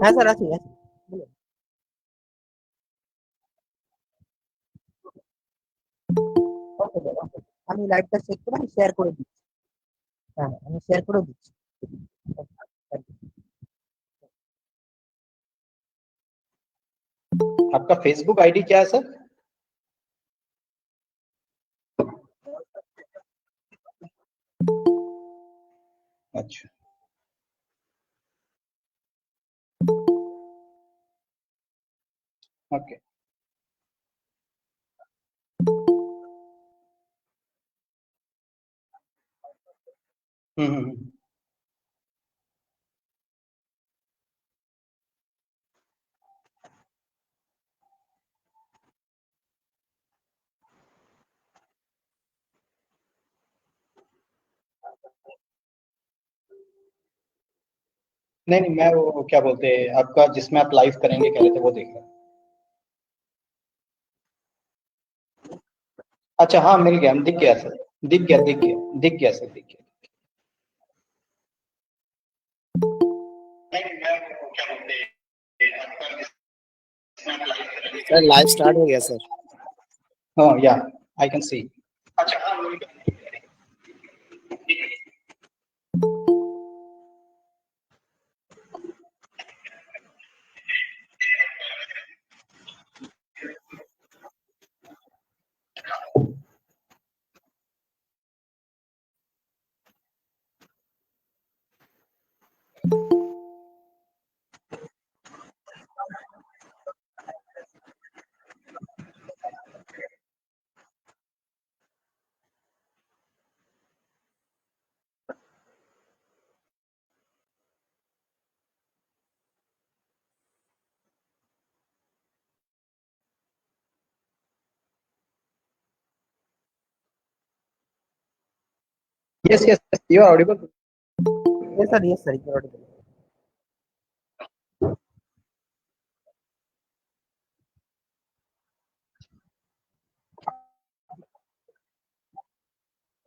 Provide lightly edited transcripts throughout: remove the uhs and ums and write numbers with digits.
হ্যাঁ স্যার, আছি আছি, বলুন। ওকে স্যার, ওকে। আমি লাইভটা চেক করে আমি শেয়ার করে দিচ্ছি। হ্যাঁ, আমি শেয়ার করে দিচ্ছি। आपका फेसबुक आईडी क्या है सर? अच्छा, ओके। हम्म। नहीं नहीं, मैं वो क्या बोलते हैं आपका, जिसमें आप लाइव करेंगे कह रहे थे, वो देख रहा हूँ। अच्छा हाँ, मिल गया, दिख गया सर, दिख गया दिख गया दिख गया सर, दिख गया। नहीं नहीं, मैं वो क्या बोलते हैं आपका, जिसमें आप लाइव करेंगे। सर लाइव स्टार्ट हो गया सर। हाँ या, आई कैन सी। अच्छा हाँ, मिल गया। Yes, yes, yes, you are audible. Yes sir, yes sir, you're audible.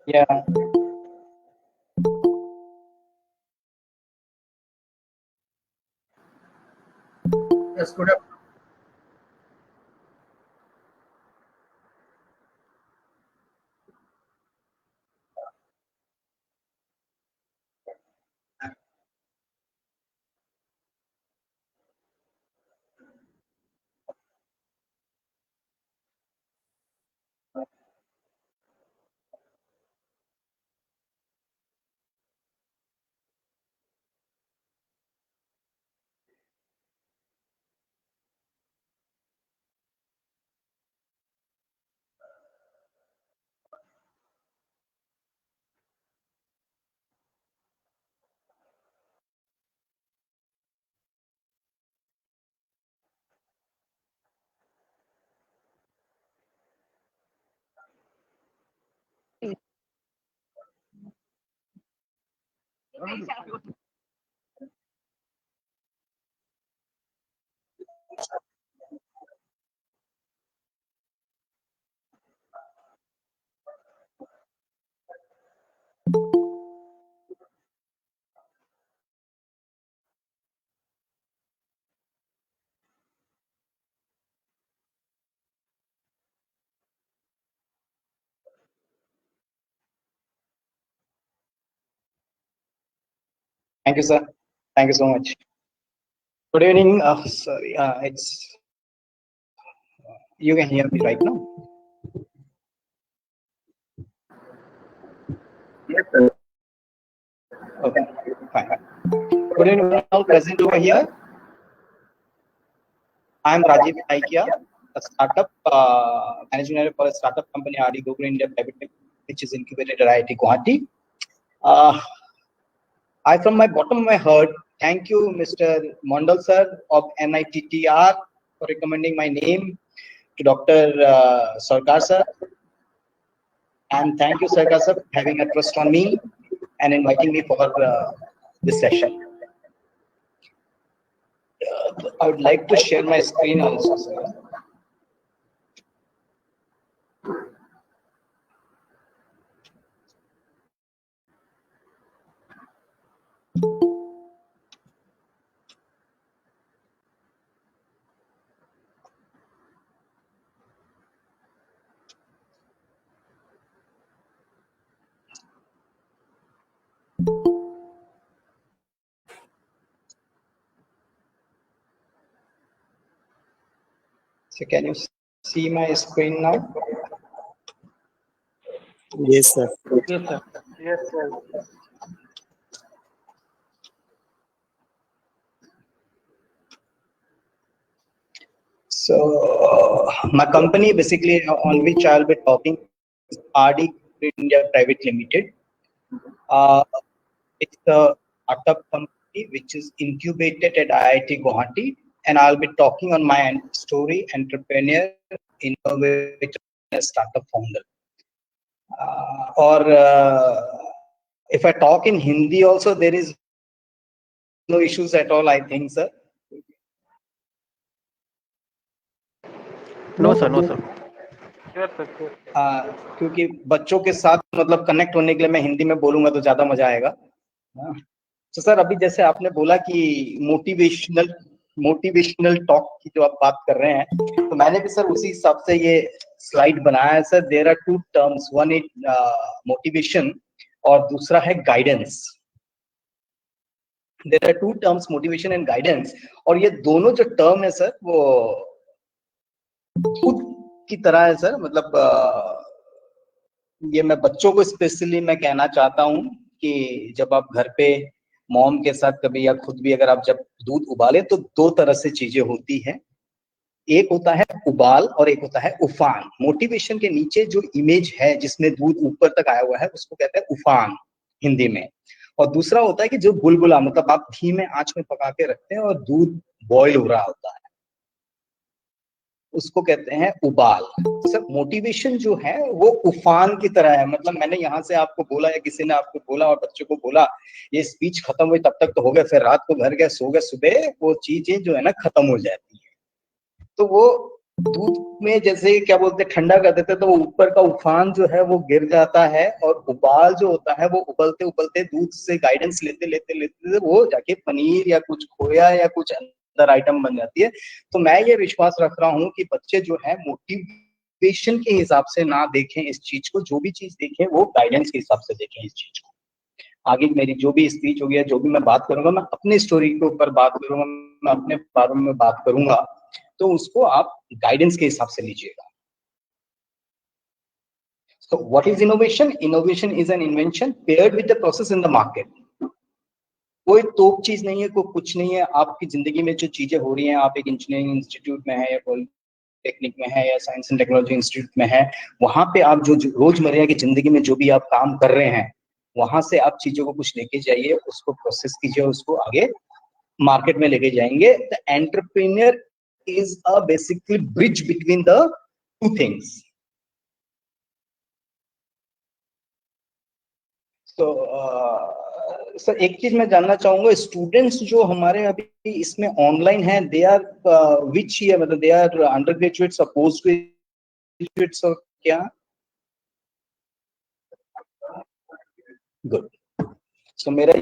Yeah. Yes, good afternoon. Thank you, sir. Thank you so much. Good evening. Sorry, it's you can hear me right now. Yes sir. Okay, fine. Good evening, all present over here. I am Rajiv Taikia, a startup managing director for a startup company, RD Google India Private Limited, which is incubated at IIT Guwahati. I, from my bottom of my heart, thank you, Mr. Mondal sir of NITTR, for recommending my name to Dr. Sarkar sir, and thank you Sarkar sir for having a trust on me and inviting me for this session. I would like to share my screen also, sir. So can you see my screen now? Yes, sir. Yes, sir. Yes, sir. So my company basically on which I'll be talking is RD India Private Limited. It's a startup company which is incubated at IIT Guwahati, and I'll be talking on my story, entrepreneur, innovator, and startup founder. If I talk in Hindi also, there is no issues at all, I think, sir. No, sir. No, sir. Yes, sir. Yes. क्योंकि बच्चों के साथ मतलब connect होने के लिए मैं हिंदी में बोलूंगा तो ज्यादा मजा आएगा। तो सर अभी जैसे आपने बोला कि मोटिवेशनल टॉक की जो आप बात कर रहे हैं, तो मैंने भी सर उसी हिसाब से ये स्लाइड बनाया है sir. There are two terms, one is motivation और दूसरा है guidance. There are two terms, motivation and guidance, और ये दोनों जो टर्म है सर वो खुद की तरह है सर। मतलब ये मैं बच्चों को स्पेशली मैं कहना चाहता हूँ कि जब आप घर पे मॉम के साथ कभी या खुद भी अगर आप जब दूध उबाले तो दो तरह से चीजें होती है, एक होता है उबाल और एक होता है उफान। मोटिवेशन के नीचे जो इमेज है जिसमें दूध ऊपर तक आया हुआ है उसको कहते हैं उफान हिंदी में, और दूसरा होता है कि जो बुलबुला, मतलब आप धीमे आंच में पका के रखते हैं और दूध बॉयल हो रहा होता है, उसको कहते हैं उबाल। सर मोटिवेशन जो है वो उफान की तरह है। मतलब मैंने यहाँ से आपको बोला या किसी ने आपको बोला और बच्चों को बोला, ये स्पीच खत्म हुई तब तक तो हो गया, फिर रात को घर गए सो गए, सुबह वो चीजें जो है ना खत्म हो जाती है। तो वो दूध में जैसे क्या बोलते हैं ठंडा कर देते तो वो ऊपर का उफान जो है वो गिर जाता है, और उबाल जो होता है वो उबलते उबलते दूध से गाइडेंस लेते लेते लेते वो जाके पनीर या कुछ खोया या कुछ अंदर आइटम बन जाती है। तो मैं ये विश्वास रख रहा हूँ कि बच्चे जो है मोटिवेशन के हिसाब से ना देखें इस चीज को, जो भी चीज देखें वो गाइडेंस के हिसाब से देखें इस चीज को। आगे मेरी जो भी स्पीच होगी, जो भी मैं बात करूंगा, मैं अपनी स्टोरी के ऊपर बात करूंगा, मैं अपने बारे में बात करूंगा, तो उसको आप गाइडेंस के हिसाब से लीजिएगा। So what is innovation? Innovation is an invention paired with the process in the market. कोई तोप चीज नहीं है, कोई कुछ नहीं है। आपकी जिंदगी में जो चीजें हो रही हैं, आप एक इंजीनियरिंग इंस्टीट्यूट में है या पॉलिटेक्निक में है या साइंस एंड टेक्नोलॉजी इंस्टीट्यूट में है, वहां पे आप जो रोजमर्रा की जिंदगी में जो भी आप काम कर रहे हैं, वहां से आप चीजों को कुछ लेके जाइए, उसको प्रोसेस कीजिए, उसको आगे मार्केट में लेके जाएंगे। The entrepreneur is a basically bridge between the two things. So sir एक चीज मैं जानना चाहूंगा, स्टूडेंट्स जो हमारे अभी इसमें ऑनलाइन हैं, दे आर विच ईयर, मतलब दे आर अंडर ग्रेजुएट्स और पोस्ट ग्रेजुएट्स और क्या? गुड। सो मेरा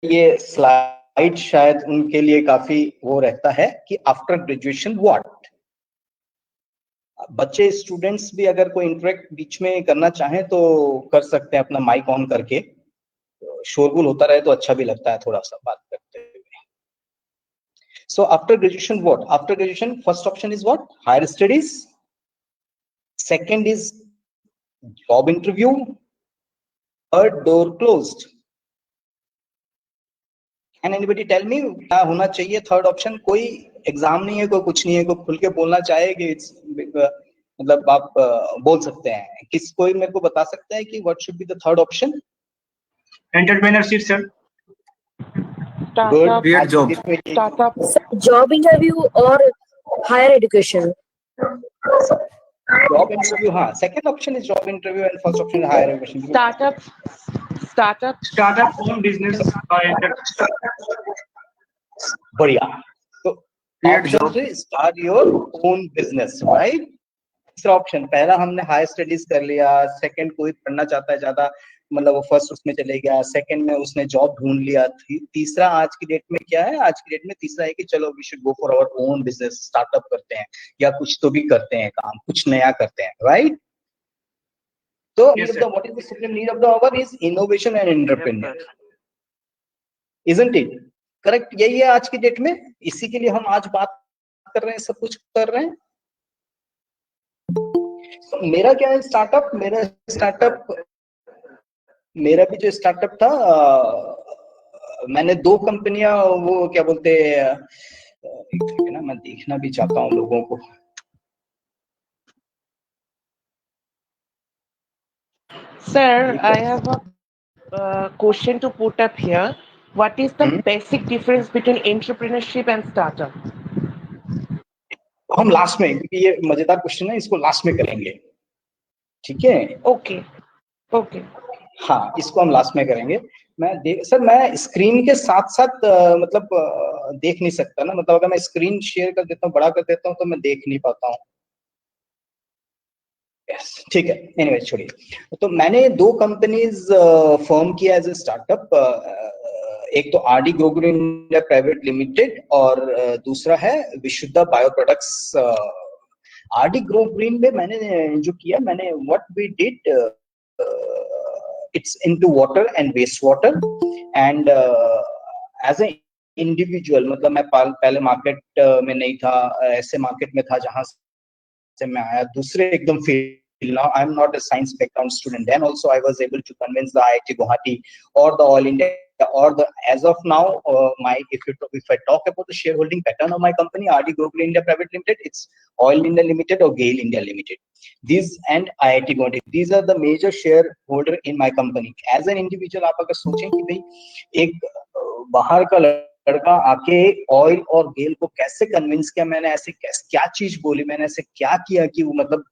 ये स्लाइड शायद उनके लिए काफी वो रहता है कि आफ्टर ग्रेजुएशन व्हाट। बच्चे स्टूडेंट्स भी अगर कोई इंटरेक्ट बीच में करना चाहें तो कर सकते हैं अपना माइक ऑन करके, शोरगुल होता रहे तो अच्छा भी लगता है थोड़ा सा बात करते हुए। So after graduation what? After graduation first option is what? Higher studies, second is job interview, third door closed. Can anybody tell me क्या होना चाहिए थर्ड ऑप्शन? कोई एग्जाम नहीं है, कोई कुछ नहीं है, कोई खुल के बोलना चाहे कि मतलब आप बोल सकते हैं। किस कोई मेरे को बता सकता है कि what should be the third option? Entrepreneurship sir. Good. Job interview और हायर एजुकेशन। जॉब इंटरव्यू, हाँ, second option is job interview and first option is higher education. Startup own business or बढ़िया। तो Create ऑप्शन job. से start your own business, right. तीसरा option, पहला हमने higher studies कर लिया, सेकंड कोई पढ़ना चाहता है ज्यादा, मतलब वो फर्स्ट उसमें चले गया, सेकंड में उसने जॉब ढूंढ लिया। तीसरा आज की डेट में क्या है, आज की डेट में तीसरा है कि चलो we should go for our own business, startup करते हैं या कुछ तो भी करते हैं, काम कुछ नया करते हैं, राइट। तो Yes, sir. what is the supreme need of the hour is innovation and entrepreneur, isn't it? Correct, यही है आज की डेट में, इसी के लिए हम आज बात कर रहे हैं, सब कुछ कर रहे हैं। तो मेरा क्या है स्टार्टअप, मेरा भी जो स्टार्टअप था, मैंने 2 कंपनियां, वो क्या बोलते हैं, एक सेकंड ना, मैं देखना भी चाहता हूँ लोगों को। Sir, I have a question to put up here. What is the basic difference between entrepreneurship and startup? हम लास्ट में, क्योंकि ये मजेदार क्वेश्चन है, इसको लास्ट में करेंगे, ठीक है? Okay. हाँ, इसको हम लास्ट में करेंगे। मैं स्क्रीन के साथ साथ मतलब देख नहीं सकता ना, मतलब अगर मैं स्क्रीन शेयर कर देता हूँ, बड़ा कर देता हूँ, तो मैं देख नहीं पाता हूँ। यस, ठीक है, एनीवे छोड़िए। तो मैंने 2 कंपनीज फॉर्म किया एज ए स्टार्टअप, एक तो RD grow green India private limited और दूसरा है Vishuddha bio products. RD grow green में मैंने जो किया, मैंने what we did, it's into water and waste water and as a individual, मतलब मैं पहले मार्केट में नहीं था, ऐसे मार्केट में था जहां से मैं आया, दूसरे एकदम field. Now I am not a science background student. Then also I was able to convince the IIT Guwahati or the All India or the, as of now, if I talk about the shareholding pattern of my company, RD Global India Private Limited, it's Oil India Limited or GAIL India Limited. These and IIT Guwahati, these are the major shareholder in my company. As an individual, आप अगर सोचें कि भाई एक बाहर का लड़का आके ऑयल और गेल को कैसे कन्विंस किया, मैंने ऐसे क्या चीज बोली, मैंने ऐसे क्या किया कि वो मतलब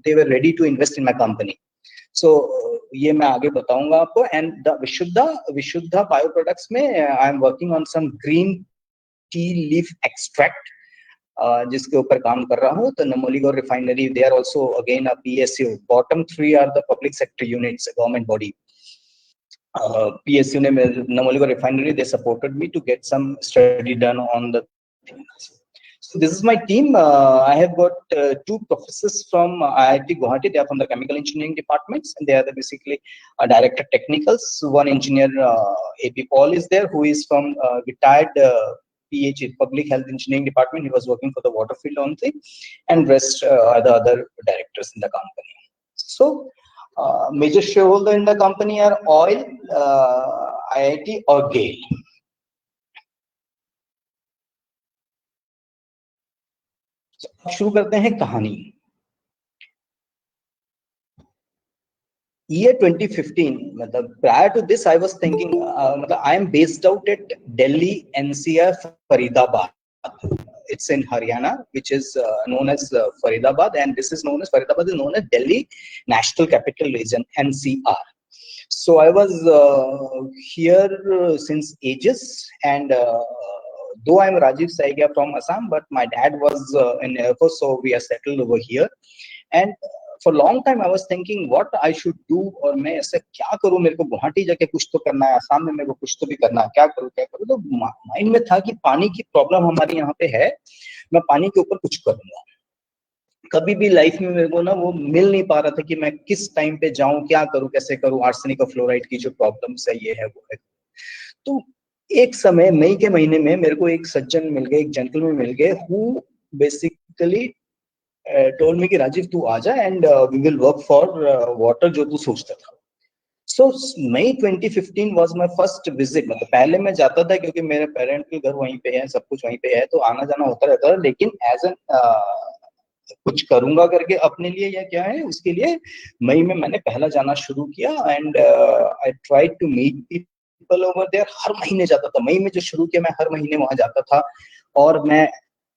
they were ready to invest in my company. So ये मैं आगे बताऊंगा आपको। And the Vishuddha bio products में I am working on some green tea leaf extract, जिसके ऊपर काम कर रहा हूँ। तो Numaligarh refinery, they are also again a PSU, bottom 3 are the public sector units, government body. PSU ने Numaligarh refinery, they supported me to get some study done on the things. So this is my team. I have got 2 professors from IIT Guwahati. They are from the chemical engineering departments, and they are basically director technicals. One engineer, AP Paul, is there, who is from retired PH, Public Health Engineering Department. He was working for the water field only, and rest are the other directors in the company. So major shareholder in the company are Oil, IIT or GAIL. शुरू करते हैं कहानी। Year 2015, मतलब prior to this I was thinking, मतलब I am based out at Delhi NCR Faridabad. It's in Haryana, which is known as Faridabad, and this is known as Faridabad is known as Delhi National Capital Region, NCR. So I was here since ages, and though I am Rajiv Saigia from Assam, but my dad was in Air Force, so we are settled over here. And for long time I was thinking what I should do, और मैं ऐसे क्या करूं, मेरे को गुवाहाटी जाके कुछ तो करना है, आसाम में मेरे को कुछ तो भी करना है, क्या करूं। तो माइंड में था कि पानी की प्रॉब्लम हमारे यहाँ पे है, मैं पानी के ऊपर कुछ करूंगा। कभी भी लाइफ में मेरे को ना वो मिल नहीं पा रहा था कि मैं किस टाइम पे जाऊं, क्या करूं, कैसे करूं। आर्सेनिक और फ्लोराइड की जो प्रॉब्लम्स है, ये है वो है। तो एक समय मई के महीने में मेरे को एक सज्जन मिल गए, एक जेंटलमैन मिल गए, हु बेसिकली टोल्ड मी कि राजीव तू आ जा and we will work for water, जो तू सोचता था। So May 2015 was my first visit. मतलब पहले मैं जाता था क्योंकि मेरे पेरेंट्स के घर वहीं पे है, सब कुछ वहीं पे है, तो आना जाना होता रहता था। लेकिन एज एन कुछ करूंगा करके अपने लिए या क्या है, उसके लिए मई में मैंने पहला जाना शुरू किया। And I tried to meet people over there. हर महीने जाता था, मई में जो शुरू किया मैं हर महीने वहां जाता था। और मैं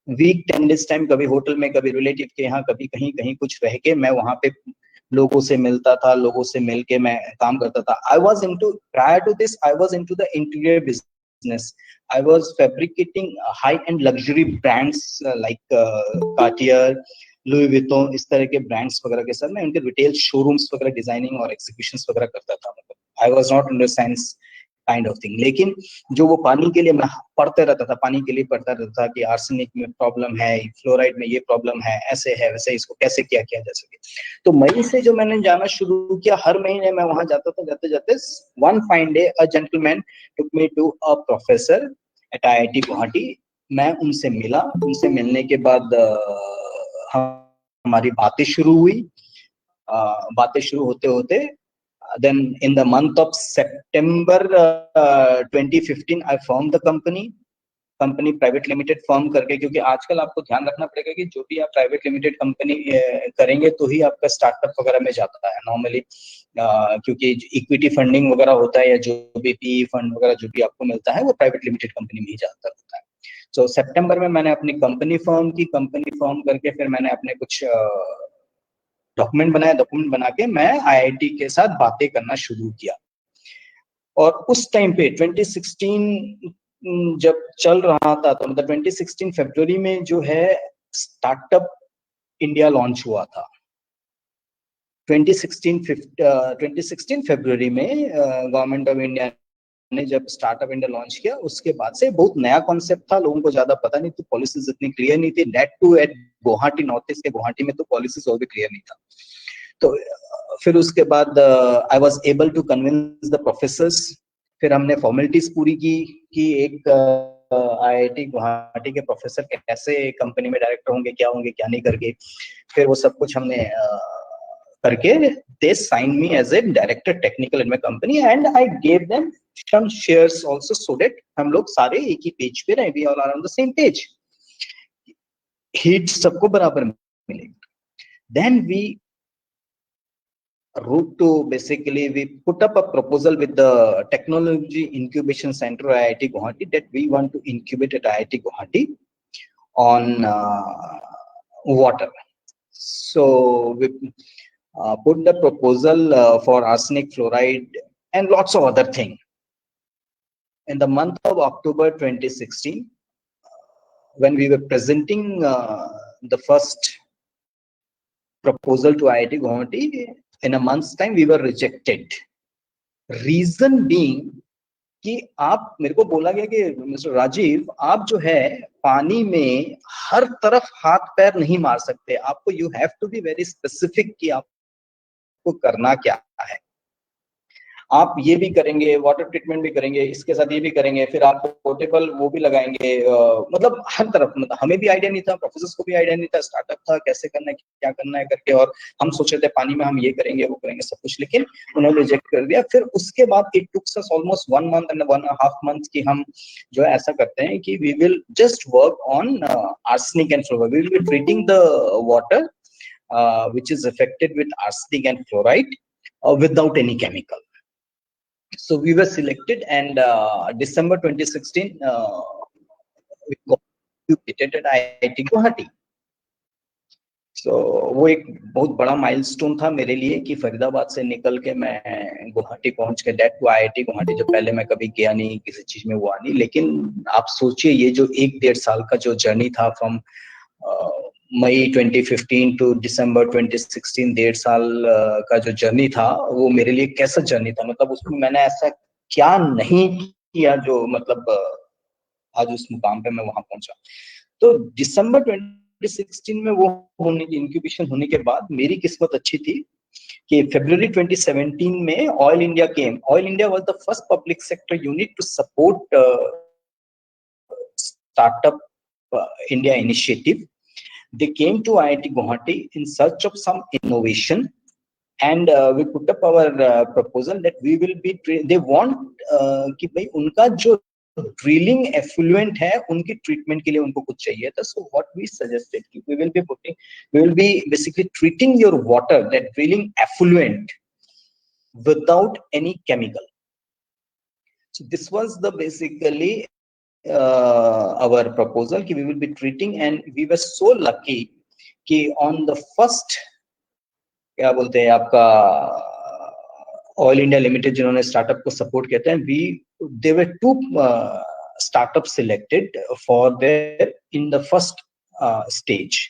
वीक 10 डेज टाइम, कभी होटल में, कभी रिलेटिव के यहाँ, कभी कहीं कहीं कुछ रह के मैं वहां पे लोगों से मिलता था, लोगों से मिलके मैं काम करता था। I was into, prior to this I was into the interior business. I was fabricating high-end luxury brands like Cartier, Louis Vuitton, इस तरह के ब्रांड्स वगैरह के साथ मैं उनके रिटेल शोरूम्स वगैरह डिजाइनिंग और एग्जीक्यूशंस वगैरह करता था। मतलब आई was not in the science kind of thing. लेकिन जो वो पानी के लिए मैं पढ़ते रहता था, पानी के लिए पढ़ता रहता था कि आर्सेनिक में प्रॉब्लम है, फ्लोराइड में ये प्रॉब्लम है, ऐसे है वैसे, इसको कैसे किया किया जा सके। तो मई से जो मैंने जाना शुरू किया, हर महीने मैं वहां जाता था। जाते जाते one fine day a gentleman took me to a professor at IIT Guwahati. मैं उनसे मिला, उनसे मिलने के बाद हमारी बातें शुरू हुई। बातें शुरू होते होते then in the month of September 2015 I formed the company private limited firm करके। क्योंकि आजकल आपको ध्यान रखना पड़ेगा कि जो भी आप प्राइवेट लिमिटेड कंपनी करेंगे तो ही आपका स्टार्टअप वगैरह में जाता है नॉर्मली, क्योंकि इक्विटी फंडिंग वगैरह होता है या जो भी PE फंड वगैरह जो भी आपको मिलता है वो प्राइवेट लिमिटेड कंपनी में ही जाता रहता है। तो सितंबर में मैंने अपनी कंपनी फॉर्म करके फिर मैंने अपने कुछ डॉक्यूमेंट बना के मैं IIT के साथ बातें करना शुरू किया। और उस टाइम पे 2016 जब चल रहा था, तो मतलब 2016 फरवरी में जो है स्टार्टअप इंडिया लॉन्च हुआ था। 2016 फरवरी में गवर्नमेंट ऑफ इंडिया ने जब स्टार्टअप इंडिया लॉन्च किया, उसके बाद से बहुत नया कॉन्सेप्ट था, लोगों को ज्यादा पता नहीं थी, पॉलिसीज इतनी क्लियर नहीं थी। That too at Guwahati, north east के गुवाहाटी में तो पॉलिसीज और भी क्लियर नहीं था। तो फिर उसके बाद I was able to convince the professors. फिर हमने फॉर्मेलिटीज पूरी की कि एक IIT गुवाहाटी के प्रोफेसर कैसे कंपनी में डायरेक्टर होंगे, क्या नहीं करके। फिर वो सब कुछ हमने करके they signed me as a director technical in my company and I gave them some shares also so that हम लोग सारे एक ही पेज पे रहे, we all are on the same page, hit सबको बराबर मिलेगी। Then we wrote to, basically we put up a proposal with the technology incubation center IIT Guwahati that we want to incubate at IIT Guwahati on water. So we put the proposal for arsenic, fluoride and lots of other things. In the month of October 2016, when we were presenting the first proposal to IIT Guwahati, in a month's time we were rejected. Reason being कि आप, मेरे को बोला गया कि mister Rajiv, आप जो है पानी में हर तरफ हाथ पैर नहीं मार सकते, आपको you have to be very specific कि आपको करना क्या है। आप ये भी करेंगे, वाटर ट्रीटमेंट भी करेंगे, इसके साथ ये भी करेंगे, फिर आप पोर्टेबल वो भी लगाएंगे, मतलब हर तरफ। मतलब हमें भी आइडिया नहीं था, प्रोफेसर्स को भी आइडिया नहीं था, स्टार्टअप था, कैसे करना है, क्या करना है करके। और हम सोच रहे थे पानी में हम ये करेंगे वो करेंगे सब कुछ, लेकिन उन्होंने रिजेक्ट कर दिया। फिर उसके बाद it took us almost 1 month and 1.5 months की हम जो है ऐसा करते हैं कि we will just work on arsenic and fluoride. We will be treating the water which is affected with arsenic and fluoride without any chemical. So we were selected and December 2016 we got incubated at IIT Guwahati. So वो एक बहुत बड़ा milestone था मेरे लिए कि फरीदाबाद से निकल के मैं गुवाहाटी पहुंच के, डेट टू IIT गुवाहाटी, जो पहले मैं कभी गया नहीं, किसी चीज में हुआ नहीं। लेकिन आप सोचिए ये जो 1-1.5 साल का जो जर्नी था, फ्रॉम मई 2015 टू दिसंबर 2016, 1.5 साल का जो जर्नी था, वो मेरे लिए कैसा जर्नी था। मतलब उसमें मैंने ऐसा क्या नहीं किया जो मतलब आज उस मुकाम पे मैं वहां पहुंचा। तो दिसंबर 2016 में वो होने की, इंक्यूबेशन होने के बाद मेरी किस्मत अच्छी थी कि February 2017 में oil India came. Oil India was the first public sector unit to support startup India initiative. They came to IIT Guwahati in search of some innovation, and we put up our proposal that we will be, they want कि भाई उनका जो drilling effluent है उनकी treatment के लिए उनको कुछ चाहिए था। सो व्हाट वी सजेस्टेड कि we will be basically treating your water, that drilling effluent, without any chemical. So this was the basically our proposal कि we will be treating, and we were so lucky कि on the first, क्या बोलते हैं आपका, oil India limited जिन्होंने startup को support किया था, there were 2 startups selected for their in the first stage.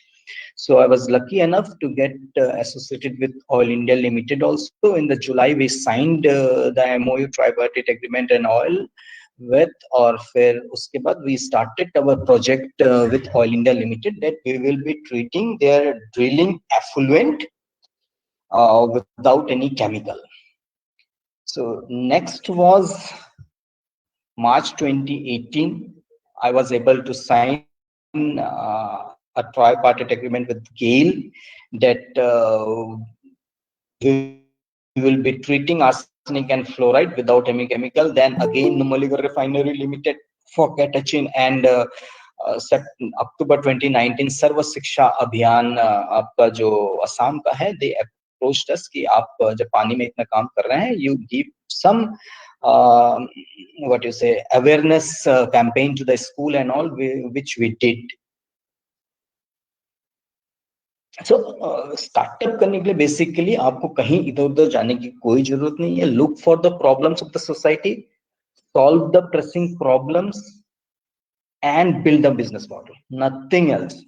So I was lucky enough to get associated with Oil India Limited also. In the July we signed the MOU, tripartite agreement and oil with, और फिर उसके बाद we started our project with Oil India Limited, that we will be treating their drilling effluent without any chemical. So next was March 2018. I was able to sign a tripartite agreement with GAIL that we will be treating arsenic and fluoride without any chemical. Then again Numaligarh Refinery Limited for Catechin, and October 2019 सर्व शिक्षा अभियान आपका जो असम का है, they approached us कि आप जब पानी में इतना काम कर रहे हैं, you give some what you say awareness campaign to the school and all, which we did. So startup करने के लिए बेसिकली आपको कहीं इधर उधर जाने की कोई जरूरत नहीं है. Look for the problems of the society, solve the pressing problems and build the business model, nothing else.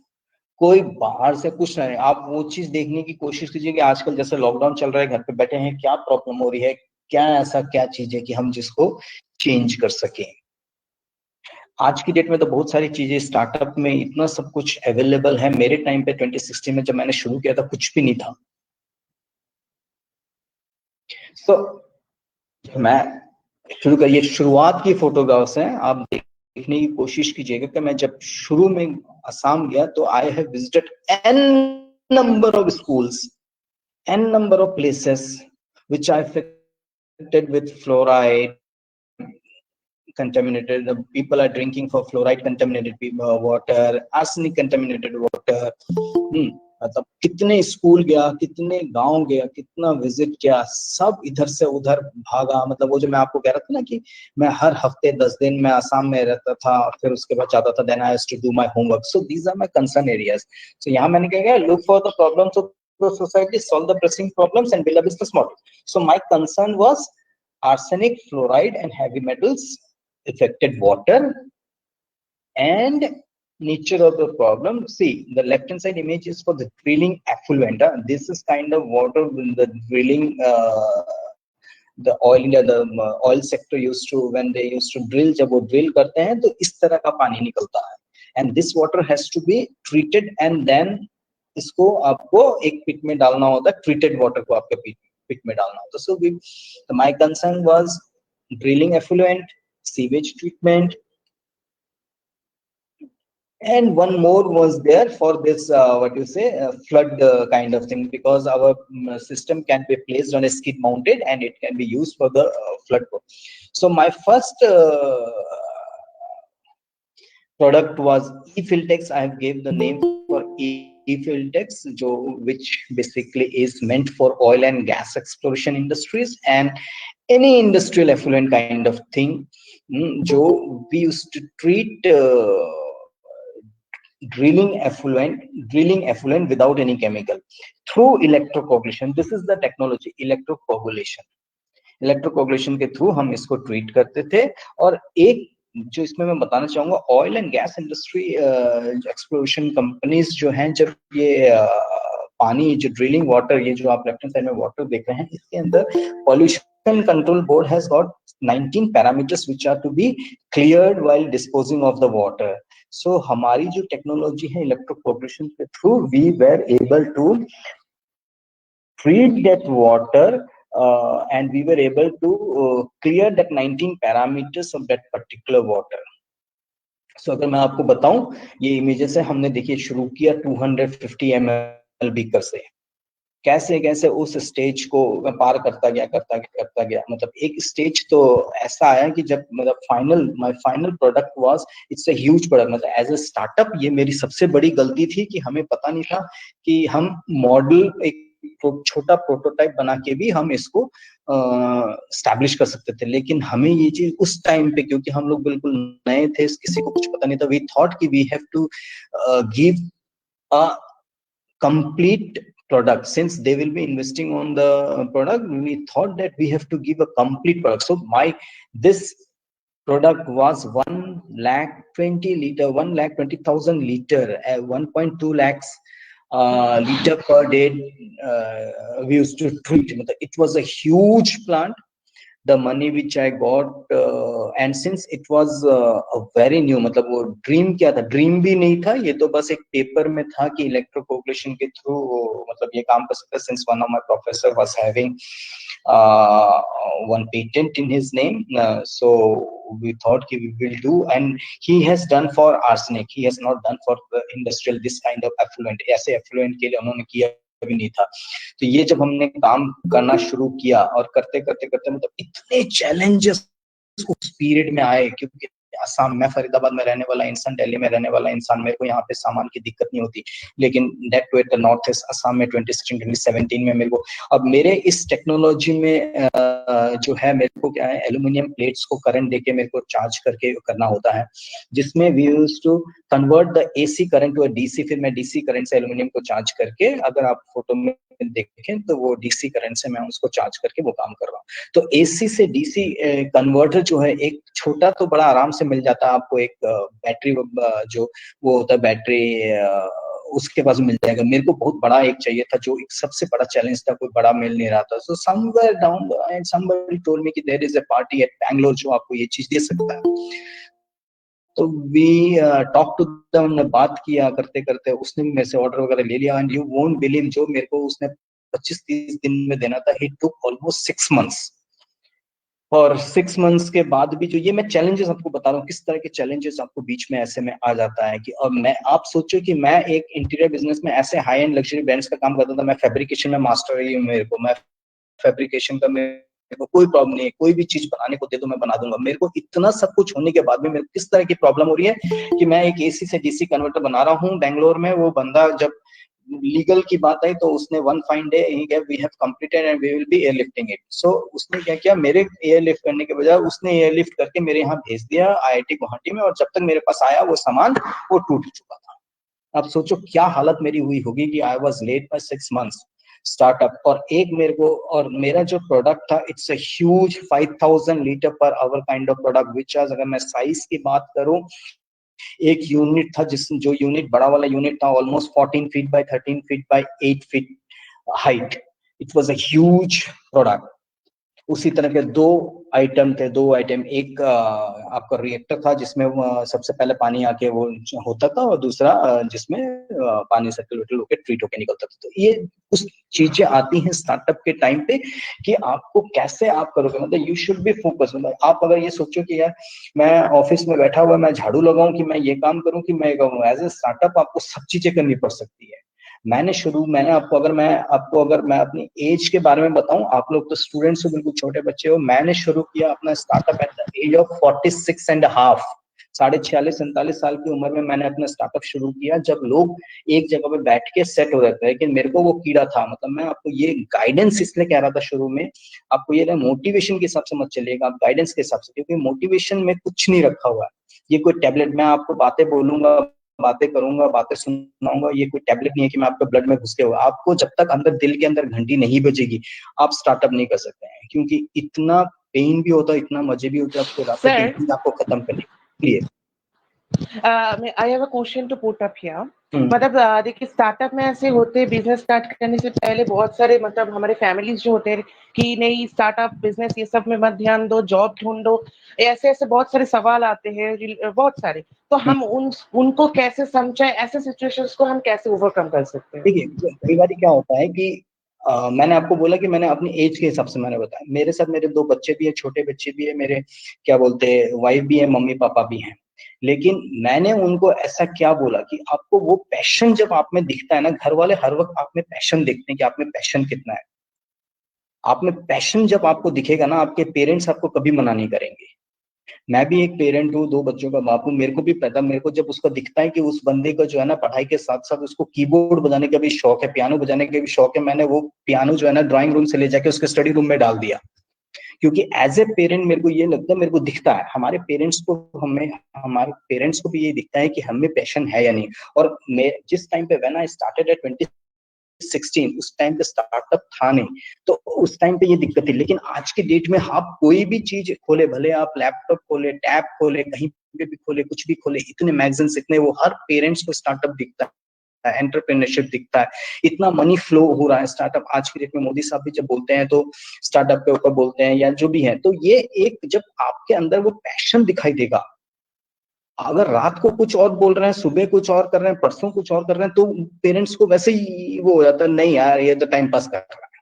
कोई बाहर से कुछ नहीं. आप वो चीज देखने की कोशिश कीजिए कि आजकल जैसे लॉकडाउन चल रहा है, घर पे बैठे हैं, क्या प्रॉब्लम हो रही है, क्या ऐसा क्या चीज है कि हम जिसको चेंज कर सकें. आज की डेट में तो बहुत सारी चीजें स्टार्टअप में इतना सब कुछ अवेलेबल है. मेरे टाइम पे 2016 में जब मैंने शुरू किया था कुछ भी नहीं था. तो मैं शुरू करिए, शुरुआत की फोटोग्राफ्स हैं, आप देखने की कोशिश कीजिएगा कि मैं जब शुरू में असम गया तो I have visited n number of schools, n number of places which I affected with fluoride contaminated. The people are drinking for fluoride contaminated water, arsenic contaminated water. मतलब कितने स्कूल गया, कितने गांव गया, कितना विजिट किया, सब इधर से उधर भागा. मतलब वो जो मैं आपको कह रहा था ना कि मैं हर हफ्ते 10 दिन में असम में रहता था, फिर उसके बाद जाता था. Then I have to do my homework. So these are my concern areas. So यहाँ मैंने क्या किया, look for the problems of the society, solve the pressing problems and build a business model. So my concern was arsenic, fluoride and heavy metals affected water and nature of the problem. See, the left hand side image is for the drilling effluent. This is kind of water the drilling the oil sector used to, when they used to drill, जब वो drill करते हैं तो इस तरह का पानी निकलता है. And this water has to be treated and then इसको आपको एक पिट में डालना होता है. treated water को आपके पिट में डालना होता है. So my concern was drilling effluent, sewage treatment, and one more was there for this flood kind of thing, because our system can be placed on a skid mounted and it can be used for the flood. So my first product was eFiltex. I have gave the name for eFiltex, which basically is meant for oil and gas exploration industries and any industrial effluent kind of thing. We used to treat drilling effluent without any chemical through electrocoagulation. This is the technology, electrocoagulation के through हम इसको treat करते थे. और एक जो इसमें मैं बताना चाहूंगा, oil and gas industry exploration companies जो हैं, जब ये पानी जो ड्रिलिंग वाटर, ये जो आप लेफ्ट हैंड साइड में वाटर देख रहे हैं, इसके अंदर pollution control board has got 19 parameters which are to be cleared while disposing of the water. So हमारी जो टेक्नोलॉजी है इलेक्ट्रोकोगुलेशन के through, we were able to treat that water and we were able to clear that 19 parameters of that particular water. So अगर मैं आपको बताऊं, ये images है, हमने देखिए शुरू किया 250 ml बीकर से, कैसे कैसे उस स्टेज को पार करता गया. मतलब एक स्टेज तो ऐसा आया कि जब मतलब my final product was, it's a huge product. मतलब एज अ स्टार्टअप ये मेरी सबसे बड़ी गलती थी कि हमें पता नहीं था कि हम मॉडल एक छोटा प्रोटोटाइप बना के भी हम इसको स्टैब्लिश कर सकते थे। लेकिन हमें ये चीज उस टाइम पे, क्योंकि हम लोग बिल्कुल नए थे, किसी को कुछ पता नहीं था, वी थॉट कि we have to give a complete product. Since they will be investing on the product, we thought that we have to give a complete product. So this product was 1,20,000 liter, 1,20,000 liter, 1.2 lakhs liter per day we used to treat. It was a huge plant. The money which I got and since it was a very new, मतलब वो dream क्या था, dream भी नहीं था, ये तो बस एक पेपर में था कि इलेक्ट्रोकोगुलेशन के थ्रू मतलब ये काम कर सकता है। Since one of my professor was having one patent in his name, so we thought we will do, and he has done for arsenic, he has not done for the industrial this kind of effluent। ऐसे effluent के लिए उन्होंने किया भी नहीं था। तो ये जब हमने काम करना शुरू किया और करते करते करते मतलब इतने चैलेंजेस उस पीरियड में आए, क्योंकि असम, मैं फरीदाबाद में रहने वाला इंसान, दिल्ली में रहने वाला इंसान, मेरे को यहाँ पे सामान की दिक्कत नहीं होती, लेकिन that too at the north east Assam में 2016-2017 में मेरे को, अब मेरे इस टेक्नोलॉजी में जो है मेरे को क्या है, एल्यूमिनियम प्लेट्स को करंट देके मेरे को चार्ज करके करना होता है, जिसमें we used to convert the AC current to a DC. फिर मैं डीसी करंट से एल्यूमिनियम को चार्ज करके, अगर आप फोटो में देखें तो वो डीसी करंट से मैं उसको चार्ज करके वो काम कर रहा हूँ। तो एसी से डीसी कन्वर्टर जो है, एक छोटा तो बड़ा आराम से मिल जाता है आपको, एक बैटरी जो वो होता है बैटरी, उसके पास मिल जाएगा। मेरे को बहुत बड़ा एक चाहिए था, जो एक सबसे बड़ा चैलेंज था, कोई बड़ा मिल नहीं रहा था। So somewhere down and somebody told me कि there is a party at Bangalore जो आपको ये चीज दे सकता है। तो वी टॉक टू देम, बात किया करते करते उसने भी मेरे से ऑर्डर वगैरह ले लिया। एंड यू वोंट बिलीव, जो मेरे को उसने 25-30 दिन में देना था, ही टुक ऑलमोस्ट 6 months। और 6 months के बाद भी जो ये मैं चैलेंजेस आपको बता रहा हूँ, किस तरह के चैलेंजेस आपको बीच में ऐसे में आ जाता है कि, और मैं, आप सोचो कि मैं एक इंटीरियर बिजनेस में ऐसे हाई एंड लग्जरी ब्रांड्स का काम करता था, मैं फैब्रिकेशन में मास्टर रही हूँ, मेरे को, मैं फैब्रिकेशन का मेरे को कोई प्रॉब्लम नहीं है, कोई भी चीज बनाने को दे दो मैं बना दूंगा। मेरे को इतना सब कुछ होने के बाद में मेरे को किस तरह की प्रॉब्लम हो रही है कि मैं एक एसी से डीसी कन्वर्टर बना रहा हूँ बैंगलोर में। वो बंदा जब लीगल की बात आई तो उसने one fine day we have completed and we will be airlifting it. So उसने क्या किया, मेरे एयरलिफ्ट करने के बजाय उसने एयरलिफ्ट करके मेरे यहाँ भेज दिया आईआईटी गुवाहाटी में, और जब तक मेरे पास आया वो सामान वो टूट चुका था। अब सोचो क्या हालत मेरी हुई होगी कि I was late by 6 months startup. और एक मेरे को, और मेरा जो प्रोडक्ट था, it's a huge 5000 litre per hour kind of product, which आज अगर मैं साइज की बात करूं, एक यूनिट था जो यूनिट बड़ा वाला यूनिट था, almost 14 feet by 13 feet by 8 feet height. It was a huge product. उसी तरह के दो आइटम, एक आपका रिएक्टर था जिसमें सबसे पहले पानी आके वो होता था, और दूसरा जिसमें पानी सर्कुलेट होकर ट्रीट होकर निकलता था। तो ये कुछ चीजें आती हैं स्टार्टअप के टाइम पे कि आपको कैसे आप करोगे, मतलब यू शुड बी फोकस। मतलब आप अगर ये सोचो कि यार मैं ऑफिस में बैठा हुआ, मैं झाड़ू लगाऊं कि मैं ये काम करूं कि मैं ये करूं, एज ए स्टार्टअप आपको सब चीजें करनी पड़ सकती है। मैंने आपको अगर मैं अपनी एज के बारे में बताऊं, आप लोग तो स्टूडेंट्स हो, बिल्कुल छोटे बच्चे हो। मैंने शुरू किया अपना startup at the age of 46.5, 46-47 साल की उम्र में मैंने अपना स्टार्टअप शुरू किया, जब लोग एक जगह पे बैठ के सेट हो जाते हैं। लेकिन मेरे को वो कीड़ा था, मतलब मैं आपको ये गाइडेंस इसलिए कह रहा था शुरू में, आपको ये मोटिवेशन के हिसाब से मत चलिएगा, आप गाइडेंस के हिसाब से, क्योंकि मोटिवेशन में कुछ नहीं रखा हुआ है। ये कोई टैबलेट, मैं आपको बातें बोलूंगा, बातें करूंगा, बातें सुनाऊंगा, ये कोई टैबलेट नहीं है कि मैं आपके ब्लड में घुस के हुआ। आपको जब तक अंदर दिल के अंदर घंटी नहीं बजेगी आप स्टार्टअप नहीं कर सकते हैं, क्योंकि इतना पेन भी होता है, इतना मजे भी होता है आपको रातों के दिन आपको खत्म करने के लिए। I have a question to put up here. मतलब देखिए स्टार्टअप में ऐसे होते हैं, बिजनेस स्टार्ट करने से पहले बहुत सारे मतलब हमारे फैमिलीज जो होते हैं कि नहीं स्टार्टअप बिजनेस ये सब में मत ध्यान दो, जॉब ढूंढो, ऐसे बहुत सारे सवाल आते हैं, बहुत सारे। तो हम उनको कैसे समझाएं, ऐसे सिचुएशंस को हम कैसे ओवरकम कर सकते हैं? देखिए कई बार क्या होता है कि मैंने आपको बोला कि मैंने अपनी एज के हिसाब से मैंने बताया, मेरे साथ मेरे 2 बच्चे भी है, छोटे बच्चे भी है, मेरे क्या बोलते हैं वाइफ भी है, मम्मी पापा भी हैं। लेकिन मैंने उनको ऐसा क्या बोला कि आपको वो पैशन जब आप में दिखता है ना, घर वाले हर वक्त आप में पैशन देखते हैं कि आप में पैशन कितना है। आप में पैशन जब आपको दिखेगा ना, आपके पेरेंट्स आपको कभी मना नहीं करेंगे। मैं भी एक पेरेंट हूँ, 2 बच्चों का बाप हूँ। मेरे को भी पता, मेरे को जब उसको दिखता है कि उस बंदे का जो है ना पढ़ाई के साथ-साथ उसको कीबोर्ड बजाने का भी शौक है, पियानो बजाने का भी शौक है, मैंने वो पियानो जो है ना ड्राइंग रूम से ले जाके उसके स्टडी रूम में डाल दिया। क्योंकि एज़ ए पेरेंट मेरे को ये लगता है, मेरे को दिखता है, हमारे पेरेंट्स को भी ये दिखता है कि हम में पैशन है या नहीं। और मैं जिस टाइम पे व्हेन आई स्टार्टेड एट 2016 उस टाइम पे स्टार्टअप था नहीं, तो उस टाइम पे ये दिक्कत थी। लेकिन आज के डेट में आप कोई भी चीज खोले, भले आप लैपटॉप खोले, टैब खोले, कहीं पे भी खोले, कुछ भी खोले, इतने मैगजीन्स, इतने वो, हर पेरेंट्स को स्टार्टअप दिखता है, एंटरप्रेन्योरशिप दिखता है, इतना मनी फ्लो हो रहा है स्टार्टअप। आज की डेट में मोदी साहब भी जब बोलते हैं तो स्टार्टअप के ऊपर बोलते हैं या जो भी है, तो ये एक जब आपके अंदर वो पैशन दिखाई देगा, अगर रात को कुछ और बोल रहे हैं, सुबह कुछ और कर रहे हैं, परसों कुछ और कर रहे हैं, तो पेरेंट्स को वैसे ही वो हो जाता है, नहीं यार ये तो टाइम पास कर रहा है।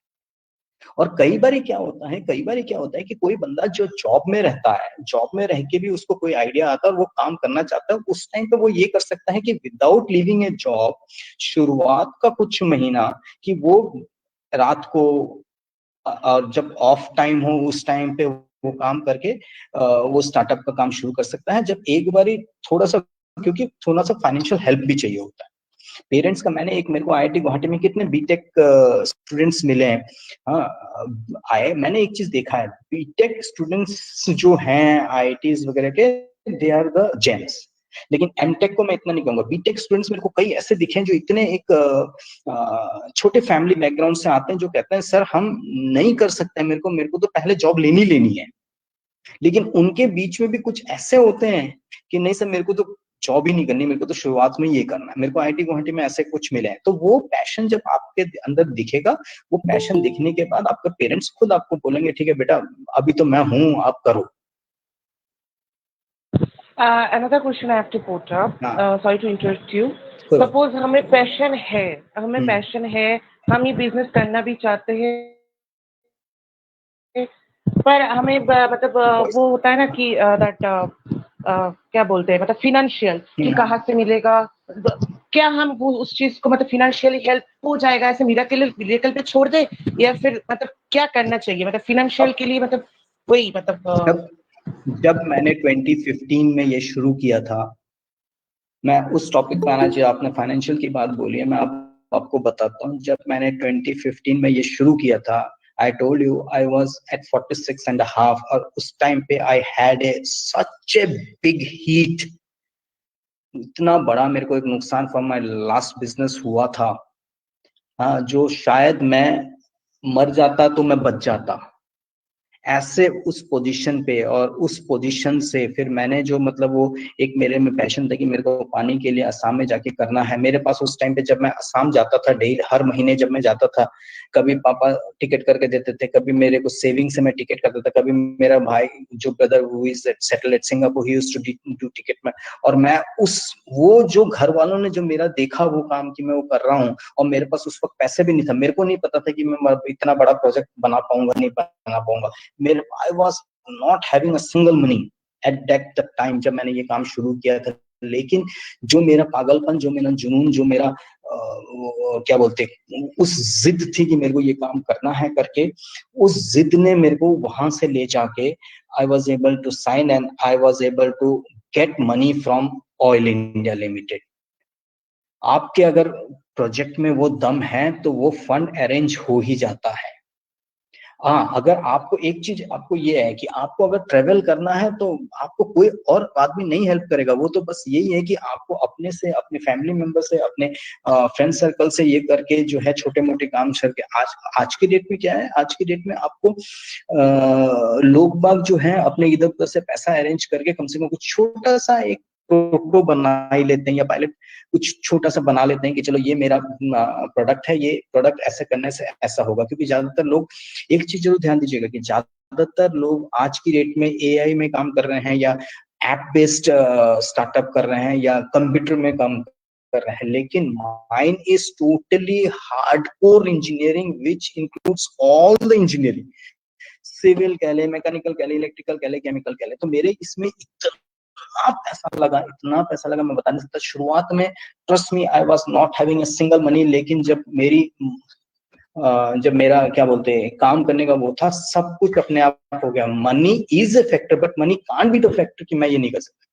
और कई बार क्या होता है कि कोई बंदा जो जॉब में रहता है, जॉब में रह के भी उसको कोई आइडिया आता है और वो काम करना चाहता है, उस टाइम पे वो ये कर सकता है कि विदाउट लीविंग ए जॉब, शुरुआत का कुछ महीना कि वो रात को और जब ऑफ टाइम हो उस टाइम पे वो काम करके वो स्टार्टअप का काम शुरू कर सकता है। जब एक बारी थोड़ा सा, क्योंकि थोड़ा सा फाइनेंशियल हेल्प भी चाहिए होता है पेरेंट्स का। मेरे को आईआईटी गुवाहाटी में कितने बीटेक स्टूडेंट्स मिले हैं। हाँ, मैंने एक चीज देखा है, बीटेक स्टूडेंट्स जो हैं आईआईटीज वगैरह के, दे आर द जेम्स। लेकिन एमटेक को मैं इतना नहीं कहूंगा। बीटेक स्टूडेंट्स मेरे को कई ऐसे दिखे हैं जो इतने एक छोटे फैमिली बैकग्राउंड से आते हैं, जो कहते हैं सर हम नहीं कर सकते, मेरे को तो पहले जॉब लेनी है। लेकिन उनके बीच में भी कुछ ऐसे होते हैं कि नहीं सर मेरे को तो जॉब ही नहीं करनी, मेरे को तो शुरुआत में ये करना है। मेरे को आईआईटी गुवाहाटी में ऐसे कुछ मिले हैं। तो वो पैशन जब आपके अंदर दिखेगा, वो पैशन दिखने के बाद आपके पेरेंट्स खुद आपको बोलेंगे ठीक है बेटा अभी तो मैं हूँ, आप करो। Another question I have to put up. हाँ। Sorry to interrupt you. कोई बात Suppose हमें पैशन है, हम ये बिजनेस करना भी चाहते हैं, पर हमें मतलब वो होता है ना कि दैट क्या बोलते हैं, मतलब फिनेंशियल कि नहीं। कहाँ से मिलेगा, क्या हम वो उस चीज को मतलब फिनेंशियली हेल्प हो जाएगा ऐसे मिरेकल पे छोड़ दे, या फिर मतलब क्या करना चाहिए मतलब फिनेंशियल के लिए, मतलब वही मतलब जब मैंने 2015 में ये शुरू किया था, मैं उस टॉपिक पे आना चाहिए, आपने फाइनेंशियल की बात बोली है, मैं आपको बताता हूँ। जब मैंने 2015 में ये शुरू किया था, I told you I was at 46.5 और उस टाइम पे I had such a big heat, इतना बड़ा मेरे को एक नुकसान फ्रॉम माय लास्ट बिजनेस हुआ था। हाँ, जो शायद मैं मर जाता तो मैं बच जाता, ऐसे उस पोजीशन पे। और उस पोजीशन से फिर मैंने जो मतलब वो एक मेरे में पैशन था कि मेरे को पानी के लिए असम में जाके करना है। मेरे पास उस टाइम पे जब मैं असम जाता था, डेली हर महीने जब मैं जाता था, कभी पापा टिकट करके देते थे, कभी मेरे को सेविंग से मैं टिकट करता था, कभी मेरा भाई जो brother who is settled at Singapore he used to do ticket में। और मैं वो जो घर वालों ने जो मेरा देखा वो काम कि मैं वो कर रहा हूँ, और मेरे पास उस वक्त पैसे भी नहीं था, मेरे को नहीं पता था कि मैं इतना बड़ा प्रोजेक्ट बना पाऊंगा नहीं बना पाऊंगा। I was not having a single money at that time जब मैंने ये काम शुरू किया था। लेकिन जो मेरा पागलपन, जो मेरा जुनून, जो मेरा क्या बोलते, उस जिद थी कि मेरे को ये काम करना है करके, उस जिद ने मेरे को वहां से ले जाके I was able to sign and I was able to get money from Oil India Limited। आपके अगर प्रोजेक्ट में वो दम है तो वो फंड अरेंज हो ही जाता है। हाँ, अगर आपको एक चीज आपको ये है कि आपको अगर ट्रेवल करना है तो आपको कोई और आदमी नहीं हेल्प करेगा, वो तो बस यही है कि आपको अपने से, अपने फैमिली मेंबर से, अपने फ्रेंड सर्कल से ये करके जो है छोटे मोटे काम करके। आज की डेट में क्या है, आज की डेट में आपको लोग बाग जो है अपने इधर उधर से पैसा अरेंज करके कम से कम कुछ छोटा सा एक प्रोटो बना ही लेते हैं, या पायलट कुछ छोटा सा बना लेते हैं कि चलो ये मेरा प्रोडक्ट है, ये प्रोडक्ट ऐसे करने से ऐसा होगा। क्योंकि ज्यादातर लोग, एक चीज जरूर ध्यान दीजिएगा कि ज्यादातर लोग आज की डेट में एआई में काम कर रहे हैं, या ऐप बेस्ड स्टार्टअप कर रहे हैं, या कंप्यूटर में काम कर रहे हैं। लेकिन mine is totally hardcore engineering which includes all the engineering, civil कह ले, मैकेनिकल कह ले, इलेक्ट्रिकल कह ले, केमिकल कह ले। तो मेरे इसमें इतना पैसा लगा मैं बता नहीं सकता। शुरुआत में trust me I was not having a single money, लेकिन जब मेरी जब मेरा क्या बोलते हैं काम करने का वो था, सब कुछ अपने आप हो गया। Money is a factor but money can't be the factor कि मैं ये नहीं कर सकता।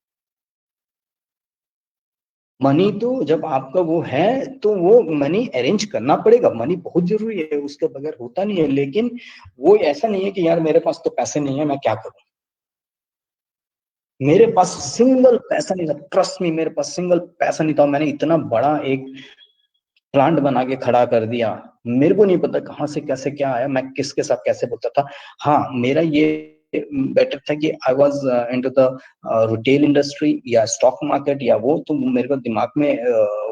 मनी तो जब आपका वो है तो वो मनी अरेंज करना पड़ेगा, मनी बहुत जरूरी है, उसके बगैर होता नहीं है। लेकिन वो ऐसा नहीं है कि यार मेरे पास तो पैसे नहीं है, मैं क्या करूं। मेरे पास सिंगल पैसा नहीं था, ट्रस्ट मी, मेरे पास सिंगल पैसा नहीं था। मैंने इतना बड़ा एक प्लांट बना के खड़ा कर दिया, मेरे को नहीं पता कहाँ से कैसे क्या आया, मैं किसके साथ कैसे बोलता था। हाँ, मेरा ये बेटर था कि आई was into the retail industry या स्टॉक मार्केट या वो, तो मेरे को दिमाग में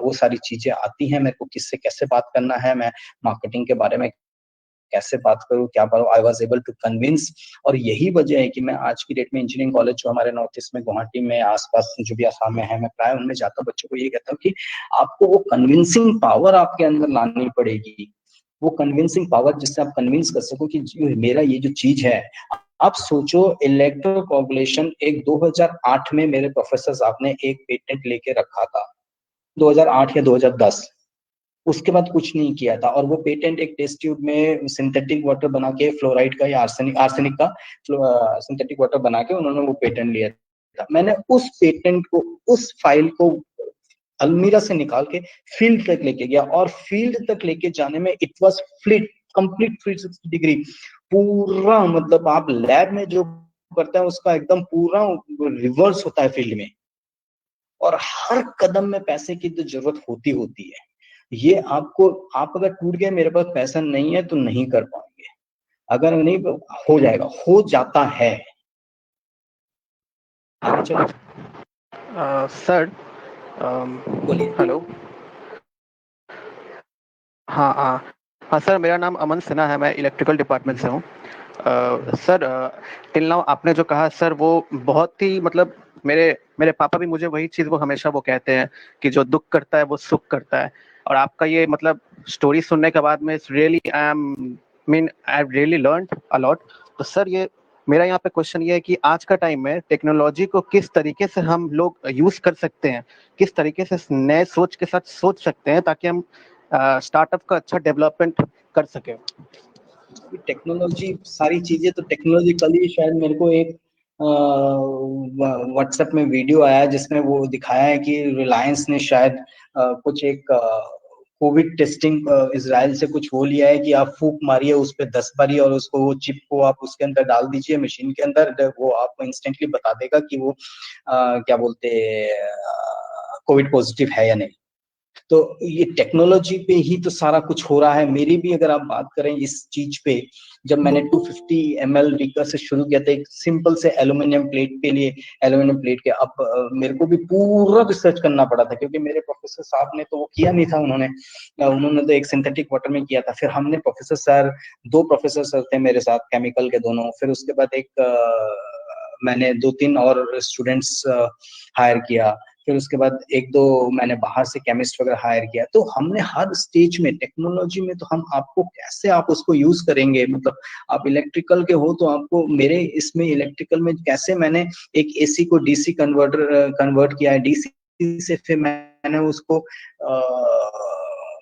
वो सारी चीजें आती हैं, मेरे को किससे कैसे बात करना है, मैं मार्केटिंग के बारे में कैसे बात करूं, क्या करूं। I was able to convince. और यही वजह है कि मैं आज की डेट में इंजीनियरिंग कॉलेज जो हमारे नॉर्थ ईस्ट में, गुवाहाटी में, आसपास जो भी आसाम में है, मैं प्राय उनमें जाता हूँ, बच्चों को ये कहता हूँ कि आपको वो कन्विंसिंग पावर आपके अंदर लानी पड़ेगी, वो कन्विंसिंग पावर जिससे आप कन्विंस कर सको कि मेरा ये जो चीज है। आप सोचो, इलेक्ट्रोकोगुलेशन एक 2008 में मेरे प्रोफेसर साहब ने एक पेटेंट लेके रखा था, 2008 या 2010। उसके बाद कुछ नहीं किया था। और वो पेटेंट एक टेस्ट ट्यूब में सिंथेटिक वाटर बना के, फ्लोराइड का या आर्सेनिक का सिंथेटिक वाटर बना के उन्होंने वो पेटेंट लिया था। मैंने उस पेटेंट को, उस फाइल को अलमीरा से निकाल के फील्ड तक लेके गया, और फील्ड तक लेके जाने में it was flip complete 360 degree. पूरा मतलब आप लैब में जो करते हैं उसका एकदम पूरा रिवर्स होता है फील्ड में। और हर कदम में पैसे की तो जरूरत होती है। ये आपको, आप अगर टूट गए मेरे पास पैसा नहीं है तो नहीं कर पाएंगे, अगर नहीं हो जाएगा, हो जाता है। आगे चलो। सर बोलिए। हेलो। हाँ हाँ हाँ सर, मेरा नाम अमन सिन्हा है, मैं इलेक्ट्रिकल डिपार्टमेंट से हूँ। सर, टिल नाउ आपने जो कहा सर वो बहुत ही मतलब मेरे मेरे पापा भी मुझे वही चीज़ वो हमेशा वो कहते हैं कि जो दुख करता है वो सुख करता है। और आपका ये मतलब स्टोरी सुनने के बाद में really I really learned a lot. तो सर, ये मेरा यहाँ पे क्वेश्चन ये है कि आज का टाइम में टेक्नोलॉजी को किस तरीके से हम लोग यूज कर सकते हैं, किस तरीके से नए सोच के साथ सोच सकते हैं ताकि हम स्टार्टअप का अच्छा डेवलपमेंट कर सके। टेक्नोलॉजी, सारी चीजें तो टेक्नोलॉजी, कल ही शायद मेरे को एक व्हाट्सएप में वीडियो आया जिसमें वो दिखाया है कि रिलायंस ने शायद कुछ एक कोविड टेस्टिंग इजराइल से कुछ वो लिया है कि आप फूक मारिए उस पर 10 बारी और उसको, वो चिप को आप उसके अंदर डाल दीजिए मशीन के अंदर, वो आपको इंस्टेंटली बता देगा कि वो क्या बोलते कोविड पॉजिटिव है या नहीं। तो ये टेक्नोलॉजी पे ही तो सारा कुछ हो रहा है। मेरी भी अगर आप बात करें इस चीज पे, जब मैंने 250 ml बीकर से शुरू किया था, एक सिंपल से एल्यूमिनियम प्लेट के लिए, एल्यूमिनियम प्लेट के, अब मेरे को भी पूरा रिसर्च करना पड़ा था क्योंकि मेरे प्रोफेसर साहब ने तो वो किया नहीं था। उन्होंने तो एक सिंथेटिक वाटर में किया था। फिर हमने प्रोफेसर सर, 2 प्रोफेसर सर थे मेरे साथ, केमिकल के दोनों। फिर उसके बाद मैंने 2-3 और स्टूडेंट्स हायर किया। फिर उसके बाद 1-2 मैंने बाहर से केमिस्ट वगैरह हायर किया। तो हमने हर स्टेज में टेक्नोलॉजी में, तो हम आपको कैसे आप उसको यूज करेंगे, मतलब आप इलेक्ट्रिकल के हो तो आपको, मेरे इसमें इलेक्ट्रिकल में कैसे मैंने एक एसी को डीसी कन्वर्ट किया है, डीसी से फिर मैंने उसको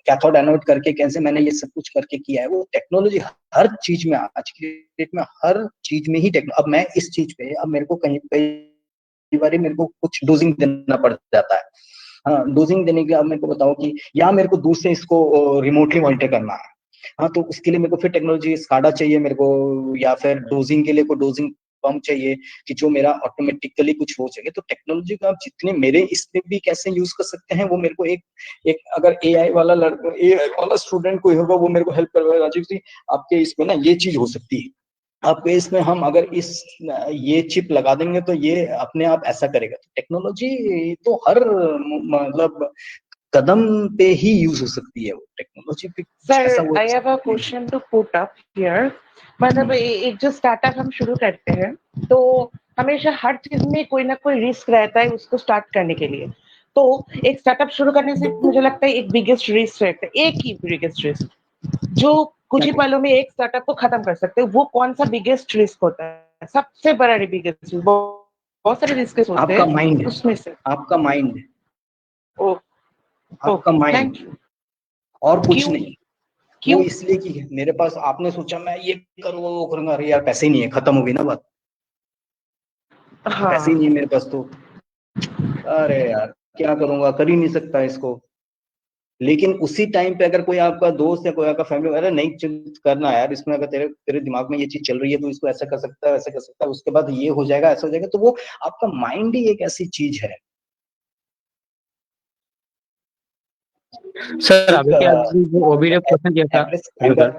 कैथोड एनोड करके कैसे मैंने ये सब कुछ करके किया है। वो टेक्नोलॉजी हर चीज में, आज की डेट में हर चीज में ही अब मैं इस चीज पे, अब मेरे को कई बार मेरे को कुछ डोजिंग देना पड़ जाता है। हाँ, डोजिंग देने के लिए अब मेरे को बताओ कि या मेरे को दूर से इसको रिमोटली मॉनिटर करना है, हाँ, तो उसके लिए मेरे को फिर टेक्नोलॉजी स्काडा चाहिए मेरे को, या फिर डोजिंग के लिए कोई डोजिंग पंप चाहिए कि जो मेरा ऑटोमेटिकली कुछ हो सके। तो टेक्नोलॉजी का आप जितने मेरे इसमें भी कैसे यूज कर सकते हैं, वो मेरे को एक अगर एआई वाला स्टूडेंट कोई होगा वो मेरे को हेल्प करवाएगा, राजीव जी आपके इसमें ना ये चीज हो सकती है, आपके इसमें हम अगर ये चिप लगा देंगे तो ये अपने आप ऐसा करेगा। तो टेक्नोलॉजी तो हर मतलब कदम पे ही यूज हो सकती है वो टेक्नोलॉजी पे। Sir, I have a question to put up here. मतलब एक जो स्टार्टअप हम शुरू करते हैं तो हमेशा हर चीज में कोई ना कोई रिस्क रहता है उसको स्टार्ट करने के लिए। तो एक स्टार्टअप शुरू करने से मुझे लगता है एक बिगेस्ट रिस्क रहता है, एक ही बिगेस्ट रिस्क जो कुछ ही पलों में एक स्टार्टअप को खत्म कर सकते हैं। वो कौन सा बिगेस्ट रिस्क होता है? सबसे बड़ा बिगेस्ट रिस्क, बहुत सारे रिस्क होते हैं, आपका माइंड, उसमें से आपका माइंड, ओ आपका माइंड, और कुछ नहीं। क्यों? इसलिए कि मेरे पास, आपने सोचा मैं ये करूंगा वो करूंगा, अरे यार पैसे ही नहीं है, खत्म हो गई ना बात। पैसे ही नहीं है मेरे पास तो अरे यार क्या करूंगा, कर ही नहीं सकता इसको। लेकिन उसी टाइम पे अगर कोई आपका दोस्त या कोई आपका फैमिली, अरे नहीं चीज करना यार, इसमें अगर तेरे तेरे दिमाग में ये चीज चल रही है तो इसको ऐसा कर सकता है, वैसा कर सकता है, उसके बाद ये हो जाएगा, ऐसा हो जाएगा, तो वो आपका माइंड ही एक ऐसी चीज है। सर अभी क्या ओबीडी क्वेश्चन किया था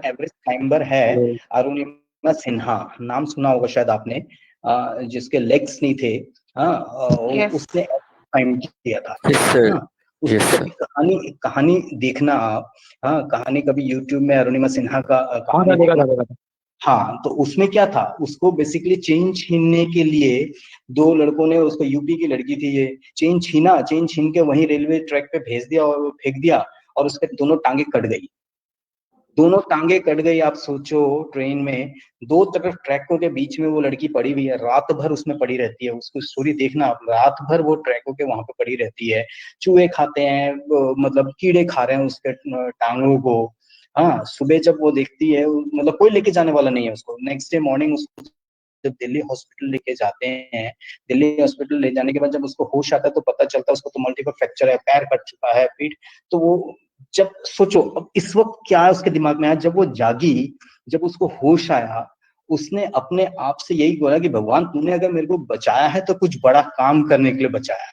एवरेस्ट क्लाइंबर है अरुणिमा सिन्हा, नाम सुना होगा शायद आपने, जिसके लेग्स नहीं थे। Yes. उसने क्लाइंब किया था। Yes, sir. कहानी देखना आप। कहानी कभी यूट्यूब में अरुणिमा सिन्हा का कहानी देखना। हाँ, तो उसमें क्या था, उसको बेसिकली चेन छीनने के लिए दो लड़कों ने, उसको यूपी की लड़की थी, ये चेन छीन के वहीं रेलवे ट्रैक पे भेज दिया और वो फेंक दिया, और उसके दोनों टांगे कट गई। आप सोचो, ट्रेन में दो तरफ ट्रैकों के बीच में वो लड़की पड़ी हुई है, रात भर उसमें पड़ी रहती है। उसको स्टोरी देखना आप, रात भर वो ट्रैकों के वहां पे पड़ी रहती है, चूहे खाते हैं, मतलब कीड़े खा रहे हैं उसके टांगों को। हाँ, सुबह जब वो देखती है, मतलब कोई लेके जाने वाला नहीं है उसको। नेक्स्ट डे मॉर्निंग उसको जब दिल्ली हॉस्पिटल लेके जाते हैं, दिल्ली हॉस्पिटल ले जाने के बाद जब उसको होश आता है तो पता चलता है उसको तो मल्टीपल फ्रैक्चर है, पैर कट चुका है, पीठ। तो वो जब सोचो, अब इस वक्त क्या है उसके दिमाग में आया, जब वो जागी, जब उसको होश आया, उसने अपने आप से यही बोला कि भगवान तूने अगर मेरे को बचाया है तो कुछ बड़ा काम करने के लिए बचाया है।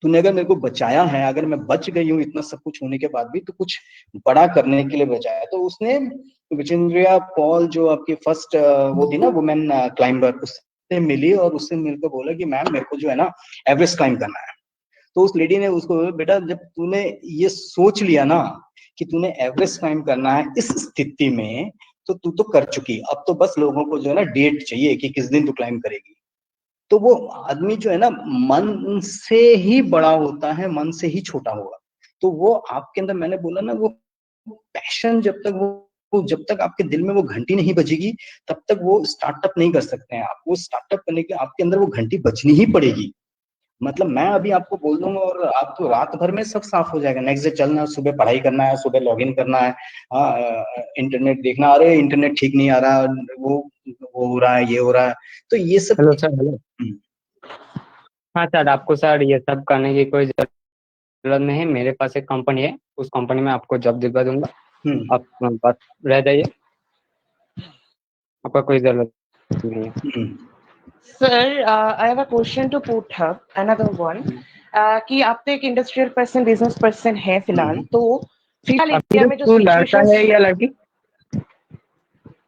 तूने अगर मेरे को बचाया है, अगर मैं बच गई हूँ इतना सब कुछ होने के बाद भी, तो कुछ बड़ा करने के लिए बचाया। तो उसने विजेंद्रिया पॉल, जो आपकी फर्स्ट वो थी ना वुमेन क्लाइंबर, उससे मिली और उससे मिलकर बोला कि मैम मेरे को जो है ना एवरेस्ट क्लाइंब करना है। तो उस लेडी ने उसको, बेटा जब तूने ये सोच लिया ना कि तूने एवरेस्ट क्लाइंब करना है इस स्थिति में, तो तू तो कर चुकी, अब तो बस लोगों को जो है ना डेट चाहिए कि किस दिन तू क्लाइंब करेगी। तो वो आदमी जो है ना मन से ही बड़ा होता है, मन से ही छोटा होगा। तो वो आपके अंदर, मैंने बोला ना, वो पैशन जब तक वो जब तक आपके दिल में वो घंटी नहीं बजेगी तब तक वो स्टार्टअप नहीं कर सकते हैं आप। वो स्टार्टअप करने के आपके अंदर वो घंटी बजनी ही पड़ेगी। मतलब मैं अभी आपको बोल दूंगा और आपको रात भर में सब साफ हो जाएगा। नेक्स्ट डे चलना, सुबह पढ़ाई करना है, सुबह लॉगिन करना है, इंटरनेट देखना, अरे इंटरनेट ठीक नहीं आ रहा, वो हो रहा है, ये हो रहा है, तो ये सब। Hello sir, hello. हाँ सर, आपको सर ये सब करने की कोई जरूरत नहीं है। मेरे पास एक कंपनी है, उस कंपनी में आपको जॉब दिलवा दूंगा। आप बस रह जाइए, आपका कोई जरूरत नहीं है। Sir, I have a question to put her. Another one. कि आप तो एक इंडस्ट्रियल पर्सन, बिजनेस पर्सन है फिलहाल, तो फिलहाल इंडिया में जो लड़का है या लड़की?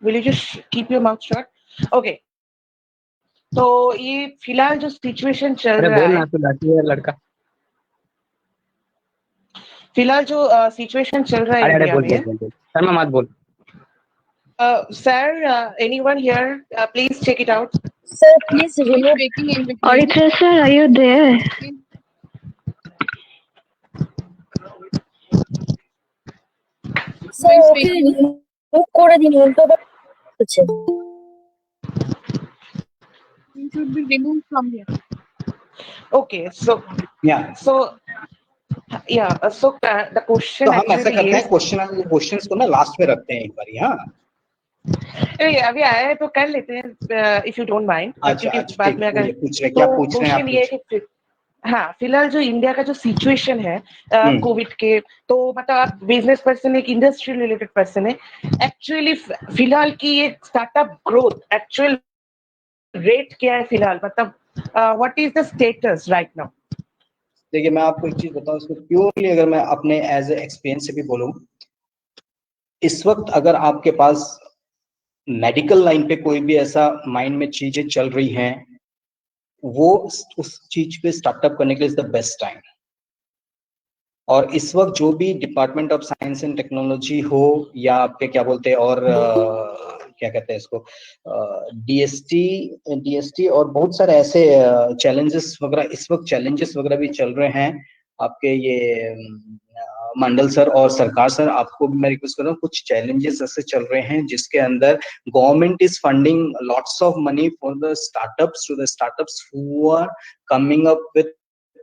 Will you just keep your mouth shut? Okay. तो ये फिलहाल जो सिचुएशन चल रहा है, तू लड़की है लड़का? फिलहाल जो सिचुएशन चल रहा है इंडिया में, सर मैं मत बोल। Sir, anyone here, please check it out. Sir, please remove. Auditor sir, are you there? Sir, okay, remove করে দিন, উল্টো হচ্ছে। It should be removed from here. Okay, so yeah, the question तो हम ऐसा करते हैं, क्वेश्चंस को ना लास्ट में रखते हैं एक बार। हाँ, अभी आया है तो कर लेते हैं, इफ यू डोंट माइंड। क्योंकि बाद में अगर क्या पूछ रहे हैं आप? ये है कि हाँ, फिलहाल जो इंडिया का जो सिचुएशन है कोविड के, तो मतलब आप बिजनेस पर्सन, एक इंडस्ट्री रिलेटेड पर्सन है, एक्चुअली फिलहाल की ये स्टार्टअप ग्रोथ एक्चुअल रेट क्या है फिलहाल, मतलब what is the status right now? देखिए मैं आपको एक चीज बताऊं, इसको प्योरली अगर मैं अपने एज ए एक्सपीरियंस से भी बोलूं, इस वक्त अगर आपके पास मेडिकल लाइन पे कोई भी ऐसा माइंड में चीजें चल रही हैं, वो उस चीज पे स्टार्टअप करने के लिए इज द बेस्ट टाइम। और इस वक्त जो भी department of science and technology हो, या आपके क्या बोलते हैं, और क्या कहते हैं इसको, डीएसटी और बहुत सारे ऐसे चैलेंजेस वगैरह, इस वक्त चैलेंजेस वगैरह भी चल रहे हैं आपके। ये मंडल सर और सरकार सर, आपको भी मैं रिक्वेस्ट कर रहा हूँ, कुछ चैलेंजेस ऐसे चल रहे हैं जिसके अंदर government is funding lots of money for the startups, to the startups who are coming up with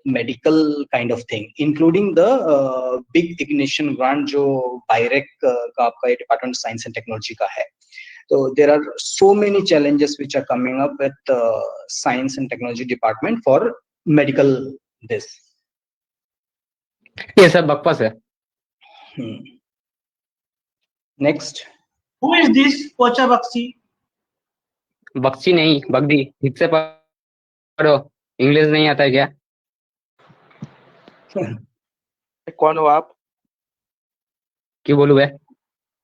medical kind of thing, including the big ignition grant जो BIREC का आपका Department of Science and Technology का है. So there are so many challenges which are coming up with Science and Technology Department for medical this. ये सब बकवास है. Next. Who is this Pocha Bakshi? Bakshi नहीं, बगदी. ठीक से पढ़ो. इंग्लिश नहीं आता है क्या? कौन हो आप? क्यों बोलूं बे?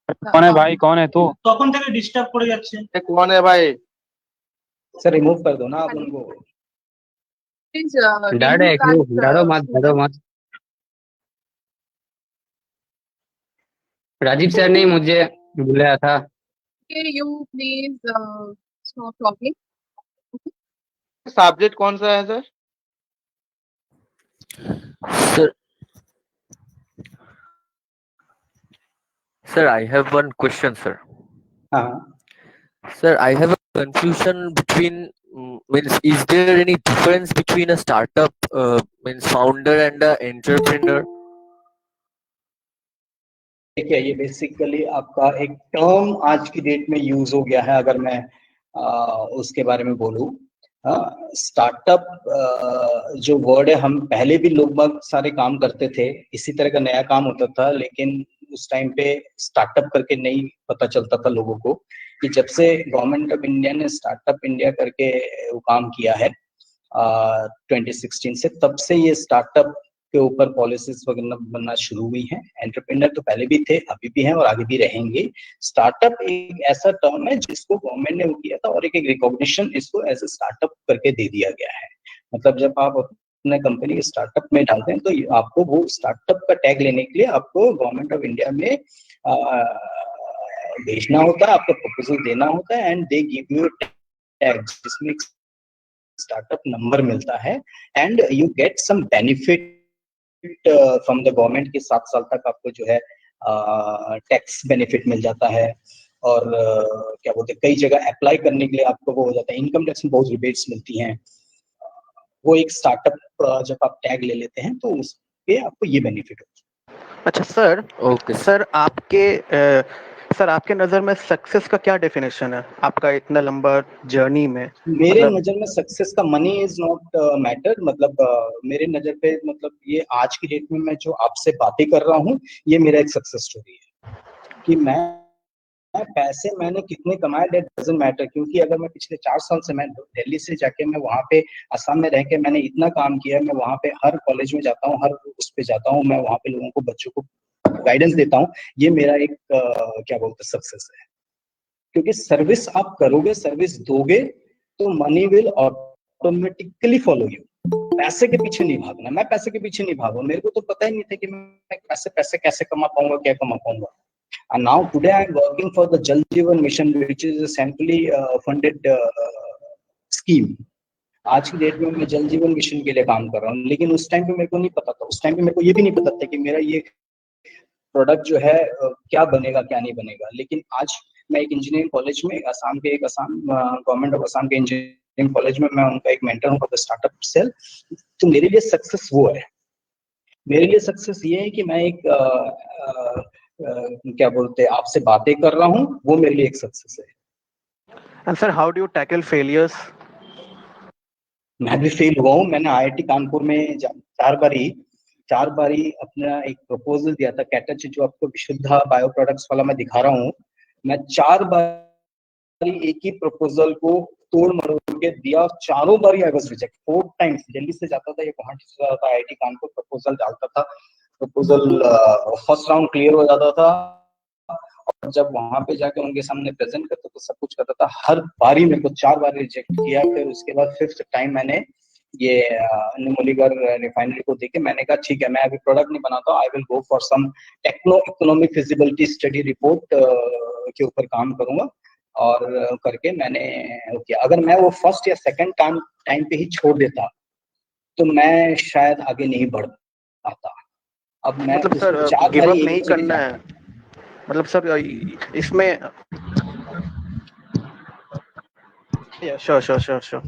कौन है भाई? कौन है तू? তখন থেকে ডিস্টার্ব করে যাচ্ছে। कौन है भाई? सर रिमूव कर दो ना आप उनको। Please, डाडो remove that, डाडो मत, डाडो मत. राजीव सर ने मुझे बुलाया था. Okay, you please stop talking. Subject कौन सा है sir? Sir, I have one question, sir. Sir, I have a confusion between means is there any difference between a startup means founder and a entrepreneur? देखिए ये basically आपका एक term आज की date में यूज हो गया है, अगर मैं उसके बारे में बोलूं. स्टार्टअप जो वर्ड है, हम पहले भी लोग सारे काम करते थे, इसी तरह का नया काम होता था, लेकिन उस टाइम पे स्टार्टअप करके नहीं पता चलता था लोगों को कि जब से गवर्नमेंट ऑफ इंडिया ने स्टार्टअप इंडिया करके वो काम किया है 2016 से, तब से ये स्टार्टअप के ऊपर पॉलिसीज वगैरह बनना शुरू हुई हैं. एंटरप्रेन्योर तो पहले भी थे, अभी भी हैं और आगे भी रहेंगे. स्टार्टअप एक ऐसा टर्म है जिसको गवर्नमेंट ने वो किया था और एक रिकॉग्निशन इसको एज ए स्टार्टअप करके दे दिया गया है. मतलब जब आप अपने कंपनी के स्टार्टअप में डालते हैं तो आपको वो स्टार्टअप का टैग लेने के लिए आपको गवर्नमेंट ऑफ इंडिया में भेजना होता है, आपका प्रपोजल देना होता है, and they give you tag जिसमें स्टार्टअप नंबर मिलता है, and you get some benefit from the government के 7 साल तक आपको जो है टैक्स बेनिफिट मिल जाता है. और क्या बोलते हैं, कई जगह अप्लाई करने के लिए आपको वो हो जाता है, इनकम टैक्स में बहुत रिबेट्स मिलती हैं. वो एक स्टार्टअप जब आप टैग ले लेते हैं तो उस पे आपको ये बेनिफिट होता है. अच्छा सर, ओके सर, आपके नजर में सक्सेस का क्या डेफिनेशन है आपका इतना लंबा जर्नी में? मेरे नजर में सक्सेस का मनी इज नॉट मैटर. मतलब मेरे नजर पे, मतलब ये आज की डेट में मैं जो आपसे बातें कर रहा हूँ, ये मेरा एक सक्सेस स्टोरी है कि मैं पैसे मैंने कितने कमाए, दैट डजंट मैटर. क्योंकि अगर मैं पिछले 4 साल से मैं दिल्ली से जाके मैं वहाँ पे असम में रह के मैंने इतना काम किया, मैं वहाँ पे हर कॉलेज में जाता हूँ, हर उस पे जाता हूँ, मैं वहाँ पे लोगों को, बच्चों को गाइडेंस देता हूँ. ये मेरा एक क्या बोलते हैं सक्सेस है. क्योंकि सर्विस आप करोगे, सर्विस दोगे, तो money will automatically follow you. पैसे के पीछे नहीं भागना. मैं पैसे के पीछे नहीं भागा, मेरे को तो पता ही नहीं था कि मैं पैसे कैसे कमा पाऊंगा, क्या कमा पाऊंगा. And now today I am working for the Jal Jeevan Mission, which is a centrally funded scheme. आज की डेट में मैं जल जीवन मिशन के लिए काम कर रहा हूँ, लेकिन उस टाइम पे मेरे को नहीं पता था. उस टाइम पे मेरे को ये भी नहीं पता था कि मेरा ये प्रोडक्ट जो है क्या बनेगा क्या नहीं बनेगा. लेकिन आज मैं एक इंजीनियरिंग कॉलेज में, असम गवर्नमेंट ऑफ असम के इंजीनियरिंग कॉलेज में मैं उनका एक मेंटर हूँ फॉर द स्टार्टअप सेल. तो मेरे लिए सक्सेस वो है. मेरे लिए सक्सेस ये है कि मैं एक क्या बोलते हैं, आपसे बातें कर रहा हूँ, वो मेरे लिए एक सक्सेस है. And sir, how do you tackle failures? मैं भी फेल हुआ हूँ. मैंने IIT कानपुर में 4 बारी अपना एक प्रपोजल दिया था, कैटच जो आपको विशुद्धा बायो प्रोडक्ट्स वाला मैं दिखा रहा हूँ. मैं 4 बारी एक ही प्रपोजल को तोड़ मरोड़ के दिया. 4 बारी I was reject 4 times. Delhi से जाता था, ये गुवाहाटी से जाता था, IIT कानपुर प्रपोजल डालता था, प्रपोजल फर्स्ट राउंड क्लियर हो जाता था, और जब वहां पे जाके उनके सामने प्रेजेंट करता तो सब कुछ करता था. हर बारी मेरे को 4 बार रिजेक्ट किया. फिर उसके बाद 5th टाइम मैंने ये नुमलीगढ़ रिफाइनरी को देके मैंने कहा ठीक है, मैं अभी प्रोडक्ट नहीं बनाता, I will go for some techno economic feasibility study report के ऊपर काम करूंगा. और करके मैंने किया. अगर मैं वो फर्स्ट या सेकंड टाइम पे ही छोड़ देता तो मैं शायद आगे नहीं बढ़ पाता. अब मैं मतलब सर गिव अप नहीं करना है, मतलब सर इसमें sure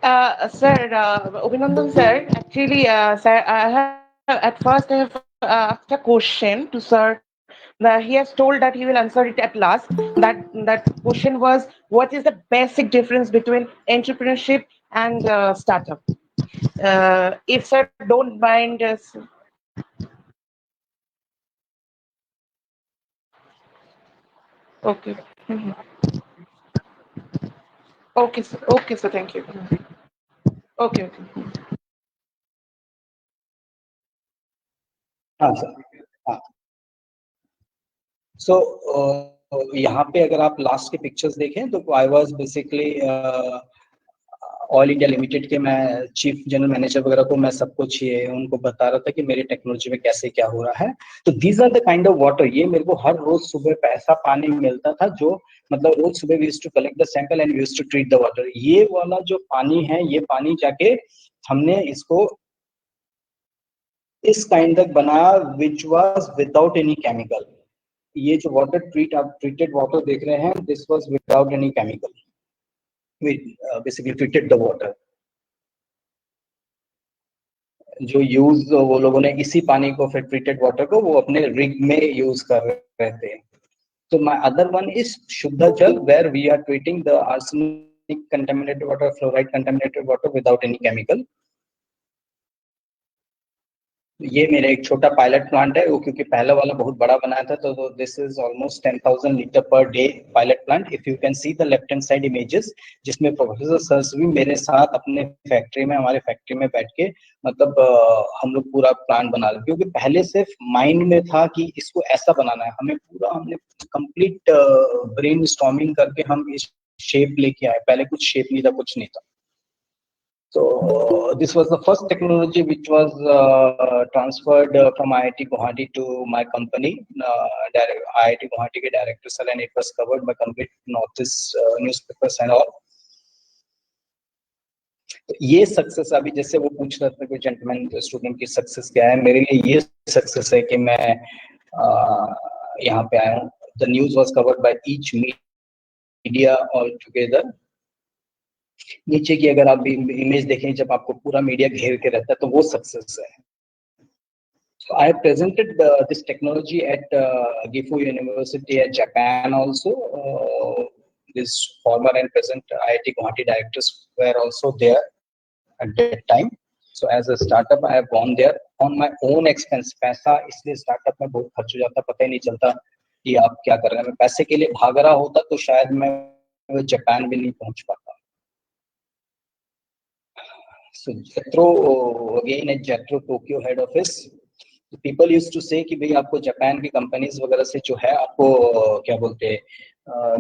Sir, Abhinandan sir, actually, sir, at first I have asked a question to sir. He has told that he will answer it at last. That question was, what is the basic difference between entrepreneurship and startup? If sir don't mind, okay. Mhm. Okay, sir. Okay, sir. Thank you. Okay, okay. हाँ sir, हाँ। सो यहाँ पे अगर आप last के pictures देखें तो I was basically all India limited के मैं चीफ जनरल मैनेजर वगैरह को मैं सब कुछ ये उनको बता रहा था कि मेरी टेक्नोलॉजी में कैसे क्या हो रहा है। तो these are the kind of water, ये मेरे को हर रोज सुबह पैसा पानी मिलता था, जो मतलब रोज सुबह we used to collect the sample and we used to treat the water. ये वाला जो पानी है, ये पानी जाके हमने इसको इस काइंड तक बनाया which was without any chemical. ये जो वाटर आप ट्रीटेड वाटर देख रहे हैं, this was without any chemical. We basically treated the water. जो यूज वो लोगों ने इसी पानी को, फिर ट्रीटेड वाटर को वो अपने रिग में यूज कर रहे थे। So my other one is Shuddha Jal, where we are treating the arsenic contaminated water, fluoride contaminated water without any chemical. ये मेरा एक छोटा पायलट प्लांट है, वो क्योंकि पहला वाला बहुत बड़ा बनाया था, तो this is almost 10,000 litre per day pilot plant. If you can see the left hand side images, जिसमें प्रोफेसर सर्स भी मेरे साथ अपने फैक्ट्री में, हमारे फैक्ट्री में बैठ के मतलब हम लोग पूरा प्लांट बना रहे, क्योंकि पहले सिर्फ माइंड में था कि इसको ऐसा बनाना है। हमने कंप्लीट ब्रेन स्टॉर्मिंग करके हम इस शेप लेके आए। पहले कुछ शेप नहीं था, कुछ नहीं था। So this was the first technology which was transferred from IIT Guwahati to my company, IIT Guwahati ke director sir, and it was covered by complete Northeast newspapers and all. तो ये success, अभी जैसे वो पूछ रहे थे कोई gentleman student की सक्सेस क्या है, मेरे लिए ये सक्सेस है कि मैं यहाँ पे आया हूँ। The news was covered by each media all together. नीचे की अगर आप इमेज देखें, जब आपको पूरा मीडिया घेर के रहता है, तो वो सक्सेस है। So I presented this technology at Gifu University at Japan also. This former and present IIT Guwahati directors were also there at that time. So as a startup, I have gone there on my own expense. पैसा इसलिए startup में बहुत खर्च हो जाता, पता ही नहीं चलता कि आप क्या कर रहे हैं। मैं पैसे के लिए भाग रहा होता तो शायद मैं जापान भी नहीं पहुंच पाता। So Jetro, again at Jetro Tokyo head office, people used to say कि भाई आपको जापान की कंपनीज वगैरह से जो है, आपको क्या बोलते हैं,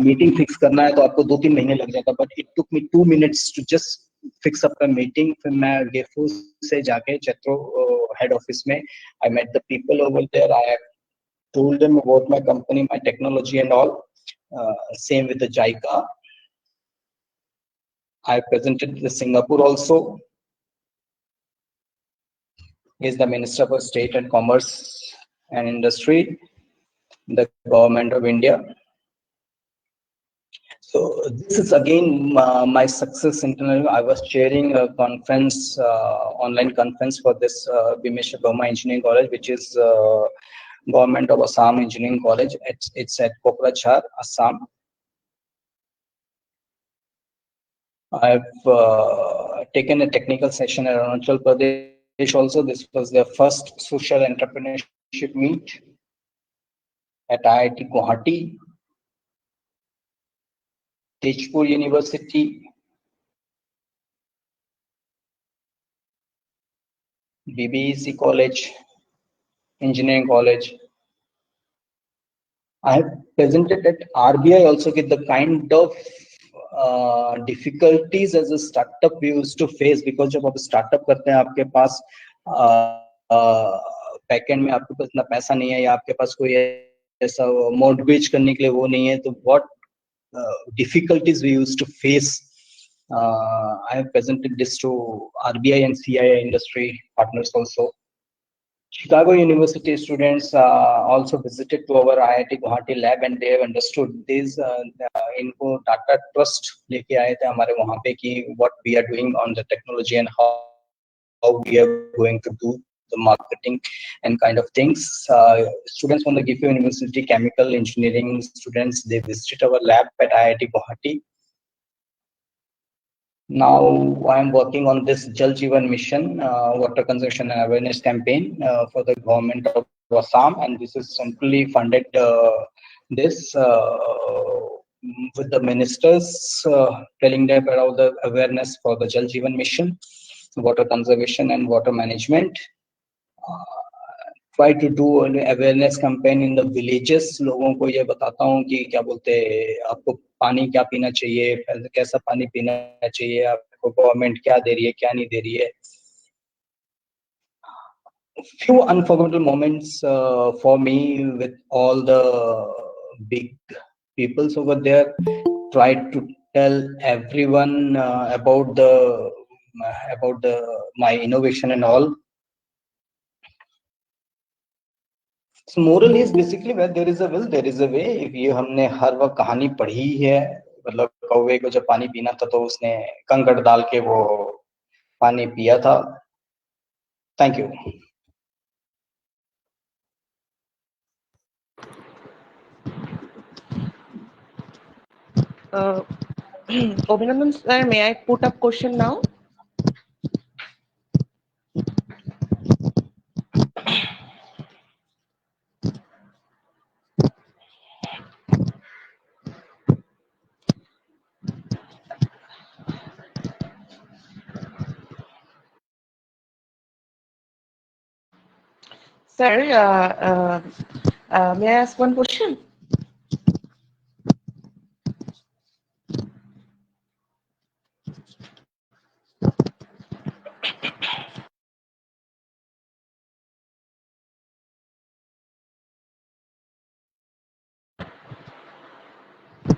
मीटिंग फिक्स करना है तो आपको 2-3 महीने लग जाता। But it took me 2 minutes to just fix up a meeting. फिर मैं गेफू से जाके जेट्रो हेड ऑफिस में I met the people over there. I told them about my company, my technology and all. Same with the JICA. I presented the Singapore also. He is the Minister for State and Commerce and Industry, the Government of India. So this is again my success internally. I was chairing a conference, online conference for this Bhimeshwar Burma Engineering College, which is Government of Assam Engineering College. It's at Kokrajhar, Assam. I've taken a technical session at Arunachal Pradesh. Also, this was their first social entrepreneurship meet at IIT Guwahati, Tezpur University, BBEC College, Engineering College. I have presented at RBI also with the kind of difficulties as a startup we used to face, because जब आप startup करते हैं, आपके पास backend में आपके पास इतना पैसा नहीं है, या आपके पास कोई ऐसा मॉर्गेज करने के लिए वो नहीं है, तो what difficulties we used to face. I have presented this to RBI and CII industry partners also. Chicago University students also visited to our IIT Guwahati lab and they have understood this. इनको Tata Trust लेके आए थे हमारे वहाँ पे कि what we are doing on the technology and how we are going to do the marketing and kind of things. Students from the GIFU University Chemical Engineering students, they visited our lab at IIT Guwahati. Now I am working on this Jal Jeevan Mission, water conservation and awareness campaign for the government of Assam, and this is centrally funded. With the ministers telling them about the awareness for the Jal Jeevan Mission, water conservation and water management. Try to do an awareness campaign in the villages. लोगों को ये बताता हूँ कि क्या बोलते हैं, आपको पानी क्या पीना चाहिए, कैसा पानी पीना चाहिए, आपको गवर्नमेंट क्या दे रही है, क्या नहीं दे रही है. Few unforgettable moments for me with all the big peoples over there. Tried to tell everyone about my innovation and all. So moral is basically where there is a will, there is a way. If ये हमने हर वक्त कहानी पढ़ी है, मतलब कौवे को जब पानी पीना था तो उसने कंकड़ डाल के वो पानी पिया था. Thank you. Abhinandan sir, may I put up question now? Sir, may I ask one question?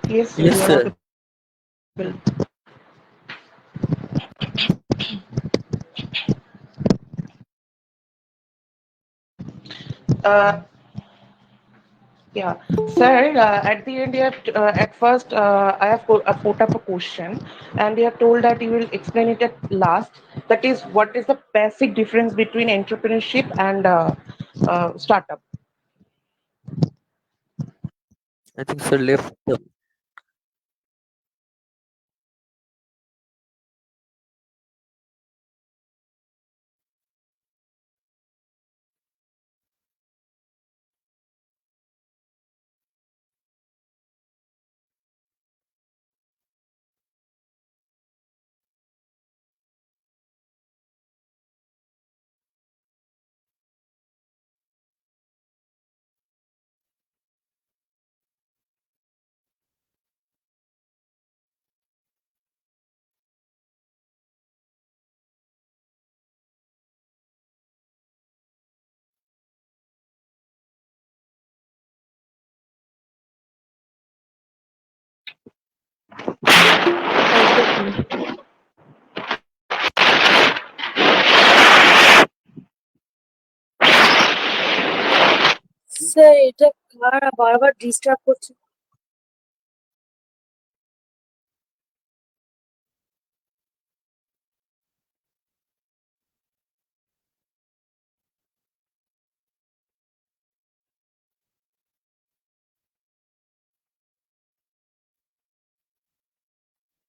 Yes, sir. Yes, sir. Yeah, sir. At the end, you have at first I have put up a question, and you have told that you will explain it at last. That is, what is the basic difference between entrepreneurship and startup? I think sir left. Sir এটা কারা বারবার disturb করছে?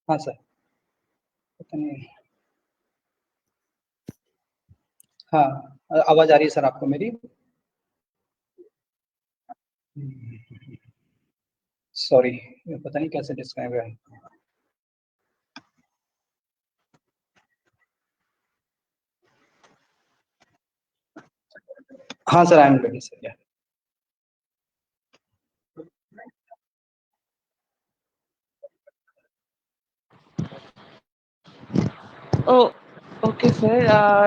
हाँ sir, पता नहीं. हाँ, आवाज आ रही है सर आपको मेरी? सॉरी, पता नहीं कैसे डिस्क्राइब है. हाँ sir, I am ready sir. या Oh, okay, sir.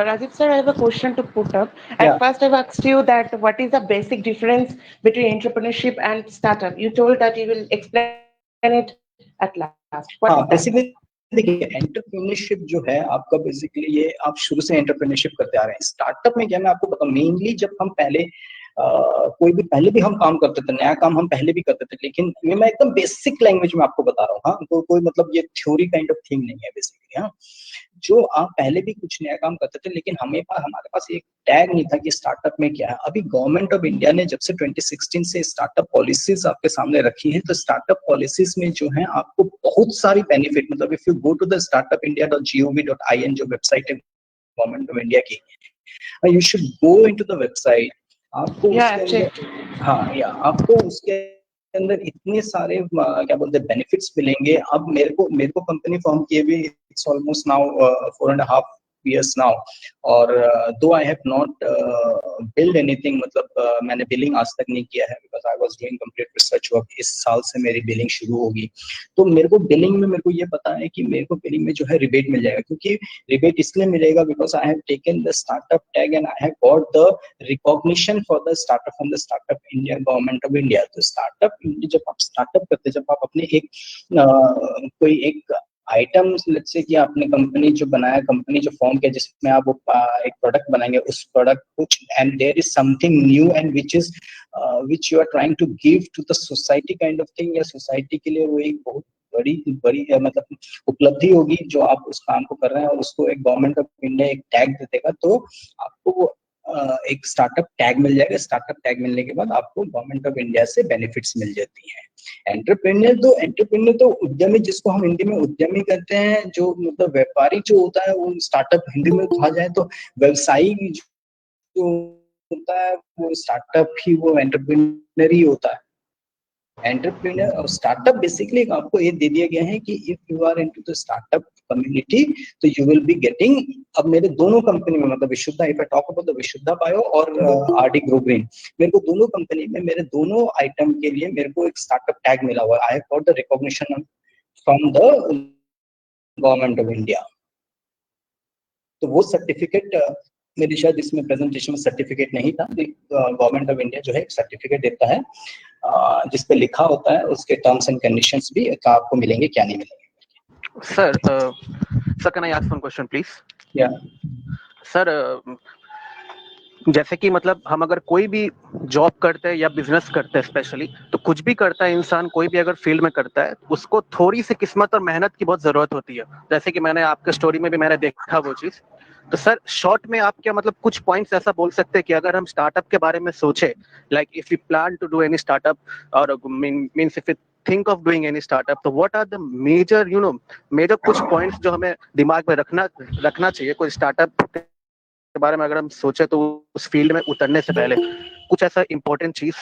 Rajiv sir, I have a question to put up. At Yeah. first, I've asked you that what is the basic difference between entrepreneurship and startup. You told that you will explain it at last. What is that? basically देखिए entrepreneurship जो है आपका basically ये आप शुरू से entrepreneurship करते आ रहे हैं। स्टार्टअप में क्या मैं आपको बताऊं, मेनली जब हम पहले कोई भी पहले भी हम काम करते थे, नया काम हम पहले भी करते थे, लेकिन ये मैं एकदम बेसिक लैंग्वेज में आपको बता रहा हूँ। हाँ, तो कोई मतलब ये थ्योरी काइंड ऑफ थिंग नहीं है बेसिकली। हाँ, जो आप पहले भी कुछ नया काम करते थे, लेकिन हमारे पास एक टैग नहीं था कि स्टार्टअप में क्या है। अभी गवर्नमेंट ऑफ इंडिया ने जब से 2016 से स्टार्टअप पॉलिसीज आपके सामने रखी है, तो स्टार्टअप पॉलिसीज में जो है आपको बहुत सारी बेनिफिट, मतलब if you go to the startupindia.gov.in जो वेबसाइट है गवर्नमेंट ऑफ इंडिया की, you should go into the website. आपको उसके अंदर आपको उसके अंदर इतने सारे क्या बोलते हैं बेनिफिट्स मिलेंगे। अब मेरे को कंपनी फॉर्म किए हुए it's almost now 4.5 years now, और दो I have not build anything, मतलब मैंने बिलिंग आज तक नहीं किया है, because I was doing complete research work. इस साल से मेरी बिलिंग शुरू होगी, तो मेरे को बिलिंग में मेरे को ये पता है कि मेरे को बिलिंग में जो है रिबेट मिल जाएगा, क्योंकि रिबेट इसलिए मिलेगा because I have taken the startup tag and I have got the recognition for the startup from the startup India, government of India. तो स्टार्टअप जब आप स्टार्टअप करते हैं, जब आप अपने एक कोई एक आइटम, लेट्स से कि आपने कंपनी जो बनाया, कंपनी जो फॉर्म किया जिसमें आप एक प्रोडक्ट बनाएंगे, उस प्रोडक्ट कुछ and there is something new and which you are trying to give to the society kind of thing, या सोसाइटी के लिए वो एक बहुत बड़ी मतलब उपलब्धि होगी जो आप उस काम को कर रहे हैं, और उसको एक गवर्नमेंट ऑफ इंडिया एक टैग दे देगा, तो आपको एक स्टार्टअप टैग मिल जाएगा। स्टार्टअप टैग मिलने के बाद आपको गवर्नमेंट ऑफ इंडिया से बेनिफिट्स मिल जाती हैं। एंटरप्रेन्योर तो उद्यमी, जिसको हम हिंदी में उद्यमी कहते हैं, जो मतलब व्यापारी जो होता है, वो स्टार्टअप हिंदी में कहा जाए तो व्यवसायी जो होता है वो स्टार्टअप ही, वो एंटरप्रेन्योर ही होता है। एंटरप्रेन्योर और स्टार्टअप बेसिकली आपको ये दे दिया गया है कि if you are into the startup community तो यू विल बी गेटिंग। अब मेरे दोनों कंपनी में, मतलब Vishuddha, if I talk about the Vishuddha bio और आरडी ग्रो ग्रीन, मेरे को दोनों कंपनी में मेरे दोनों आइटम के लिए मेरे को एक स्टार्टअप टैग मिला हुआ है। I have got the recognition from the government of India. तो वो सर्टिफिकेट मेरी शायद इसमें प्रेजेंटेशन में सर्टिफिकेट नहीं था। गवर्नमेंट ऑफ इंडिया जो है एक सर्टिफिकेट देता है जिस पे लिखा होता है उसके टर्म्स एंड कंडीशंस भी आपको मिलेंगे क्या नहीं मिलेंगे। Sir can I ask one question please? या सर, जैसे कि मतलब हम अगर कोई भी जॉब करते हैं या बिजनेस करते हैं, स्पेशली तो कुछ भी करता है इंसान, कोई भी अगर फील्ड में करता है, उसको थोड़ी सी किस्मत और मेहनत की बहुत जरूरत होती है। जैसे कि मैंने आपके स्टोरी में भी मैंने देखा वो चीज। तो सर शॉर्ट में आप क्या मतलब कुछ पॉइंट्स ऐसा बोल सकते हैं कि अगर हम स्टार्टअप के बारे में सोचे, like if you plan to do any startup और means if you think of doing any startup, तो what are the major major कुछ पॉइंट्स जो हमें दिमाग में रखना चाहिए कोई स्टार्टअप के बारे में अगर हम सोचे, तो उस फील्ड में उतरने से पहले कुछ ऐसा इंपॉर्टेंट चीज?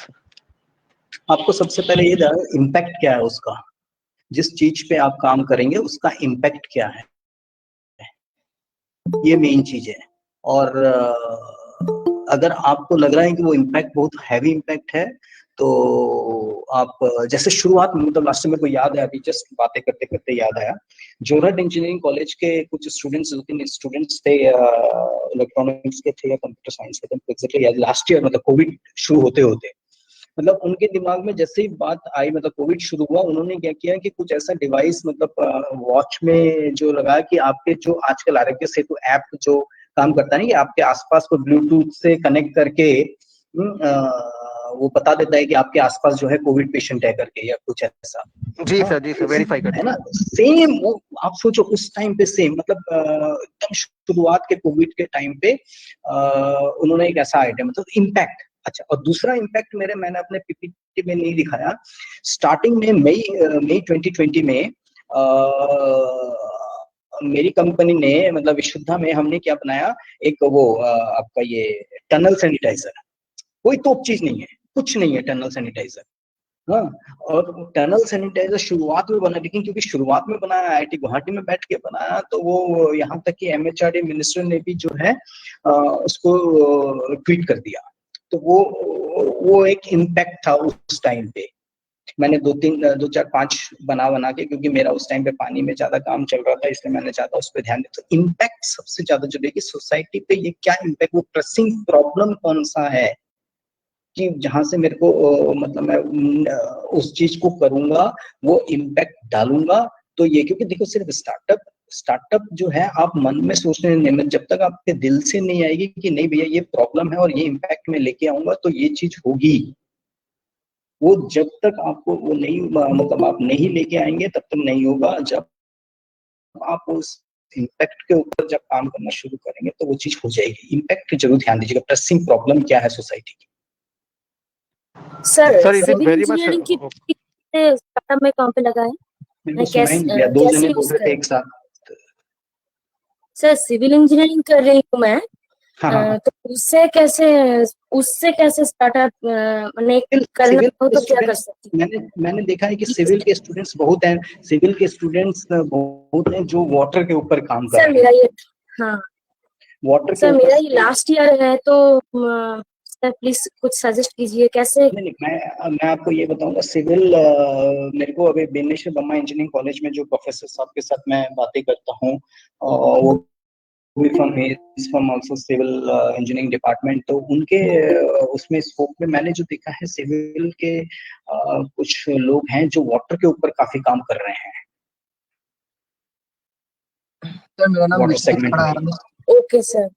आपको सबसे पहले ये जानना इम्पैक्ट क्या है उसका, जिस चीज पे आप काम करेंगे उसका इम्पैक्ट क्या है, ये मेन चीज है। और अगर आपको लग रहा है कि वो इम्पैक्ट बहुत हैवी इम्पैक्ट है, तो आप जैसे शुरुआत में, मतलब लास्ट में मेरे को याद है, अभी जस्ट बातें करते करते याद आया, जोरहट इंजीनियरिंग कॉलेज के कुछ स्टूडेंट्स, 2-3 स्टूडेंट्स थे, इलेक्ट्रॉनिक्स के थे या कंप्यूटर साइंस के थे, एग्जैक्टली लास्ट ईयर, मतलब कोविड शुरू होते होते, मतलब उनके दिमाग में जैसे ही बात आई, मतलब कोविड शुरू हुआ, उन्होंने क्या किया कि कुछ ऐसा डिवाइस, मतलब वॉच में जो लगा कि आपके जो आजकल आरोग्य सेतु ऐप जो काम करता है ना, कि आपके आसपास को ब्लूटूथ से कनेक्ट करके वो बता देता है कि आपके आसपास जो है कोविड पेशेंट है करके, या कुछ ऐसा। जी सर वेरीफाई करते हैं ना। सेम वो आप सोचो उस टाइम पे सेम, मतलब एकदम शुरुआत के कोविड के टाइम पे उन्होंने एक ऐसा आइडिया, मतलब इम्पैक्ट। अच्छा, और दूसरा इम्पैक्ट मैंने अपने पीपीटी में नहीं दिखाया, स्टार्टिंग में मई 2020 में मेरी कंपनी ने, मतलब विशुद्धा में हमने क्या बनाया, एक वो आपका ये टनल सैनिटाइजर, कोई तोप चीज नहीं है, कुछ नहीं है टनल सैनिटाइजर। हाँ, और टनल सैनिटाइजर शुरुआत में बना, लेकिन क्योंकि शुरुआत में बनाया, IIT गुवाहाटी में बैठ के बनाया, तो वो यहाँ तक कि MHRD मिनिस्टर ने भी जो है उसको ट्वीट कर दिया। तो वो एक इम्पैक्ट था उस टाइम पे। मैंने 2, 4, 5 बना के, क्योंकि मेरा उस टाइम पे पानी में ज्यादा काम चल रहा था, इसलिए मैंने ज्यादा उस पर ध्यान दिया। तो इम्पैक्ट सबसे ज्यादा जो है कि सोसाइटी पे ये क्या इम्पैक्ट, वो प्रेसिंग प्रॉब्लम कौन सा है कि जहां से मेरे को मतलब मैं उस चीज को करूंगा, वो इम्पैक्ट डालूंगा, तो ये क्योंकि देखो सिर्फ स्टार्टअप जो है आप मन में सोचने नहीं, जब तक आपके दिल से नहीं आएगी कि नहीं भैया ये प्रॉब्लम है और ये इम्पैक्ट में लेके आऊंगा तो ये चीज होगी, वो जब तक आपको वो नहीं मतलब आप नहीं लेके आएंगे तब तक नहीं होगा। जब आप उस इम्पैक्ट के ऊपर जब काम करना शुरू करेंगे तो वो चीज हो जाएगी। इम्पैक्ट जरूर ध्यान दीजिएगा, प्रेसिंग प्रॉब्लम क्या है सोसाइटी की। Sir sir it is civil very much engineering की स्टार्टअप में काम पे लगा है, बिल्कुल सुनाई नहीं दिया, दो जने बोल रहे थे एक साथ। सर सिविल इंजीनियरिंग कर रही हूँ मैं। हाँ। तो उससे कैसे स्टार्टअप करना हो तो क्या कर सकती हूँ? मैंने देखा है कि सिविल के स्टूडेंट्स बहुत हैं, सिविल के स्टूडेंट्स बहुत हैं जो वाटर के ऊपर काम कर रहे हैं। सर मेरा ये हाँ वाटर सर मेरा ये लास्ट ईयर है, तो सर प्लीज कुछ सजेस्ट कीजिए कैसे। नहीं, मैं आपको ये बताऊंगा, सिविल मेरे को अभी बेनेश्वर ब्रह्मा इंजीनियरिंग कॉलेज में जो प्रोफेसर साहब के साथ मैं बातें करता हूँ, वो from also civil engineering department, तो उनके उसमें स्कोप में मैंने जो देखा है सिविल के कुछ लोग हैं जो वाटर के ऊपर काफी काम कर रहे हैं। सर मेरा नाम वाटर विश्वजीत सेगमेंट खड़ा है। में। Okay sir.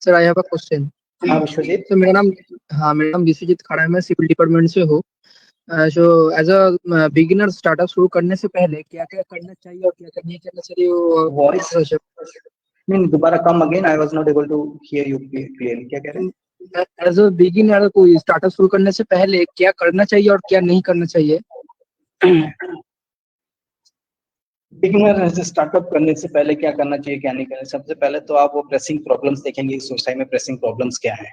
Sir I have a question. हाँ विश्वजीत। तो मेरा नाम विश्वजीत खड़ा है, मैं सिविल डिपार्टमेंट से हूँ। So as a beginner startup शुरू करने से पहले क्या क्या करना चाहिए और क्या क्या नहीं करना चाहिए, वॉइस नहीं, दोबारा come again, I was not able to hear you clearly. क्या कह रहे हैं? एज अ बिगिनर कोई स्टार्टअप शुरू करने से पहले क्या करना चाहिए और क्या नहीं करना चाहिए? बिगिनर स्टार्टअप करने से पहले क्या करना चाहिए क्या नहीं करना, सबसे पहले तो आप वो प्रेसिंग प्रॉब्लम्स देखेंगे, सोसाइटी में प्रेसिंग प्रॉब्लम्स क्या है,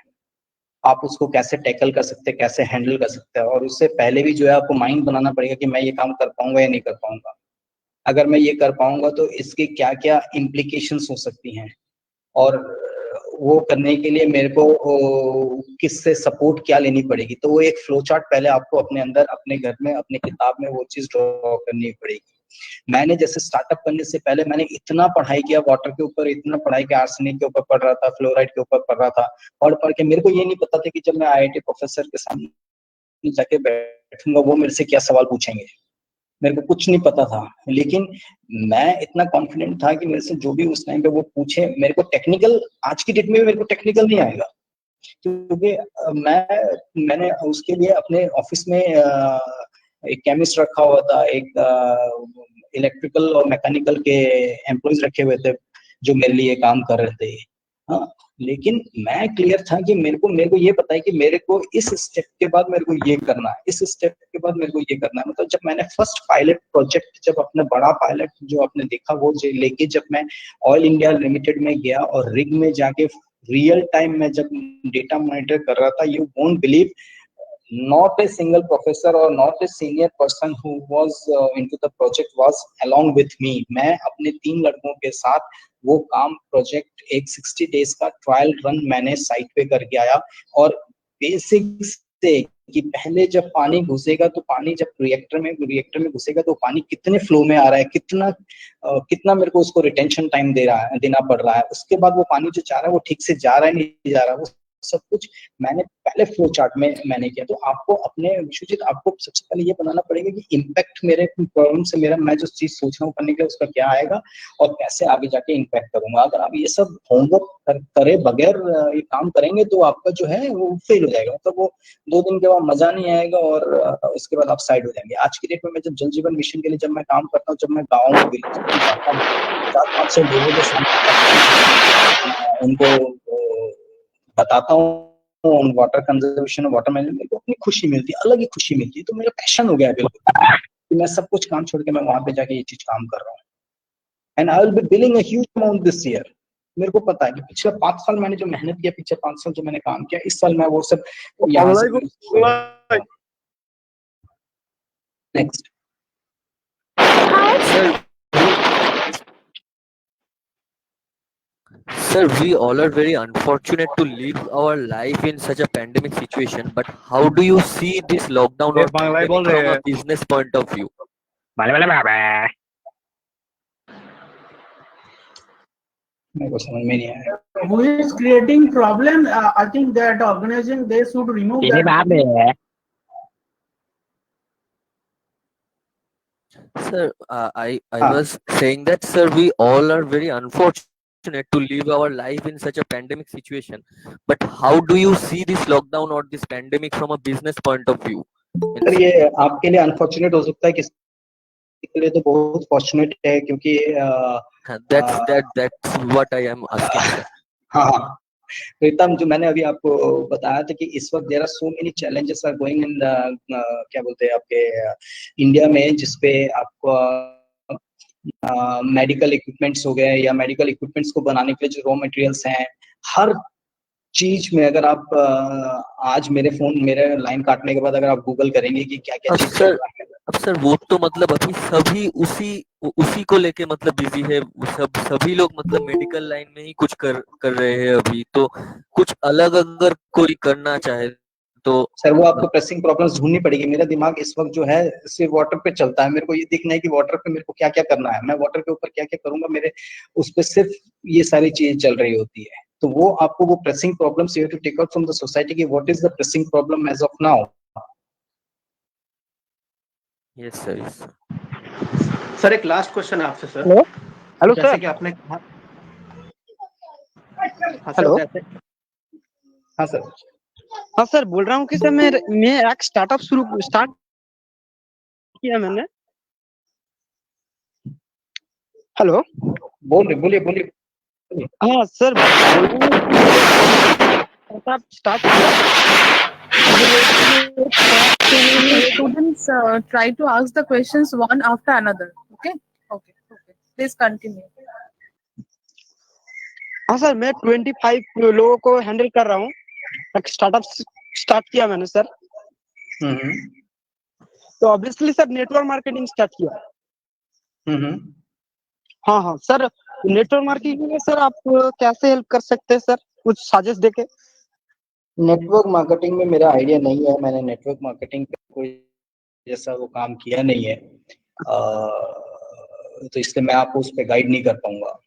आप उसको कैसे टैकल कर सकते हैं, कैसे हैंडल कर सकते हैं। और उससे पहले भी जो है आपको माइंड बनाना पड़ेगा कि मैं ये काम कर पाऊंगा या नहीं कर पाऊंगा। अगर मैं ये कर पाऊंगा तो इसके क्या क्या इम्प्लीकेशंस हो सकती हैं, और वो करने के लिए मेरे को किससे सपोर्ट क्या लेनी पड़ेगी। तो वो एक फ्लो चार्ट पहले आपको अपने अंदर, अपने घर में, अपने किताब में वो चीज ड्रॉ करनी पड़ेगी। मैंने जैसे स्टार्टअप करने से पहले मैंने इतना पढ़ाई किया वाटर के ऊपर, इतना पढ़ाई किया, आर्सेनिक के ऊपर पढ़ रहा था, फ्लोराइड के ऊपर पढ़ रहा था, पढ़ के मेरे को ये नहीं पता था कि जब मैं आईआईटी प्रोफेसर के सामने जाके बैठूंगा वो मेरे से क्या सवाल पूछेंगे, मेरे को कुछ नहीं पता था। लेकिन मैं इतना कॉन्फिडेंट था कि मेरे से जो भी उस टाइम पे वो पूछे, मेरे को टेक्निकल, आज की डेट में मेरे को टेक्निकल नहीं आएगा, क्योंकि मैंने उसके लिए अपने ऑफिस में एक केमिस्ट रखा हुआ था, एक इलेक्ट्रिकल और मैकेनिकल के एम्प्लॉयज रखे हुए थे जो मेरे लिए काम कर रहे थे। हाँ, लेकिन मैं क्लियर था कि मेरे को ये पता है कि मेरे को इस स्टेप के बाद मेरे को ये करना है, इस स्टेप के बाद मेरे को ये करना है। मतलब जब मैंने फर्स्ट पायलट प्रोजेक्ट, जब अपना बड़ा पायलट जो आपने देखा वो लेके जब मैं ऑयल इंडिया लिमिटेड में गया और रिग में जाके रियल टाइम में जब डेटा मॉनिटर कर रहा था, you won't believe, not a single professor or not a senior person who was into the project was along with me। मैं अपने 3 लड़कों के साथ वो काम प्रोजेक्ट एक 60 डेज का ट्रायल रन मैंने साइट पे करके आया। और बेसिक से कि पहले जब पानी घुसेगा तो पानी जब रिएक्टर में घुसेगा तो पानी कितने फ्लो में आ रहा है, कितना मेरे को उसको रिटेंशन टाइम देना पड़ रहा है, उसके बाद वो पानी जो जा रहा है वो ठीक से जा रहा है नहीं जा रहा है, वो सब कुछ मैंने पहले फ्लो चार्ट में मैंने किया। तो आपको अपने विश्वजीत, आपको सबसे पहले ये बनाना पड़ेगा कि इम्पैक्ट मेरे प्रॉब्लम से मेरा, मैं जो चीज सोच रहा हूँ करने के लिए उसका क्या आएगा और कैसे आगे जाके इम्पैक्ट करूंगा। अगर आप ये सब होमवर्क करे बगैर ये काम करेंगे तो आपका जो है वो फेल हो जाएगा, मतलब वो 2 दिन के बाद मजा नहीं आएगा और उसके बाद आप साइड हो जाएंगे। आज की डेट में मैं जब जल जीवन मिशन के लिए जब मैं काम करता हूँ, जब मैं गाँव में जाता हूँ 400-500 लोगों के सामने उनको बताता हूँ वाटर कंजर्वेशन और वाटर मैनेजमेंट, को अपनी खुशी मिलती है, अलग ही खुशी मिलती है। तो मेरा पैशन हो गया है बिल्कुल कि मैं सब कुछ काम छोड़ के मैं वहां पे जाके ये चीज काम कर रहा हूँ। And I will be billing a huge amount this year. मेरे को पता है कि पिछले 5 साल मैंने जो मेहनत किया, पिछले 5 साल जो मैंने काम किया, इस साल मैं वो सब यहाँ से next. Sir, we all are very unfortunate to live our life in such a pandemic situation, but how do you see this lockdown or pandemic from a business point of view? Who is creating problem? I think that organization, they should remove that. Sir, I was saying that, sir, we all are very unfortunate to live our life in such a pandemic situation. But how do you see this lockdown or this pandemic from a business point of view? Sir ये आपके लिए unfortunate हो सकता है, किसी के लिए तो बहुत फॉर्चुनेट है, क्योंकि that's what I am asking, sir. हाँ, प्रीतम, जो मैंने अभी आपको बताया था कि इस वक्त there are so many challenges are going in क्या बोलते हैं आपके इंडिया में, जिसपे आपको मेडिकल इक्विपमेंट्स हो गए या मेडिकल इक्विपमेंट्स को बनाने के लिए जो रॉ मटेरियल्स हैं, हर चीज में अगर आप आज मेरे लाइन काटने के बाद अगर आप गूगल करेंगे कि क्या क्या चीज चल रहा है, अब सर वो तो मतलब अभी सभी उसी को लेके मतलब बिजी है, सभी लोग मतलब मेडिकल लाइन में ही कुछ कर रहे हैं अभी, तो कुछ अलग अगर कोई करना चाहे तो सर वो आपको प्रेसिंग प्रॉब्लम्स ढूंढनी पड़ेगी। मेरा दिमाग इस वक्त जो है सिर्फ वाटर पे चलता है, मेरे को ये देखना है कि वाटर पे मेरे को क्या क्या करना है, मैं वाटर के ऊपर क्या क्या करूंगा, मेरे उस पे सिर्फ ये सारी चीजें चल रही होती है। तो वो आपको वो pressing problems you have to take out from the society कि what is the pressing problem as of now. Yes sir, yes sir. एक लास्ट क्वेश्चन है आपसे सर। हेलो जैसे सर। कि आपने कहा, हेलो। हाँ सर। हाँ सर, बोल रहा हूँ कि सर मैं एक स्टार्ट किया मैंने। हेलो, बोलिए। हाँ सर, स्टार्ट किया। Students try to ask the questions one after another. Okay. Please continue. हाँ सर, मैं 25 लोगों को हैंडल कर रहा हूँ। एक स्टार्टअप स्टार्ट किया मैंने सर। तो obviously sir network marketing start किया। हाँ सर, नेटवर्क मार्केटिंग में सर आप कैसे हेल्प कर सकते हैं सर, कुछ सजेस्ट देके। नेटवर्क मार्केटिंग में मेरा आइडिया नहीं है, मैंने नेटवर्क मार्केटिंग पे कोई जैसा वो काम किया नहीं है, तो इसलिए मैं आपको उस पर गाइड नहीं कर पाऊंगा।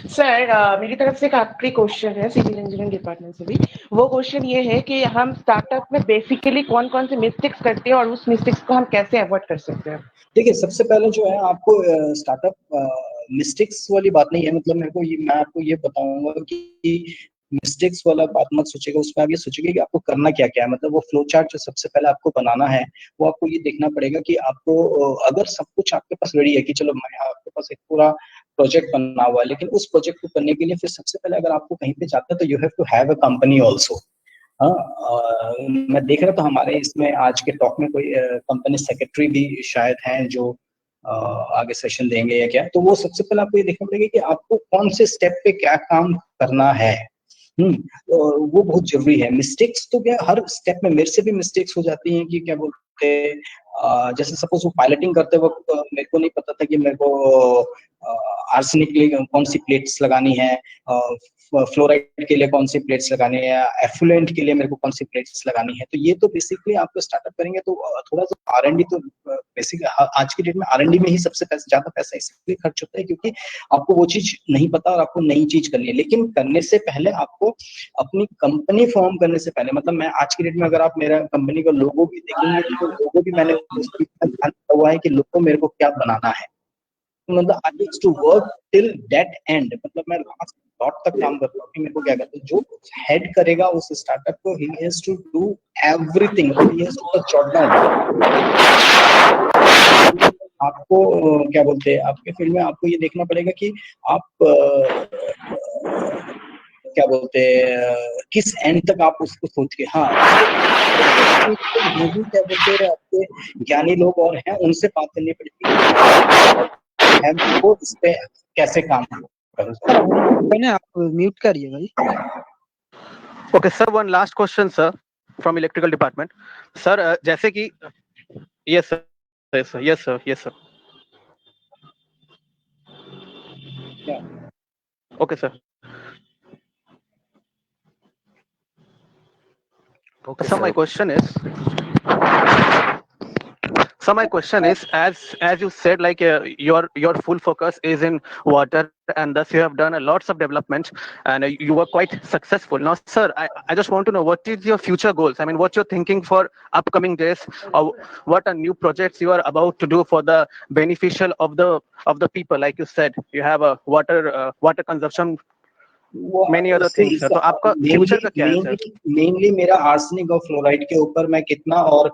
सर मेरी तरफ से एक आखिरी क्वेश्चन है सिविल इंजीनियरिंग डिपार्टमेंट से भी। वो क्वेश्चन ये है कि हम स्टार्टअप में बेसिकली कौन कौन से मिस्टेक्स करते हैं और उस मिस्टेक्स को हम कैसे अवॉइड कर सकते हैं। देखिए, सबसे पहले जो है आपको स्टार्टअप मिस्टेक्स वाली बात नहीं है, मतलब मैं आपको ये बताऊंगा कि मिस्टेक्स वाला बात मत सोचिएगा, उसमें आप ये सोचिएगा कि आपको करना क्या क्या है। मतलब वो फ्लो चार्ट जो सबसे पहले आपको बनाना है, वो आपको ये देखना पड़ेगा कि आपको अगर सब कुछ आपके पास रेडी है कि चलो मैं आपके पास एक पूरा प्रोजेक्ट बना हुआ है, लेकिन उस प्रोजेक्ट को करने के लिए फिर सबसे पहले अगर आपको कहीं पे जाता है तो you have to have a company also. हाँ, मैं देख रहा था हमारे इसमें आज के टॉक में कोई कंपनी सेक्रेटरी भी शायद हैं जो आगे सेशन देंगे या क्या, तो वो सबसे पहले आपको ये देखना पड़ेगा कि आपको कौन से स्टेप पे क्या काम करना है। वो बहुत जरूरी है। मिस्टेक्स तो क्या हर स्टेप में, मेरे से भी मिस्टेक्स हो जाती हैं कि क्या बोलते हैं, जैसे सपोज वो पायलटिंग करते वक्त मेरे को नहीं पता था कि मेरे को आर्सेनिक के लिए कौन सी प्लेट्स लगानी है, फ्लोराइड के लिए कौन सी प्लेट्स लगानी है, एफ्लुएंट के लिए मेरे को कौन सी प्लेट्स लगानी है। तो ये तो बेसिकली आपको स्टार्टअप करेंगे तो थोड़ा सा R&D तो बेसिक आज की डेट में R&D में ही सबसे ज्यादा पैसा इसलिए खर्च होता है क्योंकि आपको वो चीज नहीं पता और आपको नई चीज करनी है। लेकिन करने से पहले आपको अपनी कंपनी फॉर्म करने से पहले, मतलब मैं आज की डेट में अगर आप मेरा कंपनी का लोगो भी देखेंगे तो लोगो भी मैंने हुआ है कि लोगो मेरे को क्या बनाना है, मतलब I used to work till that end, मतलब मैं लास्ट डॉट तक काम करता हूँ कि मेरे को क्या करता है। जो हेड करेगा उस स्टार्टअप को, he has to do everything, he has to jot down. आपको क्या बोलते हैं, आपके फील्ड में आपको ये देखना पड़ेगा कि आप क्या बोलते हैं किस एंड तक आप उसको सोच के, हाँ क्या बोलते हैं आपके ज्ञानी लोग और हैं उनसे बात करनी पड़ेगी को इस पे कैसे काम मैंने आप म्यूट करिए भाई। Okay sir, one last question sir from electrical department sir. जैसे कि yes sir okay sir. Okay, so my question is So my question is, as you said, like your full focus is in water, and thus you have done a lots of development, and you were quite successful. Now, sir, I just want to know what is your future goals. I mean, what you're thinking for upcoming days, or what are new projects you are about to do for the beneficial of the people. Like you said, you have a water consumption, many other See, things. तो आपका future का क्या है sir? Mainly मेरा arsenic और fluoride के ऊपर मैं कितना और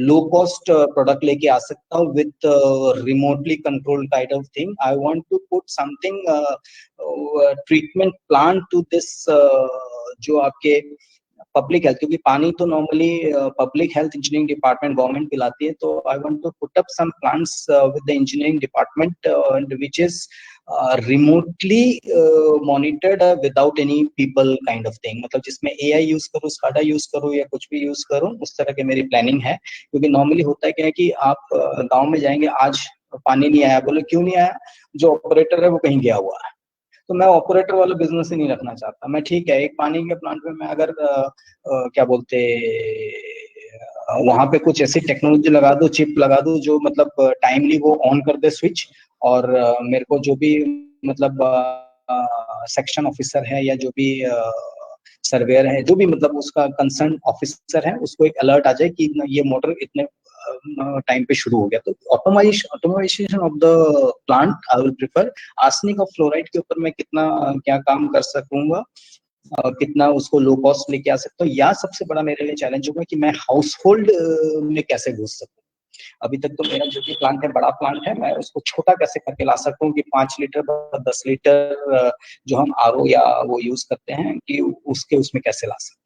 लो कॉस्ट प्रोडक्ट लेके आ सकता हूँ with remotely control kind of thing. I want to put something treatment plant to this जो आपके पब्लिक हेल्थ, क्योंकि पानी तो normally public health engineering department government पिलाती है. तो I want to put up some plants with the engineering department which is remotely monitored without any people kind of thing. मतलब जिसमें एआई यूज करूँ, SCADA use करूँ या कुछ भी यूज करूँ, उस तरह की मेरी प्लानिंग है. क्योंकि नॉर्मली होता है क्या है कि आप गाँव में जाएंगे, आज पानी नहीं आया, बोले क्यों नहीं आया, जो ऑपरेटर है वो कहीं गया हुआ है. तो मैं ऑपरेटर वाला बिजनेस ही नहीं रखना चाहता. मैं ठीक है, एक पानी के प्लांट में मैं अगर क्या बोलते वहां पे कुछ ऐसी टेक्नोलॉजी लगा दो, चिप लगा दो जो मतलब टाइमली वो ऑन कर दे स्विच, और मेरे को जो भी मतलब सेक्शन ऑफिसर है या जो भी सर्वेयर है, जो भी मतलब उसका कंसर्न ऑफिसर है, उसको एक अलर्ट आ जाए कि ये मोटर इतने टाइम पे शुरू हो गया. तो automisation of the plant I will prefer. Arsenic और फ्लोराइड के ऊपर मैं कितना क्या काम कर सकूंगा, कितना उसको लो कॉस्ट लेके आ सकता हूँ, या सबसे बड़ा मेरे लिए चैलेंज होगा कि मैं हाउस होल्ड में कैसे घुस सकूं. अभी तक तो मेरा जो भी प्लांट है बड़ा प्लांट है, मैं उसको छोटा कैसे करके ला सकता हूँ कि 5 लीटर 10 लीटर जो हम आरओ या वो यूज करते हैं कि उसमें कैसे ला सकते हैं.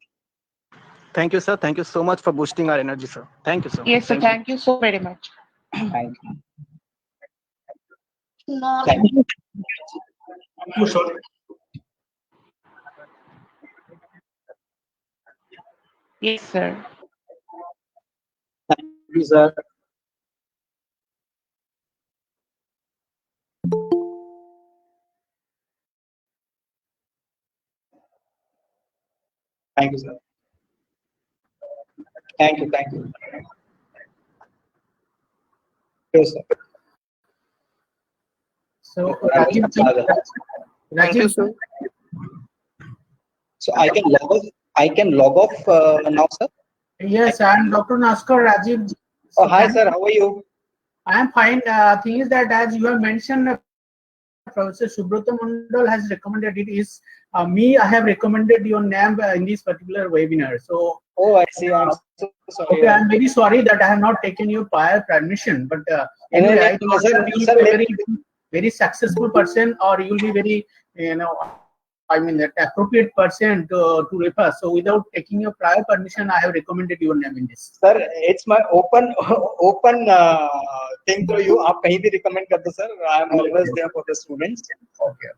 Thank you, sir. Thank you so much for boosting our energy, sir. Thank you, sir. Yes, sir. Thank you so very much. Thank you. Thank you. Thank you, sir. Yes, sir. Thank you, sir. Thank you, sir. Thank you. Yes, sir. So, Rajiv, sir. So I can log off now, sir. Yes, I'm Dr. Naskar Rajiv. Oh, hi, sir. How are you? I am fine. Thing is that as you have mentioned, Professor Subrata Mandal has recommended it. Is me? I have recommended your name in this particular webinar. So. Oh, I see. I'm so sorry. Okay, I'm very sorry that I have not taken your prior permission. But anyway, I thought that you are a very successful person, or you will be very, I mean, that appropriate person to refer. So without taking your prior permission, I have recommended your name in this. Sir, it's my open thing to you. आप कहीं भी recommend कर दो sir. I am always there for the students. Okay.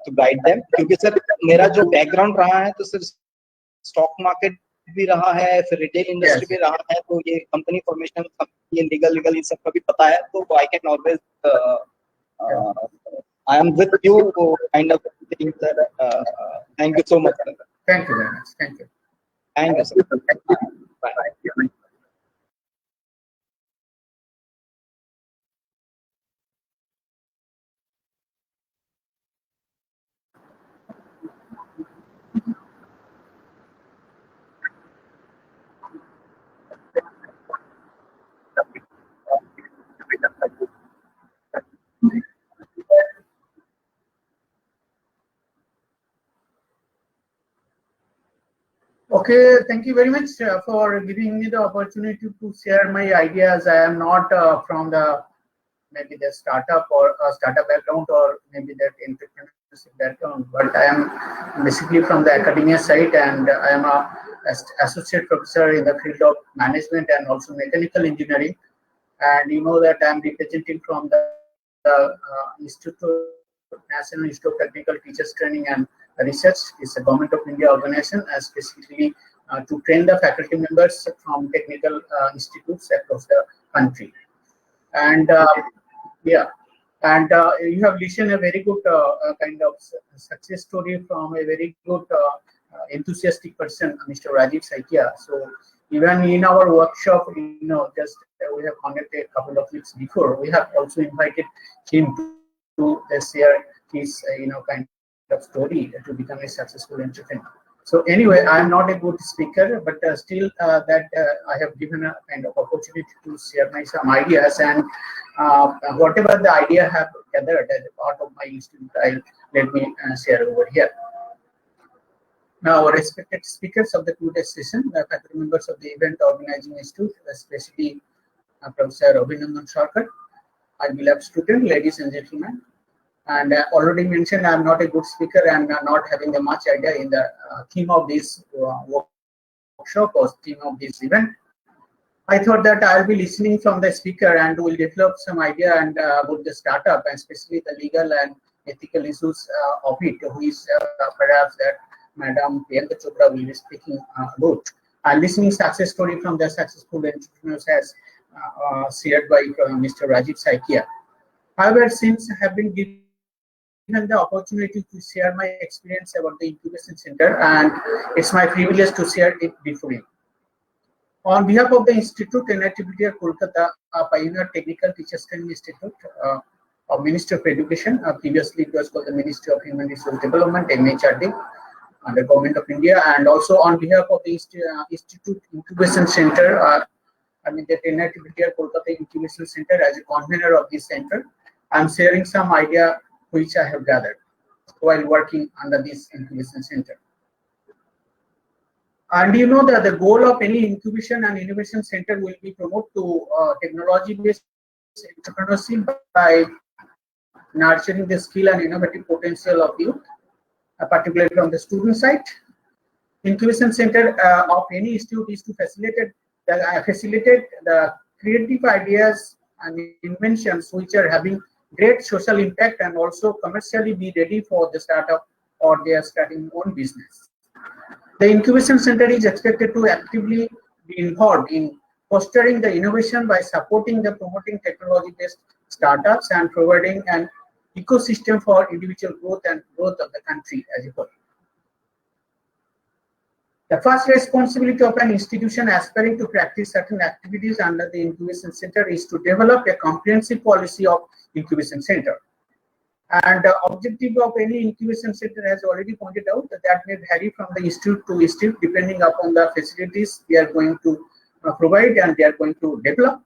To guide them. क्योंकि sir मेरा जो background रहा है तो sir stock market भी रहा है, फिर रिटेल इंडस्ट्री भी रहा है, तो ये कंपनी फॉर्मेशन, ये लीगल इन सब का भी पता है. तो I can always I am with you kind of thing, sir. Thank you so much, sir. Thank you very much. Thank you. Thank you, sir. Bye. Okay, thank you very much for giving me the opportunity to share my ideas. I am not from the maybe the startup or startup background, or maybe that entrepreneurship background, but I am basically from the academia side, and I am a associate professor in the field of management and also mechanical engineering. And you know that I am representing from the National Institute of Technical Teachers Training and Research. Is a Government of India organization, specifically to train the faculty members from technical institutes across the country. And you have listened a very good kind of success story from a very good enthusiastic person, Mr. Rajiv Saikia. So Even in our workshop, just we have conducted a couple of weeks before, we have also invited him to share his, kind of story to become a successful entrepreneur. So anyway, I am not a good speaker, but still that I have given a kind of opportunity to share my some ideas, and whatever the idea I have gathered as a part of my institute, let me share over here. Now, respected speakers of the today's session, the faculty members of the event organizing institute, especially Professor Abhinandan Sarkar, our beloved student, ladies and gentlemen. And already mentioned, I am not a good speaker and not having the much idea in the theme of this workshop or theme of this event. I thought that I'll be listening from the speaker and will develop some idea and about the startup, and especially the legal and ethical issues of it, who is perhaps that Madam Priyanka Chopra will be speaking about. And listening success story from the successful entrepreneurs as shared by Mr. Rajiv Saikia. However, since I have been given the opportunity to share my experience about the incubation center, and it's my privilege to share it before you. On behalf of the Institute, NITBTR Kolkata, a pioneer technical teachers training institute of Ministry of Education, previously it was called the Ministry of Human Resource Development, MHRD, under Government of India, and also on behalf of the Institute Incubation Center, the NITBTR Kolkata Incubation Center, as a convener of this center, I'm sharing some idea which I have gathered while working under this incubation center. And you know that the goal of any incubation and innovation center will be promote to technology-based entrepreneurship by nurturing the skill and innovative potential of youth, particularly from the student side. Incubation center of any institute is to facilitate the creative ideas and inventions which are having great social impact and also commercially be ready for the startup or they are starting own business. The incubation center is expected to actively be involved in fostering the innovation by supporting the promoting technology-based startups and providing an ecosystem for individual growth and growth of the country as a whole. The first responsibility of an institution aspiring to practice certain activities under the incubation center is to develop a comprehensive policy of incubation center. And the objective of any incubation center, has already pointed out, that may vary from the institute to institute depending upon the facilities they are going to provide and they are going to develop.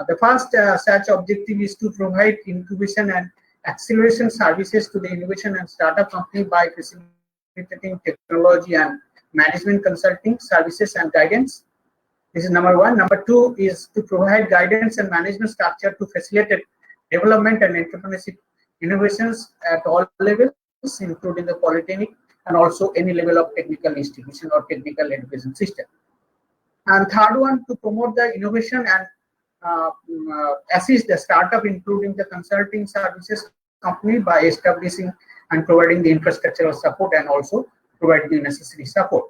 The first such objective is to provide incubation and acceleration services to the innovation and startup company by facilitating technology and management consulting services and guidance. This is number one. Number two is to provide guidance and management structure to facilitate development and entrepreneurship innovations at all levels, including the polytechnic and also any level of technical institution or technical education system. And third one, to promote the innovation and assist the startup, including the consulting services company, by establishing and providing the infrastructural support and also provide the necessary support.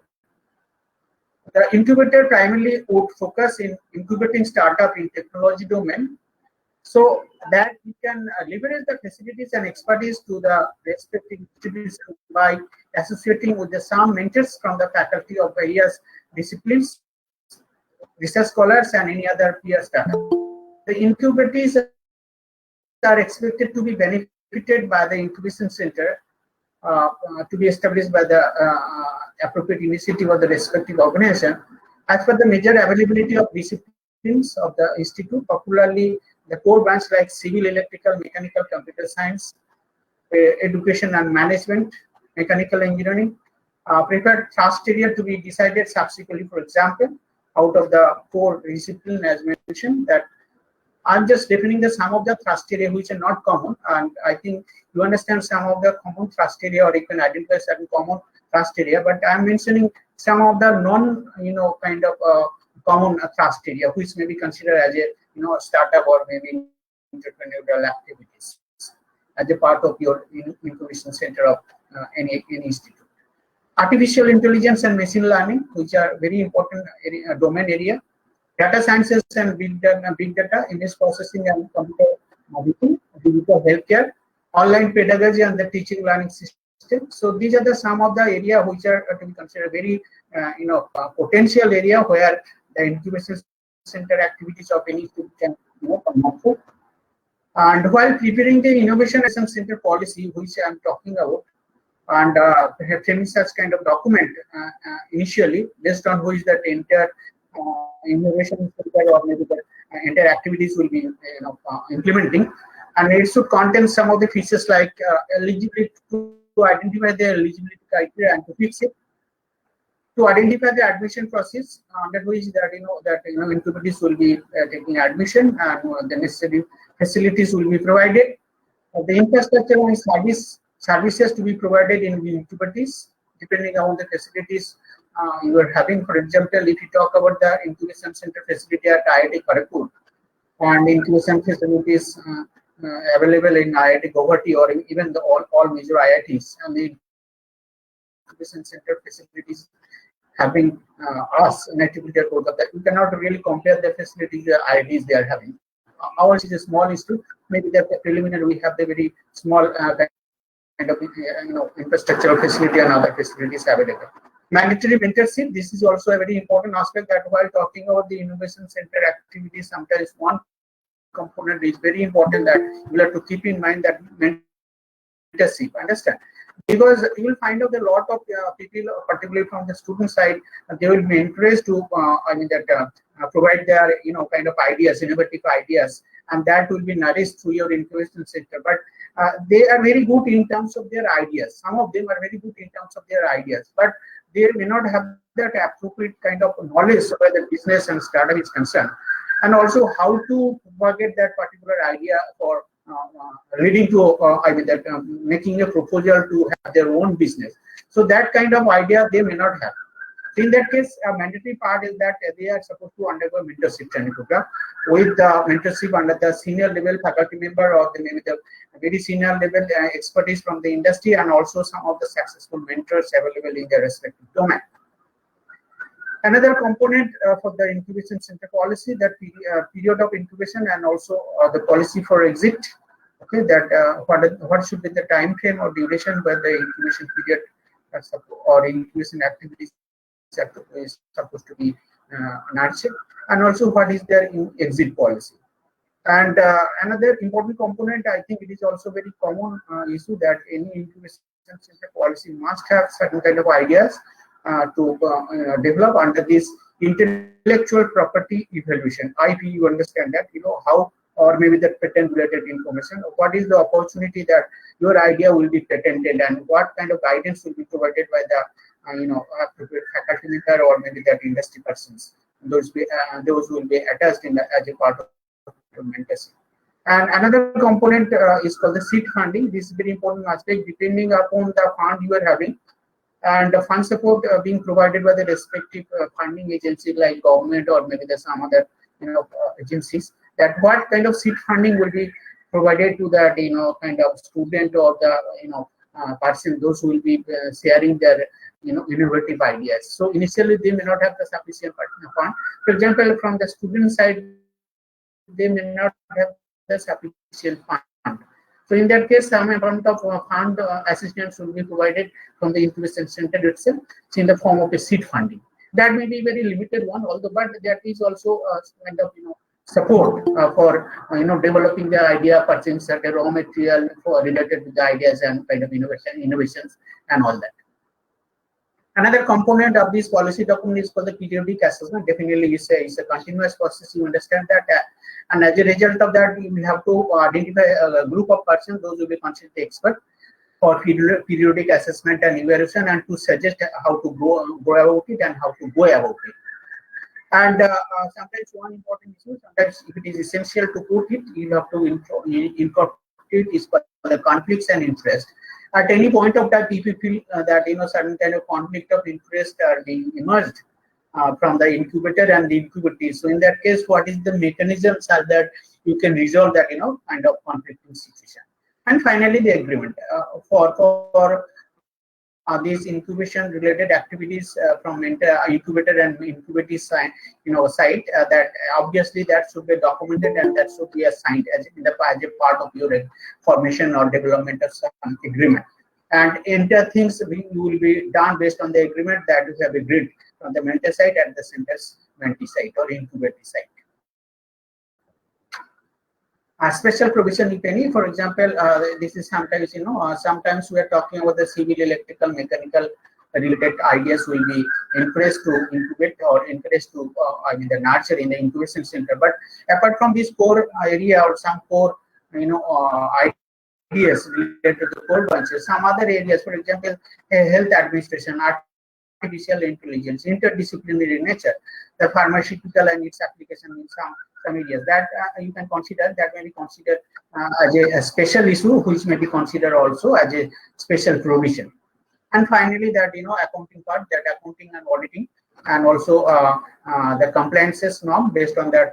The incubator primarily would focus in incubating startup in technology domain, so that we can leverage the facilities and expertise to the respective institutions by associating with the some mentors from the faculty of various disciplines, research scholars, and any other peer startup. The incubators are expected to be benefited by the incubation center to be established by the appropriate initiative of the respective organization as per the major availability of disciplines of the institute, particularly the core branch like civil, electrical, mechanical, computer science, education and management, mechanical engineering. Preferred thrust area to be decided subsequently. For example, out of the core discipline, as mentioned, that I'm just defining the some of the thrust area which are not common, and I think you understand some of the common thrust area, or you can identify certain common thrust area. But I'm mentioning some of the non, kind of common thrust area, which may be considered as a startup or maybe entrepreneurial activities as a part of your incubation center of any institute. Artificial intelligence and machine learning, which are very important domain area. Data sciences and big data, image processing and computer vision, digital healthcare, online pedagogy and the teaching learning system. So these are the some of the area which are to be considered very potential area where the incubation center activities of any student can come through. And while preparing the innovation center policy, which I am talking about, and having such kind of document initially, based on which that entire innovation center or maybe the entire activities will be implementing, and it should contain some of the features like eligibility to identify the eligibility criteria and to fix it, to identify the admission process under which that incubators will be taking admission and the necessary facilities will be provided, the infrastructure and services to be provided in the incubators depending on the facilities you are having. For example, if you talk about the incubation center facility at IIT Kharagpur and incubation facilities available in IIT Guwahati or even all major IITs, and the incubation center facilities having us in IIT Kolkata, you cannot really compare the facilities the IITs they are having. Ours is a small institute. Maybe the preliminary we have the very small kind of infrastructural facility and other facilities available. Mandatory mentorship. This is also a very important aspect that while talking about the innovation center activities, sometimes one component is very important that you have to keep in mind, that mentorship. Understand? Because you will find out a lot of people, particularly from the student side, they will be encouraged to provide their kind of ideas, innovative ideas, and that will be nourished through your incubation center. But they are very good in terms of their ideas. Some of them are very good in terms of their ideas, but they may not have that appropriate kind of knowledge where the business and startup is concerned, and also how to propagate that particular idea for leading to making a proposal to have their own business. So that kind of idea they may not have. So in that case, a mandatory part is that they are supposed to undergo mentorship training program with the mentorship under the senior level faculty member or maybe the very senior level expertise from the industry, and also some of the successful mentors available in their respective domain. Another component for the incubation center policy, that period of incubation and also the policy for exit. Okay, that what should be the time frame or duration where the incubation period or incubation activities is supposed to be nurtured, and also what is their exit policy. And another important component, I think it is also very common issue, that any incubation center policy must have certain kind of ideas to develop under this intellectual property evaluation. IP, you understand that, how, or maybe the patent related information, what is the opportunity that your idea will be patented, and what kind of guidance will be provided by the appropriate faculty member or maybe that industry persons. Those will be attached as a part of mentorship. And another component is called the seed funding. This is very important aspect, depending upon the fund you are having, and the fund support being provided by the respective funding agency like government or maybe there's some other agencies, that what kind of seed funding will be provided to that kind of student or the person, those who will be sharing their innovative ideas. So initially they may not have the sufficient fund. For example, from the student side, they may not have the sufficient fund. So in that case, some amount of fund assistance will be provided from the incubation center itself in the form of a seed funding. That may be very limited one, although, but that is also kind of support for developing the idea, purchasing certain raw material for related to the ideas and kind of innovations and all that. Another component of this policy document is called the periodic assessment. Definitely, it's a continuous process. You understand that, and as a result of that, you will have to identify a group of persons. Those will be considered expert for periodic assessment and evaluation, and to suggest how to go about it and how to go about it. And sometimes one important issue, sometimes if it is essential to put it, you have to incorporate is the conflicts and interest. At any point of time, if you feel that certain kind of conflict of interest are being emerged from the incubator and the incubatee. So in that case, what is the mechanisms are that you can resolve that kind of conflicting situation. And finally, the agreement for these incubation related activities from incubator and incubatee side, that obviously that should be documented and that should be assigned as a part of your formation or development of some agreement. And entire things will be done based on the agreement that you have agreed from the mentor side and the centers site or incubator site. A special provision, if any, for example, this is sometimes, sometimes we are talking about the civil, electrical, mechanical related ideas will be encouraged to incubate or encouraged to, the nurture in the incubation center. But apart from this core area or some core, ideas related to the core branches, some other areas, for example, health administration, artificial intelligence, interdisciplinary nature, the pharmaceutical and its application in some areas that you can consider, that may be considered as a special issue, which may be considered also as a special provision. And finally, that accounting part, that accounting and auditing, and also the compliances norm based on that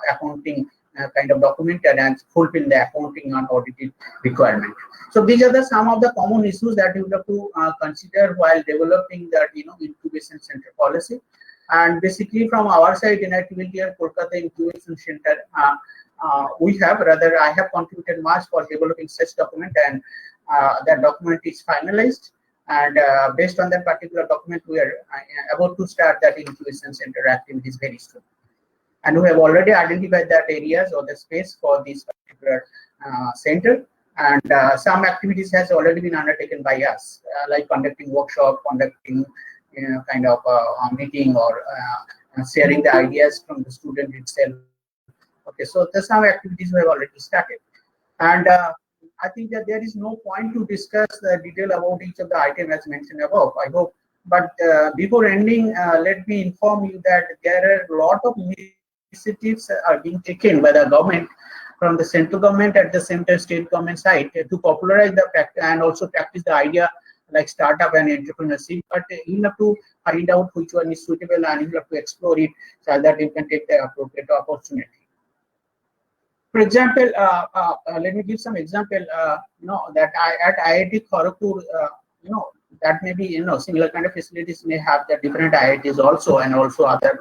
accounting kind of documented and fulfill the accounting and auditing requirement. So these are some of the common issues that you have to consider while developing that incubation center policy. And basically, from our side, NITBLTR Kolkata Incubation Center, I have contributed much for developing such document, and that document is finalized. And based on that particular document, we are about to start that incubation center activities very soon. And we have already identified that areas or the space for this particular center. And some activities has already been undertaken by us, like conducting workshop, conducting kind of meeting, or sharing the ideas from the student itself. Okay, so there's some activities we have already started. And I think that there is no point to discuss the detail about each of the items as mentioned above, I hope. But before ending, let me inform you that there are a lot of initiatives are being taken by the government, from the central government at the same time state government side, to popularize the practice and also practice the idea like startup and entrepreneurship. But you have to find out which one is suitable, and you have to explore it so that you can take the appropriate opportunity. For example, let me give some example. That at IIT Kharagpur, that may be similar kind of facilities may have the different IITs also, and also other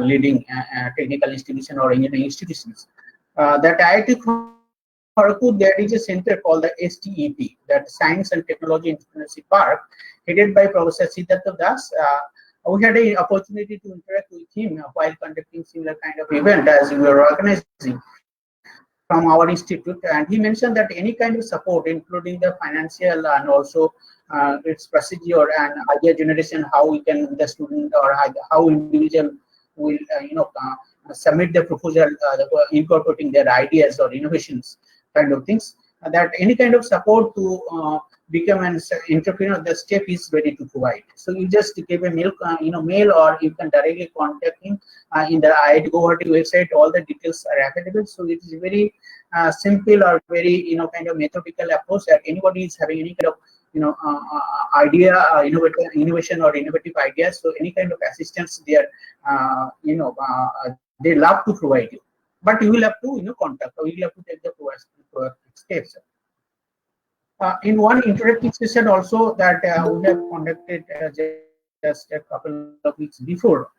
leading technical institution or engineering institutions. That IIT Kharagpur, there is a center called the STEP, that Science and Technology Entrepreneurship Park, headed by Professor Siddhartha Das. We had an opportunity to interact with him while conducting similar kind of event as we were organizing from our institute, and he mentioned that any kind of support, including the financial and also its procedure and idea generation, how we can, the student or how individual will submit the proposal, incorporating their ideas or innovations kind of things, that any kind of support to become an entrepreneur, the step is ready to provide. So you just give a mail, mail, or you can directly contact him in the IIT Guwahati website. All the details are available. So it is very simple or very kind of methodical approach that anybody is having any kind of idea, innovation or innovative ideas. So any kind of assistance they are they love to provide you, but you will have to contact, or you will have to take the proactive steps. In one interactive session also that we have conducted just a couple of weeks before,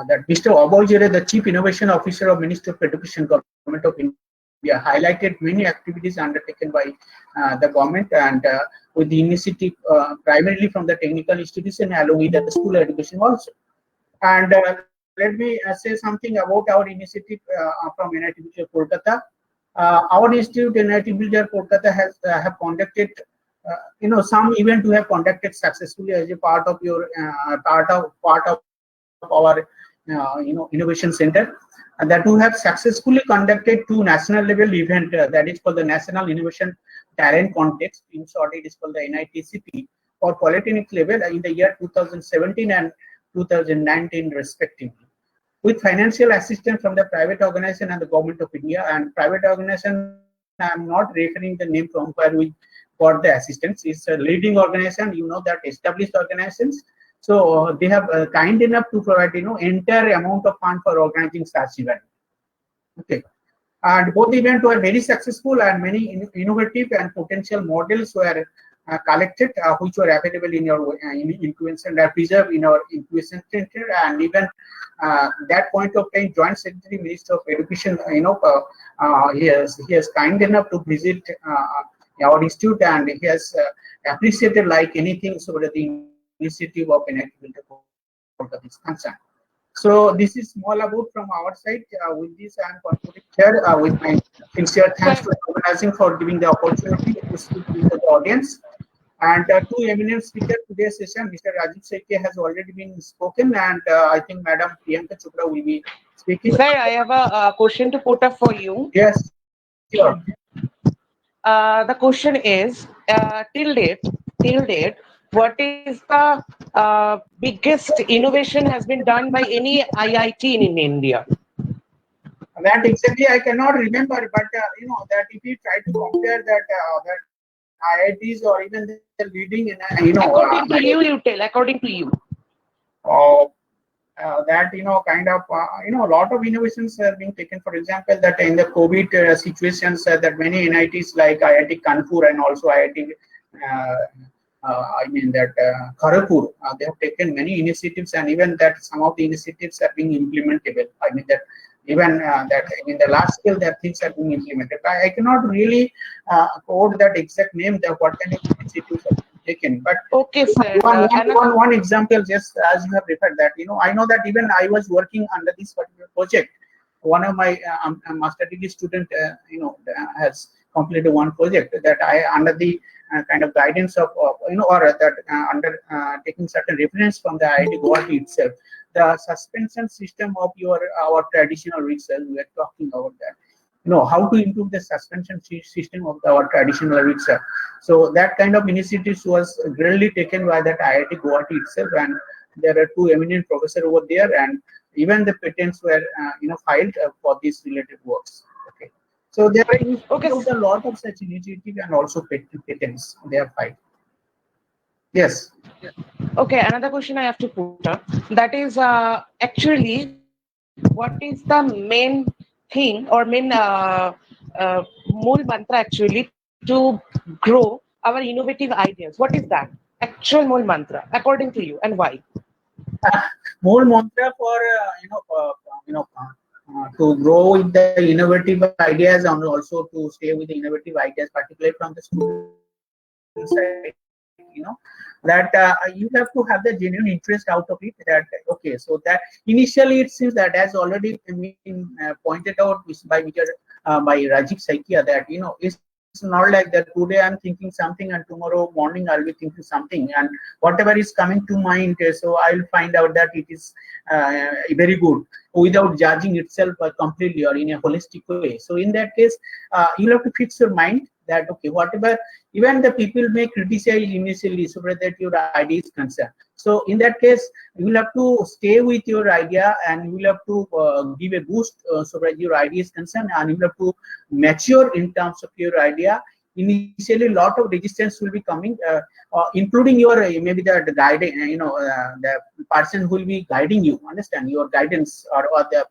that Mr. Abhay Jere, the Chief Innovation Officer of Ministry of Education, Government of India, highlighted many activities undertaken by the government, and with the initiative primarily from the technical institution along with the school education also. And let me say something about our initiative from NITBLTR Kolkata. Our institute, NITBLTR Kolkata, has have conducted, some event we have conducted successfully as a part of your part of our innovation center, and that we have successfully conducted 2 national level event, that is called the National Innovation Talent Contest. In short, it is called the NITCP, for polytechnic level in the year 2017 and 2019 respectively, with financial assistance from the private organization and the Government of India. And private organization, I am not referring the name from where we got the assistance. It's a leading organization, that established organizations. So they have kind enough to provide entire amount of fund for organizing such event. Okay, and both events were very successful, and many innovative and potential models were collected, which were available in your incubation and preserved in our incubation center. And even that point of time, Joint Secretary, Minister of Education, he has kind enough to visit our institute, and he has appreciated like anything so that the initiative of NITBLTR Kolkata is concerned. So this is small about from our side. With this, I am concluding here with my sincere thanks to organizing for giving the opportunity to speak with the audience. And two eminent speakers today's session, Mr. Rajiv Saikia has already been spoken, and I think Madam Priyanka Chopra will be speaking. Sir, I have a question to put up for you. Yes, sure. The question is, till date, what is the biggest innovation has been done by any IIT in India? That exactly I cannot remember, but you know that if you try to compare that that IITs or even the leading in according to you, you tell. According to you. That kind of a lot of innovations are being taken. For example, that in the COVID situations, that many NITs like IIT Kanpur and also IIT Kharagpur, they have taken many initiatives, and even that some of the initiatives are being implementable. I mean that even that in the large scale that things are being implemented. I cannot really quote that exact name that what kind of initiatives are taken, but okay, sir. One example, just as you have referred that, I know that even I was working under this particular project. One of my master degree student, has completed one project that I under the kind of guidance of or that under taking certain reference from the IIT Guwahati itself, the suspension system of our traditional rickshaws. We are talking about that. How to improve the suspension system of our traditional rickshaw. So that kind of initiatives was greatly taken by that IIT Guwahati itself, and there are two eminent professors over there, and even the patents were filed for these related works. Okay, so there are a lot of such initiatives and also patents they are filed. Yes. Okay, another question I have to put up. That is actually, what is the main thing or main mool mantra actually to grow our innovative ideas? What is that actual mool mantra according to you, and why? Mool mantra for to grow with the innovative ideas and also to stay with the innovative ideas, particularly from the student side. That you have to have the genuine interest out of it. That okay, so that initially it seems that as already been pointed out by Rajiv Saikia, that it's not like that today I'm thinking something and tomorrow morning I'll be thinking something, and whatever is coming to mind, so I'll find out that it is very good without judging itself completely or in a holistic way. So in that case, you'll have to fix your mind that okay, whatever even the people may criticize initially so that your idea is concerned. So in that case, you will have to stay with your idea and you will have to give a boost so that your idea is concerned, and you will have to mature in terms of your idea. Initially, a lot of resistance will be coming, including your maybe the guiding, the person who will be guiding you. Understand your guidance or the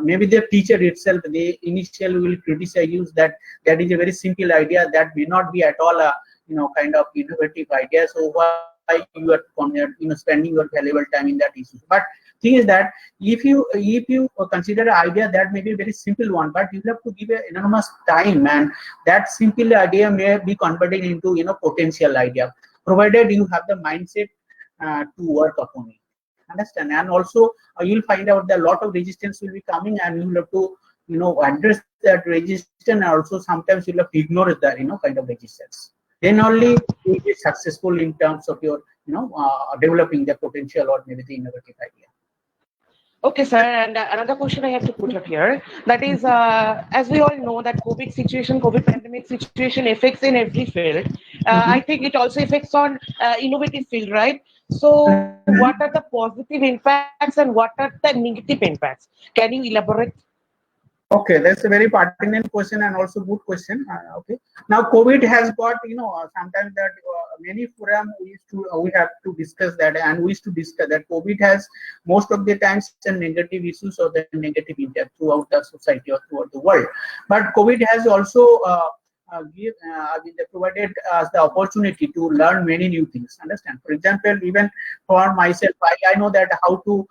maybe the teacher itself. They initially will criticize you that is a very simple idea that may not be at all a kind of innovative idea. So why you are spending your valuable time in that issue? But thing is that if you consider an idea that may be a very simple one, but you have to give an enormous time, and that simple idea may be converted into potential idea, provided you have the mindset to work upon it. Understand? And also you'll find out that a lot of resistance will be coming, and you'll have to address that resistance, and also sometimes you'll have to ignore that kind of resistance. Then only you will be successful in terms of your developing the potential or maybe the innovative idea. Okay, sir, and another question I have to put up here, that is, as we all know that COVID pandemic situation affects in every field. I think it also affects on innovative field, right? So what are the positive impacts and what are the negative impacts? Can you elaborate? Okay, that's a very pertinent question and also good question. Okay, now COVID has got sometimes that many forum we have to discuss that, and we used to discuss that COVID has most of the times the negative issues or the negative impact throughout the society or throughout the world. But COVID has also provided us the opportunity to learn many new things. Understand? For example, even for myself, I know that how to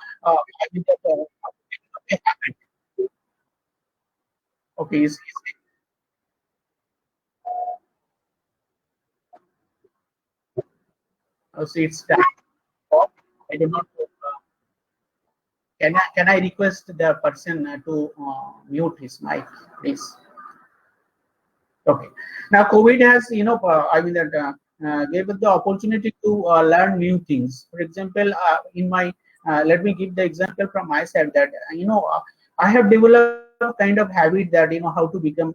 okay. So it's time. I do not. Can I request the person to mute his mic, please? Okay. Now, COVID has, gave us the opportunity to learn new things. For example, let me give the example from my side that, I have developed a kind of habit that, how to become,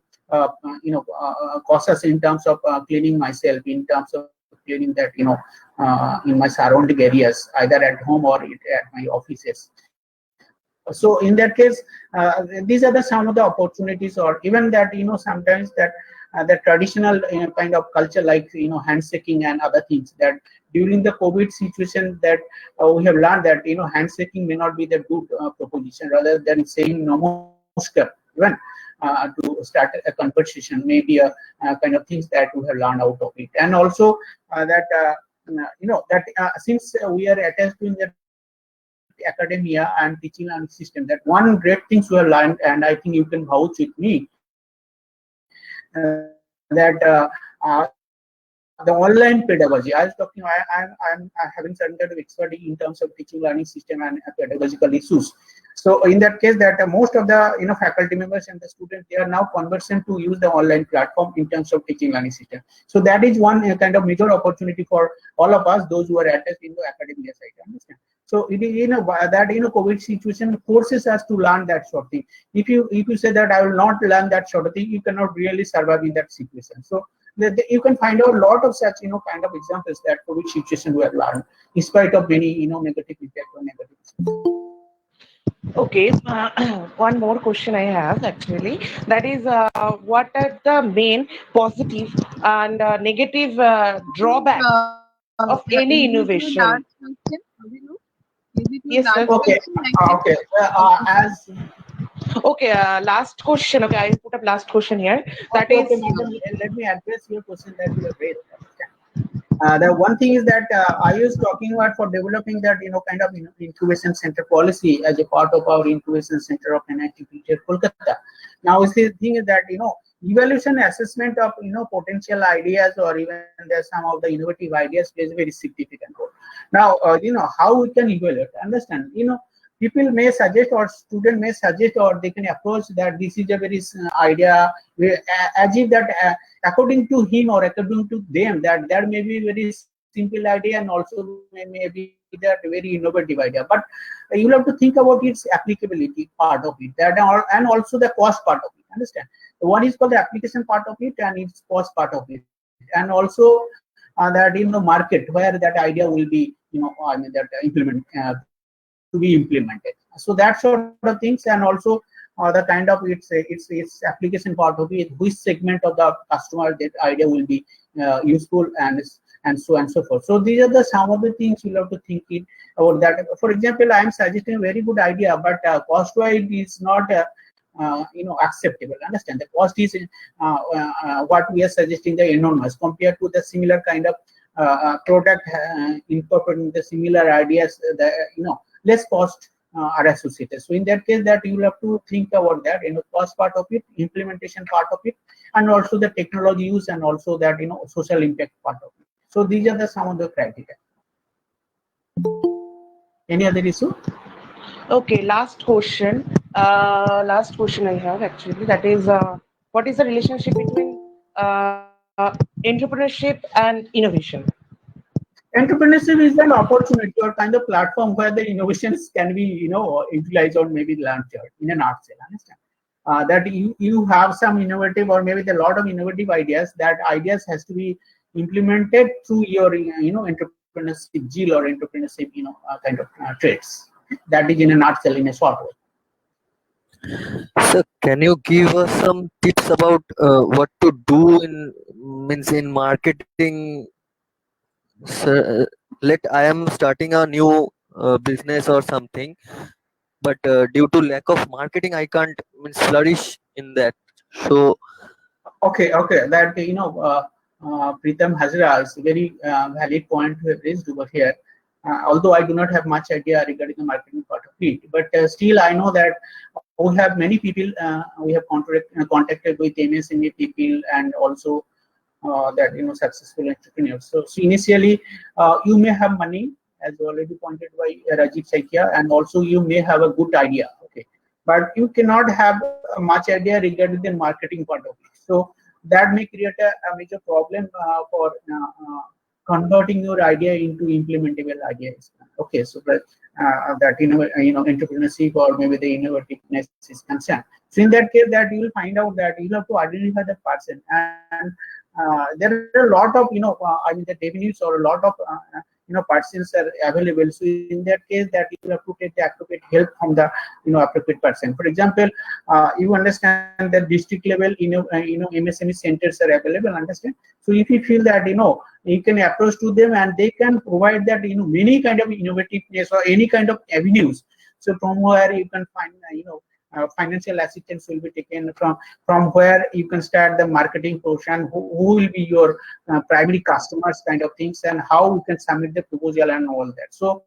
cautious in terms of cleaning myself, in terms of cleaning that, in my surrounding areas, either at home or at my offices. So in that case, these are some of the opportunities, or even that, sometimes that the traditional kind of culture, like handshaking and other things, that during the COVID situation, that we have learned that handshaking may not be the good proposition, rather than saying namaskar even to start a conversation, maybe a kind of things that we have learned out of it. And also since we are attached to the academia and teaching and system, that one great things we have learned, and I think you can vouch with me, that the online pedagogy. I was talking, I'm having certain kind of expertise in terms of teaching learning system and pedagogical issues. So in that case, that most of the faculty members and the students, they are now conversant to use the online platform in terms of teaching learning system. So that is one kind of major opportunity for all of us, those who are attached in the academia side. Understand? So it is that COVID situation forces us to learn that sort of thing. If you say that I will not learn that sort of thing, you cannot really survive in that situation. So you can find out a lot of such kind of examples that COVID situation we have learned, in spite of many negative impact or negative. Okay, one more question I have actually. That is, what are the main positive and negative drawbacks of any innovation? Yes, sir. Okay. Okay. Okay, last question. Okay, I put up last question here. That is. Let me address your question that you have raised. The one thing is that I was talking about for developing that kind of incubation center policy as a part of our incubation center of NIT Future Kolkata. Now, the thing is that evaluation assessment of potential ideas, or even there's some of the innovative ideas, plays a very significant role. Now, how we can evaluate? Understand? People may suggest, or student may suggest, or they can approach that this is a very idea, as if that according to him or according to them, that there may be very simple idea, and also may be that very innovative idea. But you have to think about its applicability part of it, and also the cost part of it. Understand? One is called the application part of it, and its cost part of it, and also that in the market where that idea will be, that to be implemented. So that sort of things, and also the kind of its application part of it, which segment of the customer that idea will be useful, and so on and so forth. So these are some of the things you have to think about that. For example, I am suggesting a very good idea, but cost-wise is not acceptable. Understand? The cost is what we are suggesting, the enormous compared to the similar kind of product incorporating the similar ideas. Less cost are associated. So in that case, that you will have to think about that, cost part of it, implementation part of it, and also the technology use, and also that social impact part of it. So these are some of the criteria. Any other issue? Okay, last question. Last question I have actually, that is, what is the relationship between entrepreneurship and innovation? Entrepreneurship is an opportunity or kind of platform where the innovations can be, utilized or maybe launched in a nutshell. Understand? That you have some innovative, or maybe a lot of innovative ideas. That ideas has to be implemented through your, entrepreneurship zeal or entrepreneurship, kind of traits. That is in a nutshell, in a short way. Sir, can you give us some tips about what to do in marketing? Sir, I am starting a new business or something, but due to lack of marketing, I can't flourish in that. So, okay, that Pritam Hazra is a very valid point we have raised over here. Although I do not have much idea regarding the marketing part of it, but still I know that we have many people. We have contacted with MSME people, and also that successful entrepreneurs. So initially, you may have money as already pointed by Rajiv Saikia, and also you may have a good idea, okay, but you cannot have much idea regarding the marketing part of it. So that may create a major problem for converting your idea into implementable ideas. Okay, so that entrepreneurship or maybe the innovativeness is concerned. So in that case, that you will find out that you have to identify the person, and there are a lot of the revenues or a lot of persons are available. So in that case, that you have to take the appropriate help from the appropriate person. For example, you understand that district level MSME centers are available. Understand? So if you feel that you can approach to them and they can provide that many kind of innovativeness or any kind of avenues. So from where you can find financial assistance will be taken from where you can start the marketing portion, who will be your primary customers kind of things, and how you can submit the proposal and all that. So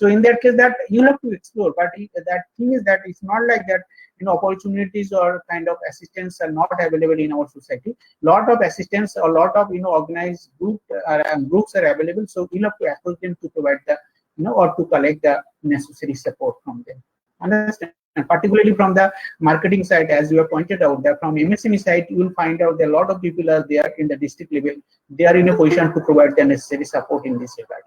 in that case, that you have to explore. But that thing is that it's not like that opportunities or kind of assistance are not available in our society. Lot of assistance or lot of organized groups are available. So you have to approach them to provide the or to collect the necessary support from them. Understand? And particularly from the marketing side, as you have pointed out, that from MSME side, you will find out that a lot of people are there in the district level. They are in a position to provide the necessary support in this regard.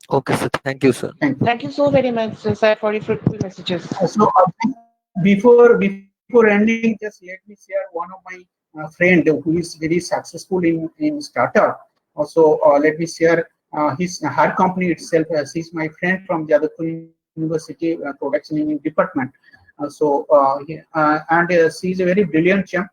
Okay, sir. Thank you, sir. Thank you so very much, sir, for your fruitful messages. So before ending, just let me share one of my friend who is very successful in startup. Also, let me share her company itself. She's my friend from Jadavpur University production engineering department. She's a very brilliant champ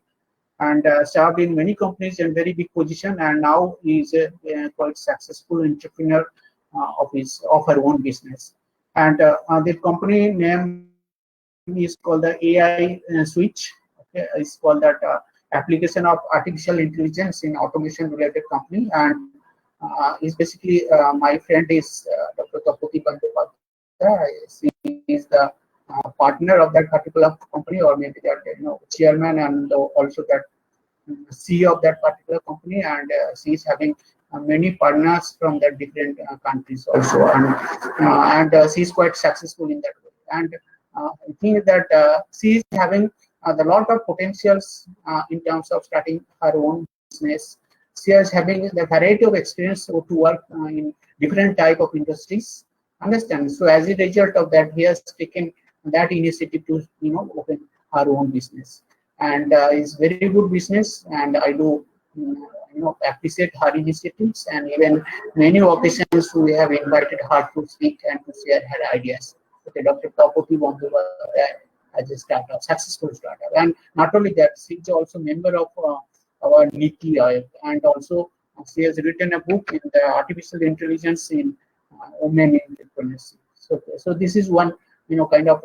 and served in many companies in very big position, and now is a quite successful entrepreneur of her own business. And the company name is called the AI Switch. Okay, it's called that application of artificial intelligence in automation related company, and is basically my friend is Dr. Tapati Bandyopadhyay. She is the partner of that particular company, or maybe that chairman and also that CEO of that particular company, and she is having many partners from the different countries also, and she is quite successful in that way. And I think that she is having a lot of potentials in terms of starting her own business. She is having the variety of experience to work in different type of industries. Understand? So as a result of that, he has taken that initiative to open her own business, and it's very good business. And I do appreciate her initiatives, and even many occasions we have invited her to speak and to share her ideas. Okay, Dr. Tapati Bandyopadhyay as a startup, successful startup, and not only that, she is also member of our NITI Aayog, and also she has written a book in the artificial intelligence in women in entrepreneurship. So this is one kind of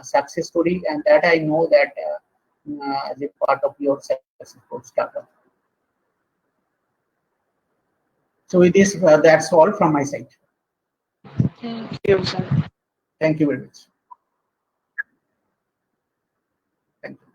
success story, and that I know that as a part of your successful startup. So with this, that's all from my side. Thank you, sir. Thank you very much. Thank you.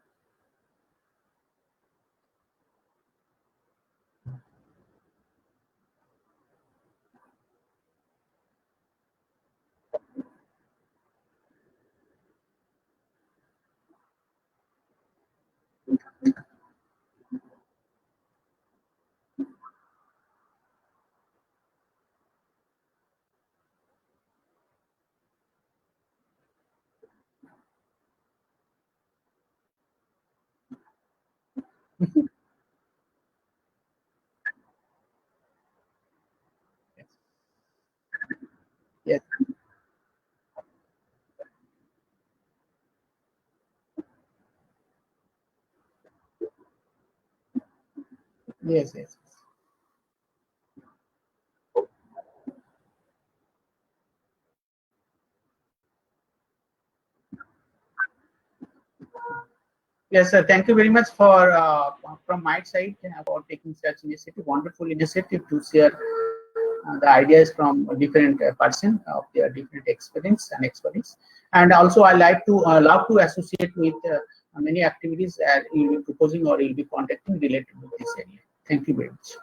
Yes. Yes. Yes. Yes, sir. Thank you very much for from my side for taking such initiative. Wonderful initiative to share the ideas from different person of their different experience and expertise. And also, I like to love to associate with many activities that you will be proposing or you will be contacting related to this area. Thank you very much.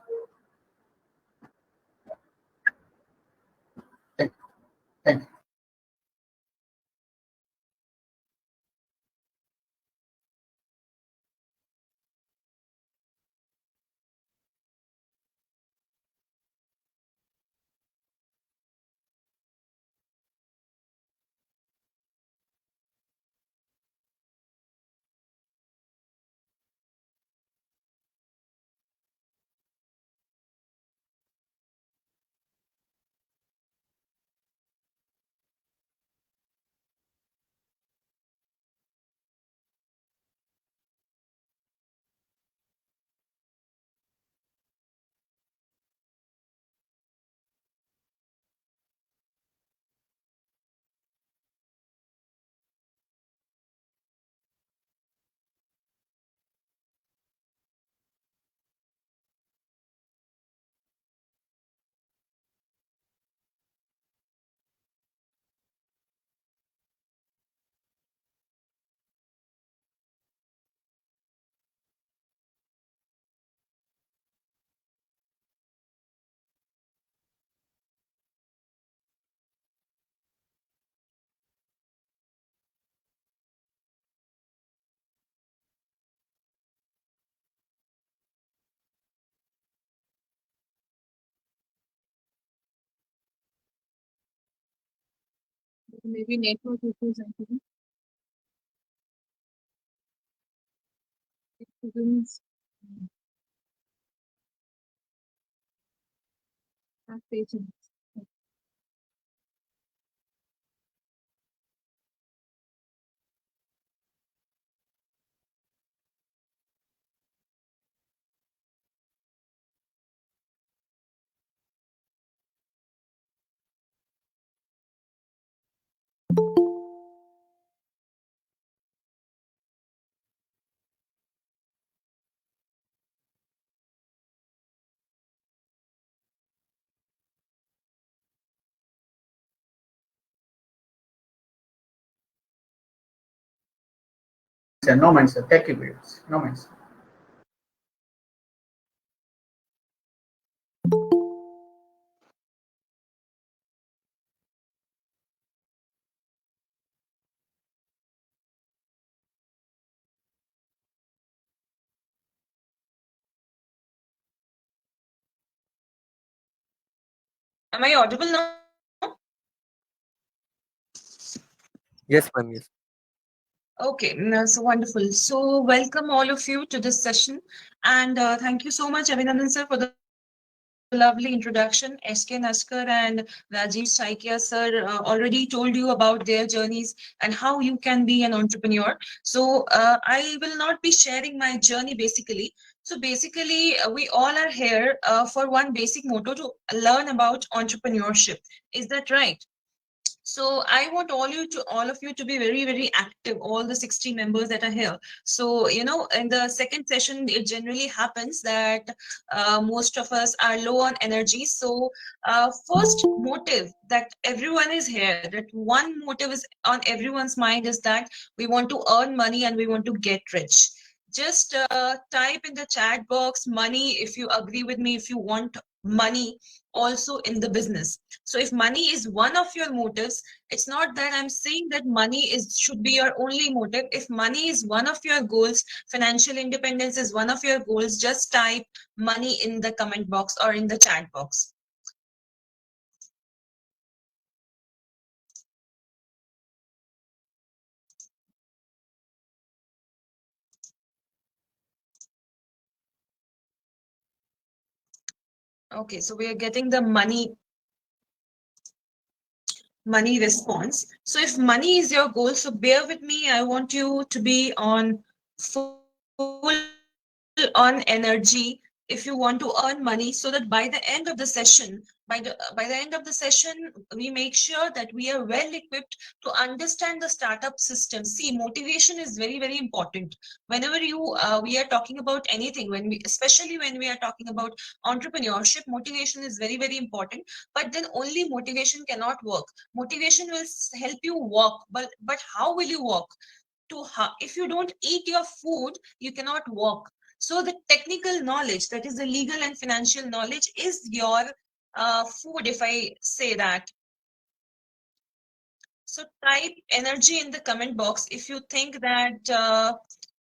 maybe network issues, I think. Students have patience. Sir, no mind, sir. Thank you very much. No mind, sir. Am I audible now? Yes, ma'am. Yes. Okay, so wonderful. So welcome all of you to this session, and thank you so much, Abhinandan sir, for the lovely introduction. S.K. Naskar and Rajiv Saikia sir already told you about their journeys and how you can be an entrepreneur. So I will not be sharing my journey basically. So basically, we all are here for one basic motto to learn about entrepreneurship. Is that right? So I want all of you to be very, very active, all the 60 members that are here. So, in the second session, it generally happens that most of us are low on energy. So first motive that everyone is here, that one motive is on everyone's mind is that we want to earn money and we want to get rich. Just type in the chat box money if you agree with me, if you want money also in the business. So if money is one of your motives, it's not that I'm saying that money should be your only motive. If money is one of your goals, financial independence is one of your goals, just type money in the comment box or in the chat box. Okay, so we are getting the money response. So if money is your goal, so bear with me. I want you to be on full on energy if you want to earn money, so that by the end of the session, we make sure that we are well equipped to understand the startup system. See, motivation is very, very important. Whenever we are talking about anything, especially when we are talking about entrepreneurship, motivation is very, very important. But then only motivation cannot work. Motivation will help you walk, but how will you walk? If you don't eat your food, you cannot walk. So the technical knowledge, that is the legal and financial knowledge, is your food, if I say that. So type energy in the comment box if you think that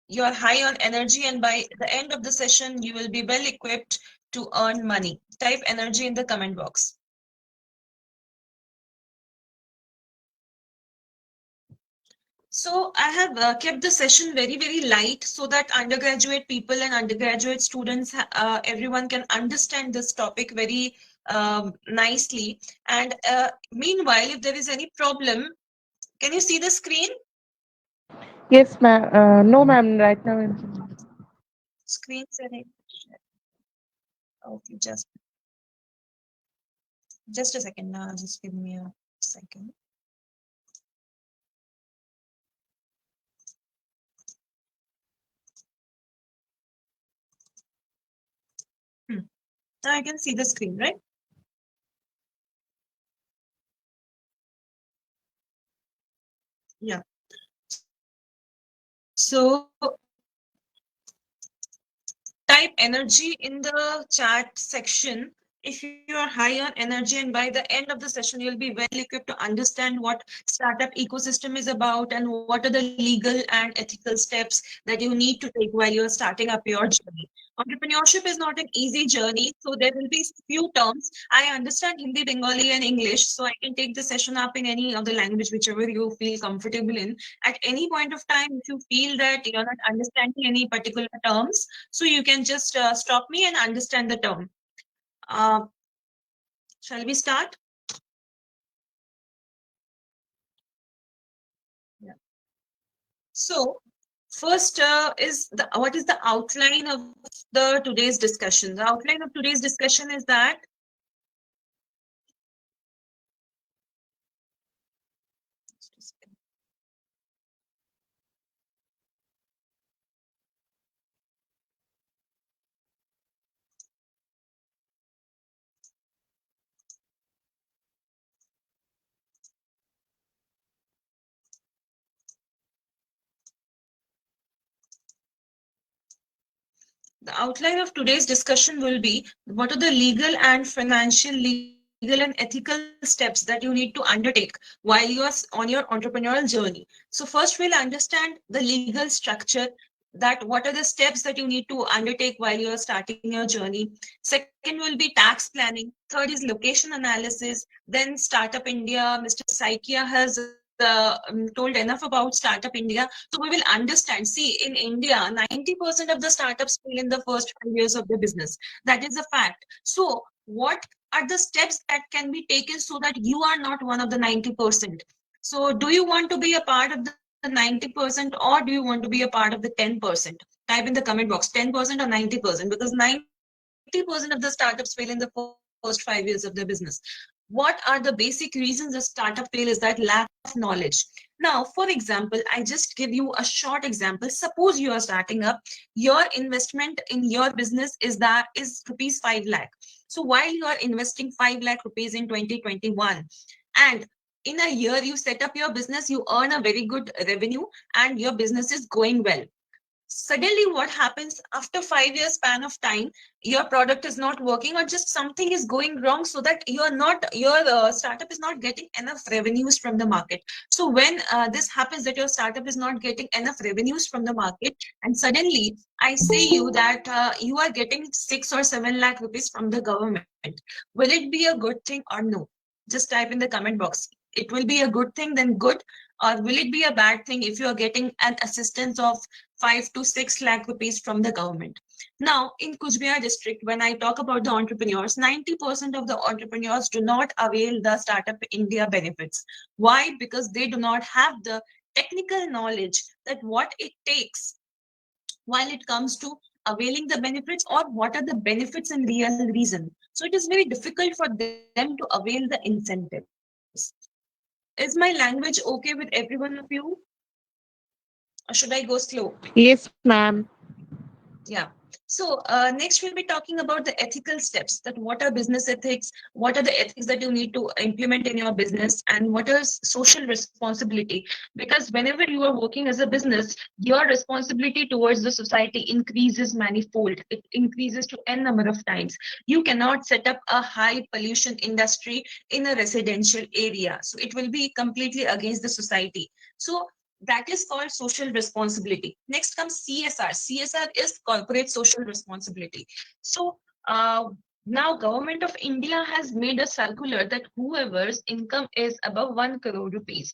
you're high on energy, and by the end of the session, you will be well equipped to earn money. Type energy in the comment box. So I have kept the session very, very light so that undergraduate people and undergraduate students, everyone can understand this topic very nicely. And meanwhile, if there is any problem, can you see the screen? Yes, ma'am. No, ma'am. Right now. Screen sharing. Okay, just a second. Now, just give me a second. Now I can see the screen, right? Yeah. So type energy in the chat section if you are high on energy, and by the end of the session, you'll be well equipped to understand what startup ecosystem is about and what are the legal and ethical steps that you need to take while you're starting up your journey. Entrepreneurship is not an easy journey, so there will be few terms. I understand Hindi, Bengali, and English, so I can take the session up in any of the language, whichever you feel comfortable in. At any point of time, if you feel that you're not understanding any particular terms, so you can just stop me and understand the term. Shall we start? Yeah. So first is what is the outline of the today's discussion? The outline of today's discussion is that the outline of today's discussion will be what are the legal and financial, legal and ethical steps that you need to undertake while you are on your entrepreneurial journey. So first we'll understand the legal structure, that what are the steps that you need to undertake while you are starting your journey. Second will be tax planning. Third is location analysis. Then Startup India. Mr. Saikia has told enough about Startup India. So we will understand. See, in India, 90% of the startups fail in the first 5 years of the business. That is a fact. So what are the steps that can be taken so that you are not one of the 90%? So do you want to be a part of the 90% or do you want to be a part of the 10%? Type in the comment box 10% or 90%, because 90% of the startups fail in the first 5 years of their business. What are the basic reasons a startup fail is that lack of knowledge. Now, for example, I just give you a short example. Suppose you are starting up, your investment in your business is rupees 5 lakh. So while you are investing 5 lakh rupees in 2021, and in a year you set up your business, you earn a very good revenue and your business is going well. Suddenly what happens after 5 years span of time, your product is not working or just something is going wrong, so that your startup is not getting enough revenues from the market. So when this happens, that your startup is not getting enough revenues from the market, and suddenly I say you that you are getting 6 or 7 lakh rupees from the government, will it be a good thing or no? Just type in the comment box. It will be a good thing, then good. Or will it be a bad thing if you are getting an assistance of 5 to 6 lakh rupees from the government? Now, in Cooch Behar district, when I talk about the entrepreneurs, 90% of the entrepreneurs do not avail the Startup India benefits. Why? Because they do not have the technical knowledge that what it takes while it comes to availing the benefits, or what are the benefits and real reason. So it is very difficult for them to avail the incentives. Is my language okay with every one of you? Or should I go slow? Yes, ma'am. Yeah. So next we'll be talking about the ethical steps, that what are business ethics, what are the ethics that you need to implement in your business, and what is social responsibility. Because whenever you are working as a business, your responsibility towards the society increases manifold. It increases to n number of times. You cannot set up a high pollution industry in a residential area. So it will be completely against the society. So that is called social responsibility. Next comes CSR. CSR is corporate social responsibility. So now Government of India has made a circular that whoever's income is above 1 crore rupees,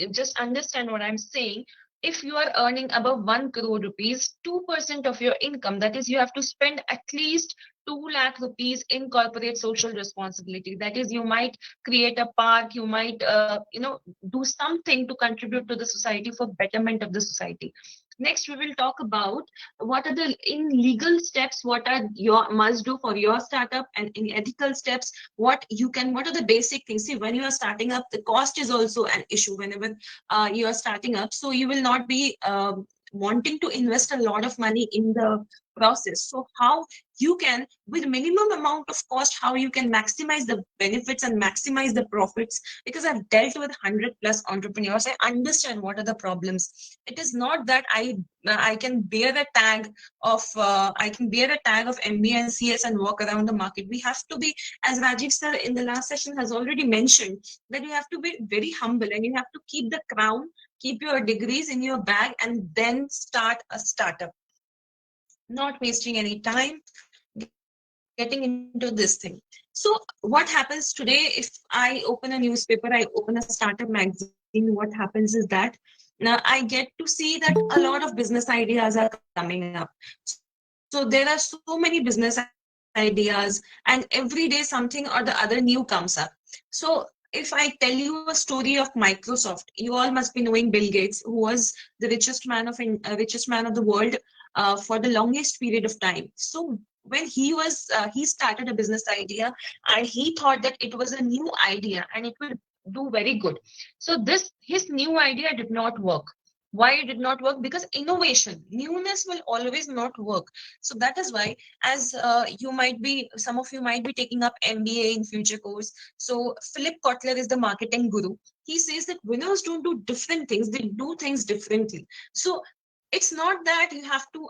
just understand what I'm saying. If you are earning above 1 crore rupees, 2% of your income, that is, you have to spend at least 2 lakh rupees in corporate social responsibility. That is, you might create a park, you might do something to contribute to the society for betterment of the society. Next, we will talk about what are the legal steps, what are your must do for your startup, and in ethical steps, what are the basic things. See, when you are starting up, the cost is also an issue whenever you are starting up. So you will not be wanting to invest a lot of money in the process. So how you can, with minimum amount of cost, how you can maximize the benefits and maximize the profits. Because I've dealt with 100+ entrepreneurs, I understand what are the problems. It is not that I can bear a tag of MBA and CS and walk around the market. We have to be, as Rajiv sir in the last session has already mentioned, that you have to be very humble and you have to keep the crown, keep your degrees in your bag, and then start a startup. Not wasting any time getting into this thing. So what happens today, if I open a newspaper, I open a startup magazine, what happens is that now I get to see that a lot of business ideas are coming up. So there are so many business ideas, and every day something or the other new comes up. So if I tell you a story of Microsoft, you all must be knowing Bill Gates, who was the richest man of the world for the longest period of time. So when he started a business idea, and he thought that it was a new idea and it will do very good. So his new idea did not work. Why it did not work? Because innovation, newness will always not work. So that is why, as some of you might be taking up MBA in future course. So Philip Kotler is the marketing guru. He says that winners don't do different things; they do things differently. So it's not that you have to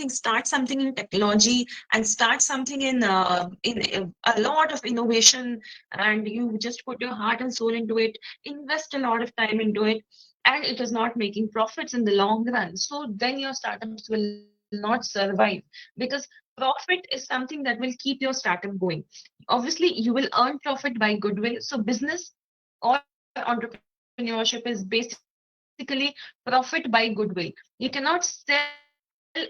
start something in technology and start something in a lot of innovation, and you just put your heart and soul into it, invest a lot of time into it, and it is not making profits in the long run. So then your startups will not survive, because profit is something that will keep your startup going. Obviously you will earn profit by goodwill. So business or entrepreneurship is basically profit by goodwill. You cannot sell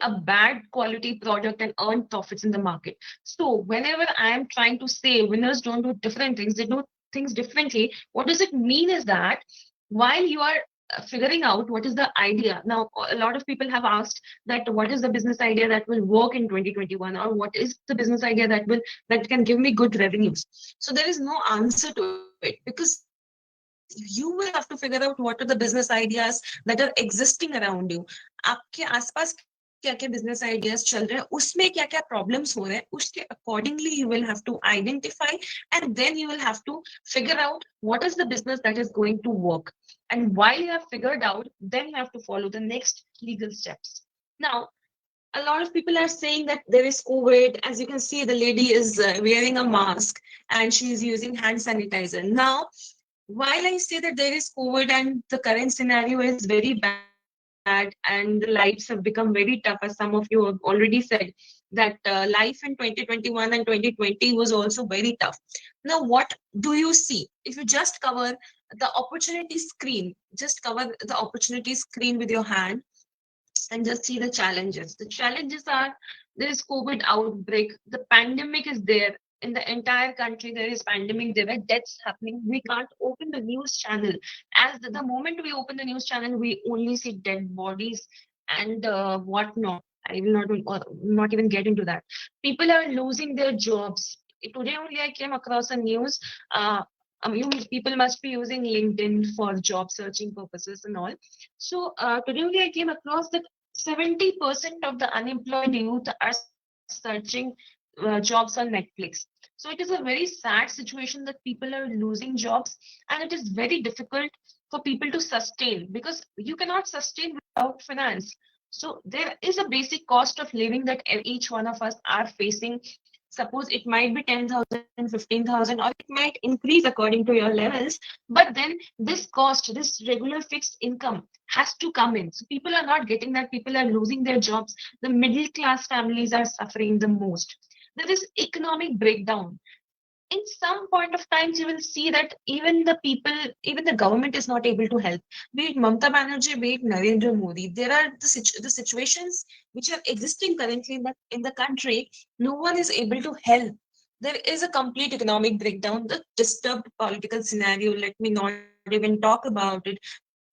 a bad quality product and earn profits in the market. So whenever I am trying to say winners don't do different things, they do things differently, what does it mean is that while you are figuring out what is the idea, now a lot of people have asked that what is the business idea that will work in 2021, or what is the business idea that can give me good revenues. So there is no answer to it, because you will have to figure out what are the business ideas that are existing around you. आपके आसपास क्या-क्या business ideas चल रहे हैं, उसमें क्या-क्या problems हो रहे हैं, उसके accordingly you will have to identify, and then you will have to figure out what is the business that is going to work. And while you have figured out, then you have to follow the next legal steps. Now, a lot of people are saying that there is COVID. As you can see, the lady is wearing a mask and she is using hand sanitizer. Now, while I say that there is COVID and the current scenario is very bad and the lives have become very tough, as some of you have already said, that life in 2021 and 2020 was also very tough. Now, what do you see? If you just cover the opportunity screen, just cover the opportunity screen with your hand and just see the challenges. The challenges are, there is COVID outbreak, the pandemic is there. In the entire country, there is pandemic, there are deaths happening. We can't open the news channel. As the moment we open the news channel, we only see dead bodies and whatnot. I will not even get into that. People are losing their jobs. Today only I came across a news. People must be using LinkedIn for job searching purposes and all. So today only I came across that 70% of the unemployed youth are searching jobs on Netflix. So it is a very sad situation that people are losing jobs, and it is very difficult for people to sustain, because you cannot sustain without finance. So there is a basic cost of living that each one of us are facing. Suppose it might be 10,000, 15,000, or it might increase according to your levels. But then this cost, this regular fixed income has to come in. So people are not getting that. People are losing their jobs. The middle class families are suffering the most. There is economic breakdown. In some point of times, you will see that even the government is not able to help. Be it Mamata Banerjee, be it Narendra Modi. There are the situations which are existing currently in the country. No one is able to help. There is a complete economic breakdown, the disturbed political scenario. Let me not even talk about it,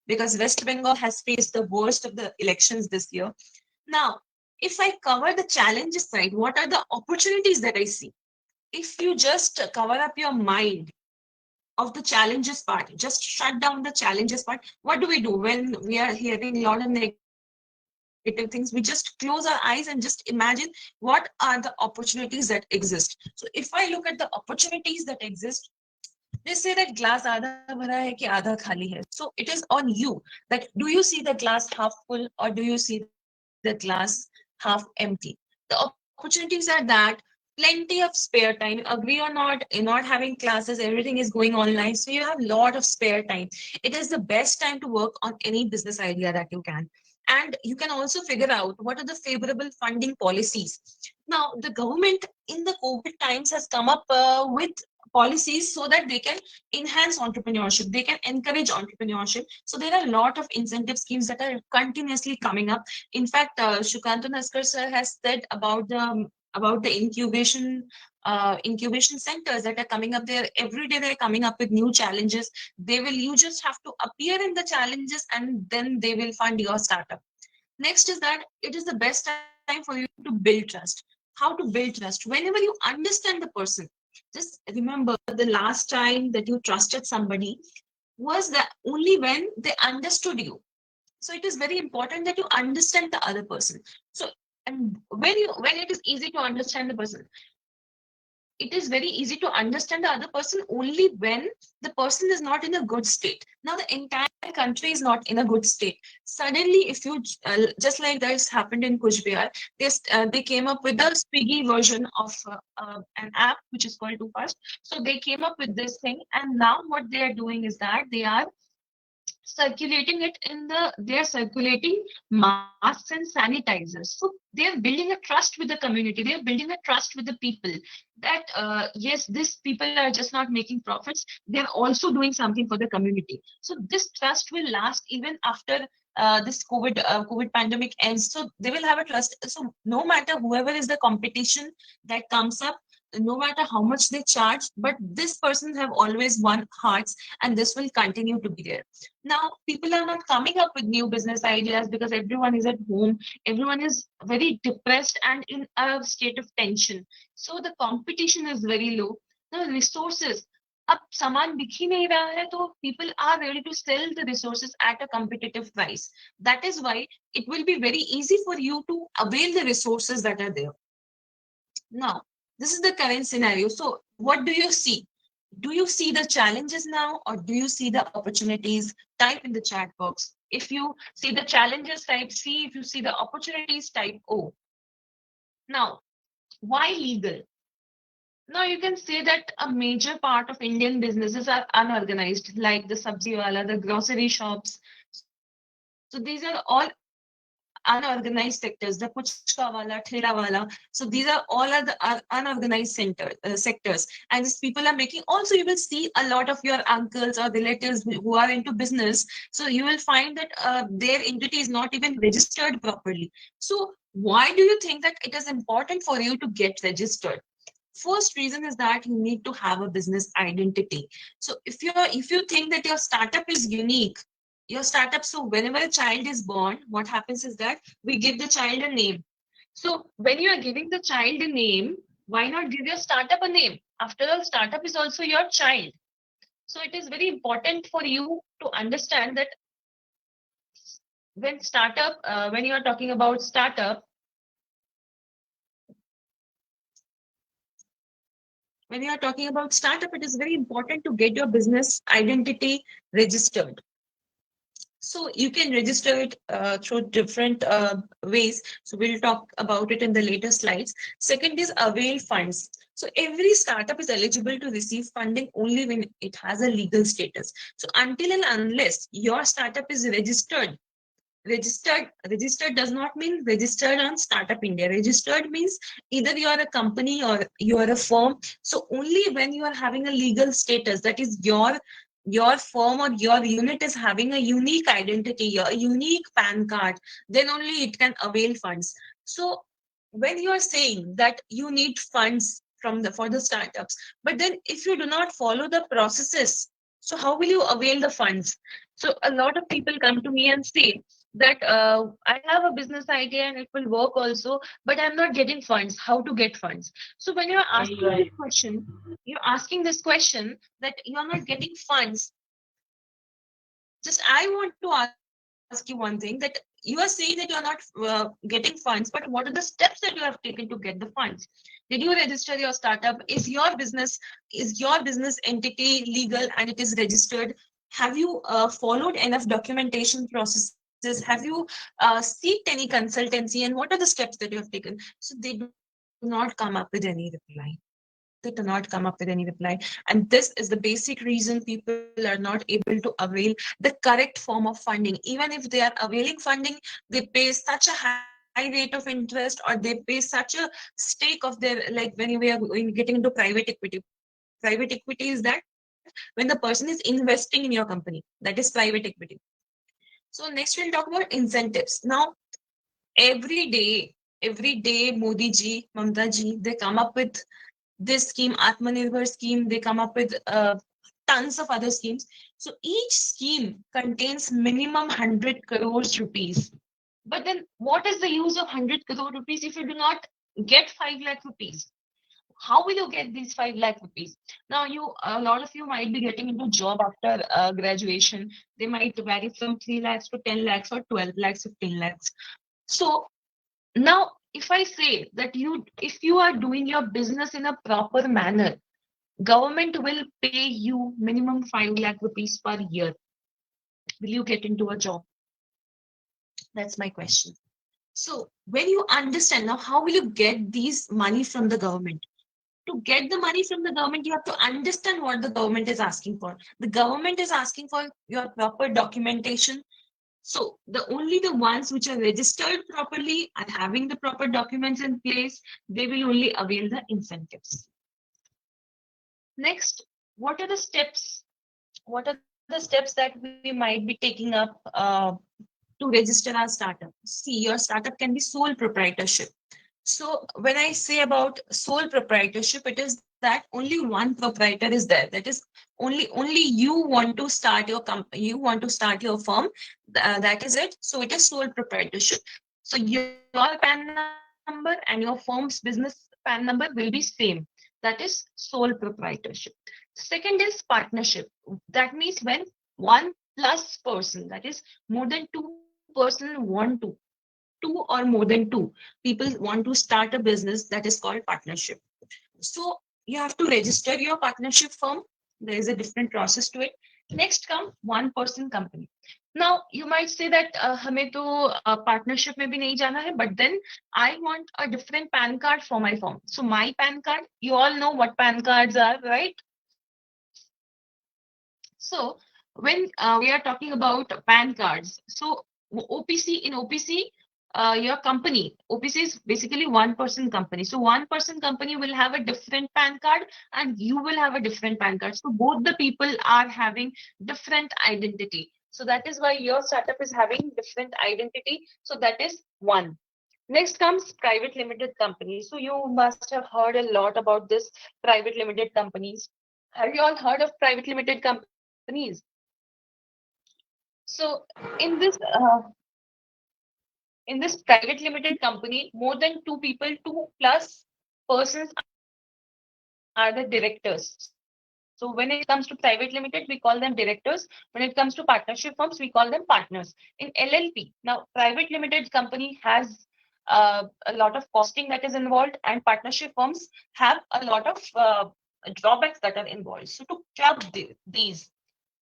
because West Bengal has faced the worst of the elections this year. Now, if I cover the challenges side, what are the opportunities that I see? If you just cover up your mind of the challenges part, just shut down the challenges part. What do we do when we are hearing a lot of things. We just close our eyes and just imagine what are the opportunities that exist. So if I look at the opportunities that exist, they say that glass आधा भरा है कि आधा खाली है. So it is on you that do you see the glass half full or do you see the glass half empty? The opportunities are that plenty of spare time. Agree or not, you're not having classes, everything is going online, so you have a lot of spare time. It is the best time to work on any business idea that you can. And you can also figure out what are the favorable funding policies. Now, the government in the COVID times has come up with policies so that they can enhance entrepreneurship, they can encourage entrepreneurship. So there are a lot of incentive schemes that are continuously coming up. In fact, Shukanto Naskar sir has said about the incubation centers that are coming up there. Every day they're coming up with new challenges. You just have to appear in the challenges and then they will fund your startup. Next is that it is the best time for you to build trust. How to build trust? Whenever you understand the person, just remember the last time that you trusted somebody was that only when they understood you. So it is very important that you understand the other person. So, and when it is easy to understand the person, it is very easy to understand the other person only when the person is not in a good state. Now the entire country is not in a good state. Suddenly, if you just like this happened in Kuch Bihar, they came up with the Swiggy version of an app which is called Too Fast. So they came up with this thing, and now what they are doing is that they are circulating it they're circulating masks and sanitizers. So they're building a trust with the community, they're building a trust with the people that yes, these people are just not making profits, they're also doing something for the community. So this trust will last even after this COVID pandemic ends. So they will have a trust. So no matter whoever is the competition that comes up, no matter how much they charge, but this person have always won hearts, and this will continue to be there. Now, people are not coming up with new business ideas because everyone is at home. Everyone is very depressed and in a state of tension. So the competition is very low. The resources, अब सामान बिक ही नहीं रहा है, तो people are ready to sell the resources at a competitive price. That is why it will be very easy for you to avail the resources that are there. Now, this is the current scenario. So what do you see? Do you see the challenges now or do you see the opportunities? Type in the chat box. If you see the challenges, type C. If you see the opportunities, type O. Now, why legal? Now you can say that a major part of Indian businesses are unorganized, like the sabzi wala, the grocery shops. So these are all unorganized sectors, the puchka wala, thela wala. So these are all the unorganized sectors. And these people are making, also you will see a lot of your uncles or relatives who are into business. So you will find that their entity is not even registered properly. So why do you think that it is important for you to get registered? First reason is that you need to have a business identity. So if you think that your startup is unique, your startup, so whenever a child is born, what happens is that we give the child a name. So when you are giving the child a name, why not give your startup a name? After all, startup is also your child. So it is very important for you to understand that when you are talking about startup, it is very important to get your business identity registered. So you can register it through different ways. So we'll talk about it in the later slides. Second is avail funds. So every startup is eligible to receive funding only when it has a legal status. So until and unless your startup is registered does not mean registered on Startup India. Registered means either you are a company or you are a firm. So only when you are having a legal status, that is your firm or your unit is having a unique identity, a unique PAN card, then only it can avail funds. So when you are saying that you need funds for the startups, but then if you do not follow the processes, so how will you avail the funds? So a lot of people come to me and say that I have a business idea and it will work also, but I'm not getting funds. How to get funds? So when you're asking this question that you're not getting funds, just I want to ask you one thing, that you are saying that you are not getting funds, but what are the steps that you have taken to get the funds? Did you register your startup? Is your business entity legal and it is registered? Have you followed enough documentation processes? Have you seeked any consultancy, and what are the steps that you have taken? So they do not come up with any reply. They do not come up with any reply. And this is the basic reason people are not able to avail the correct form of funding. Even if they are availing funding, they pay such a high rate of interest, or they pay such a stake of their, like when we are getting into private equity. Private equity is that when the person is investing in your company, that is private equity. So next we'll talk about incentives. Now, every day, Modi ji, Mamta ji, they come up with this scheme, Atmanirbhar scheme, they come up with tons of other schemes. So each scheme contains minimum 100 crores rupees. But then what is the use of 100 crore rupees if you do not get 5 lakh rupees? How will you get these 5 lakh rupees? Now, a lot of you might be getting into job after graduation. They might vary from 3 lakhs to 10 lakhs or 12 lakhs, 15 lakhs. So now, if I say that if you are doing your business in a proper manner, government will pay you minimum 5 lakh rupees per year. Will you get into a job? That's my question. So when you understand now, how will you get these money from the government? To get the money from the government, you have to understand what the government is asking for. The government is asking for your proper documentation. So only the ones which are registered properly and having the proper documents in place, they will only avail the incentives. Next, what are the steps? What are the steps that we might be taking up to register our startup? See, your startup can be sole proprietorship. So when I say about sole proprietorship, it is that only one proprietor is there. That is only you want to start your company, you want to start your firm. That is it. So it is sole proprietorship. So your PAN number and your firm's business PAN number will be same. That is sole proprietorship. Second is partnership. That means when one plus person, that is more than two person want to, two or more than two people want to start a business, that is called partnership. So you have to register your partnership firm. There is a different process to it. Next come one person company. Now you might say that हमें तो partnership में भी नहीं जाना है, but then I want a different PAN card for my firm. So my PAN card, you all know what PAN cards are, right? So when we are talking about PAN cards, so OPC, in OPC, your company, OPC is basically one person company. So one person company will have a different PAN card and you will have a different PAN card. So both the people are having different identity. So that is why your startup is having different identity. So that is one. Next comes private limited companies. So you must have heard a lot about this private limited companies. Have you all heard of private limited companies? So in this private limited company, more than two people, 2+ persons are the directors. So when it comes to private limited, we call them directors. When it comes to partnership firms, we call them partners. In LLP, now private limited company has a lot of costing that is involved, and partnership firms have a lot of drawbacks that are involved. So to club these,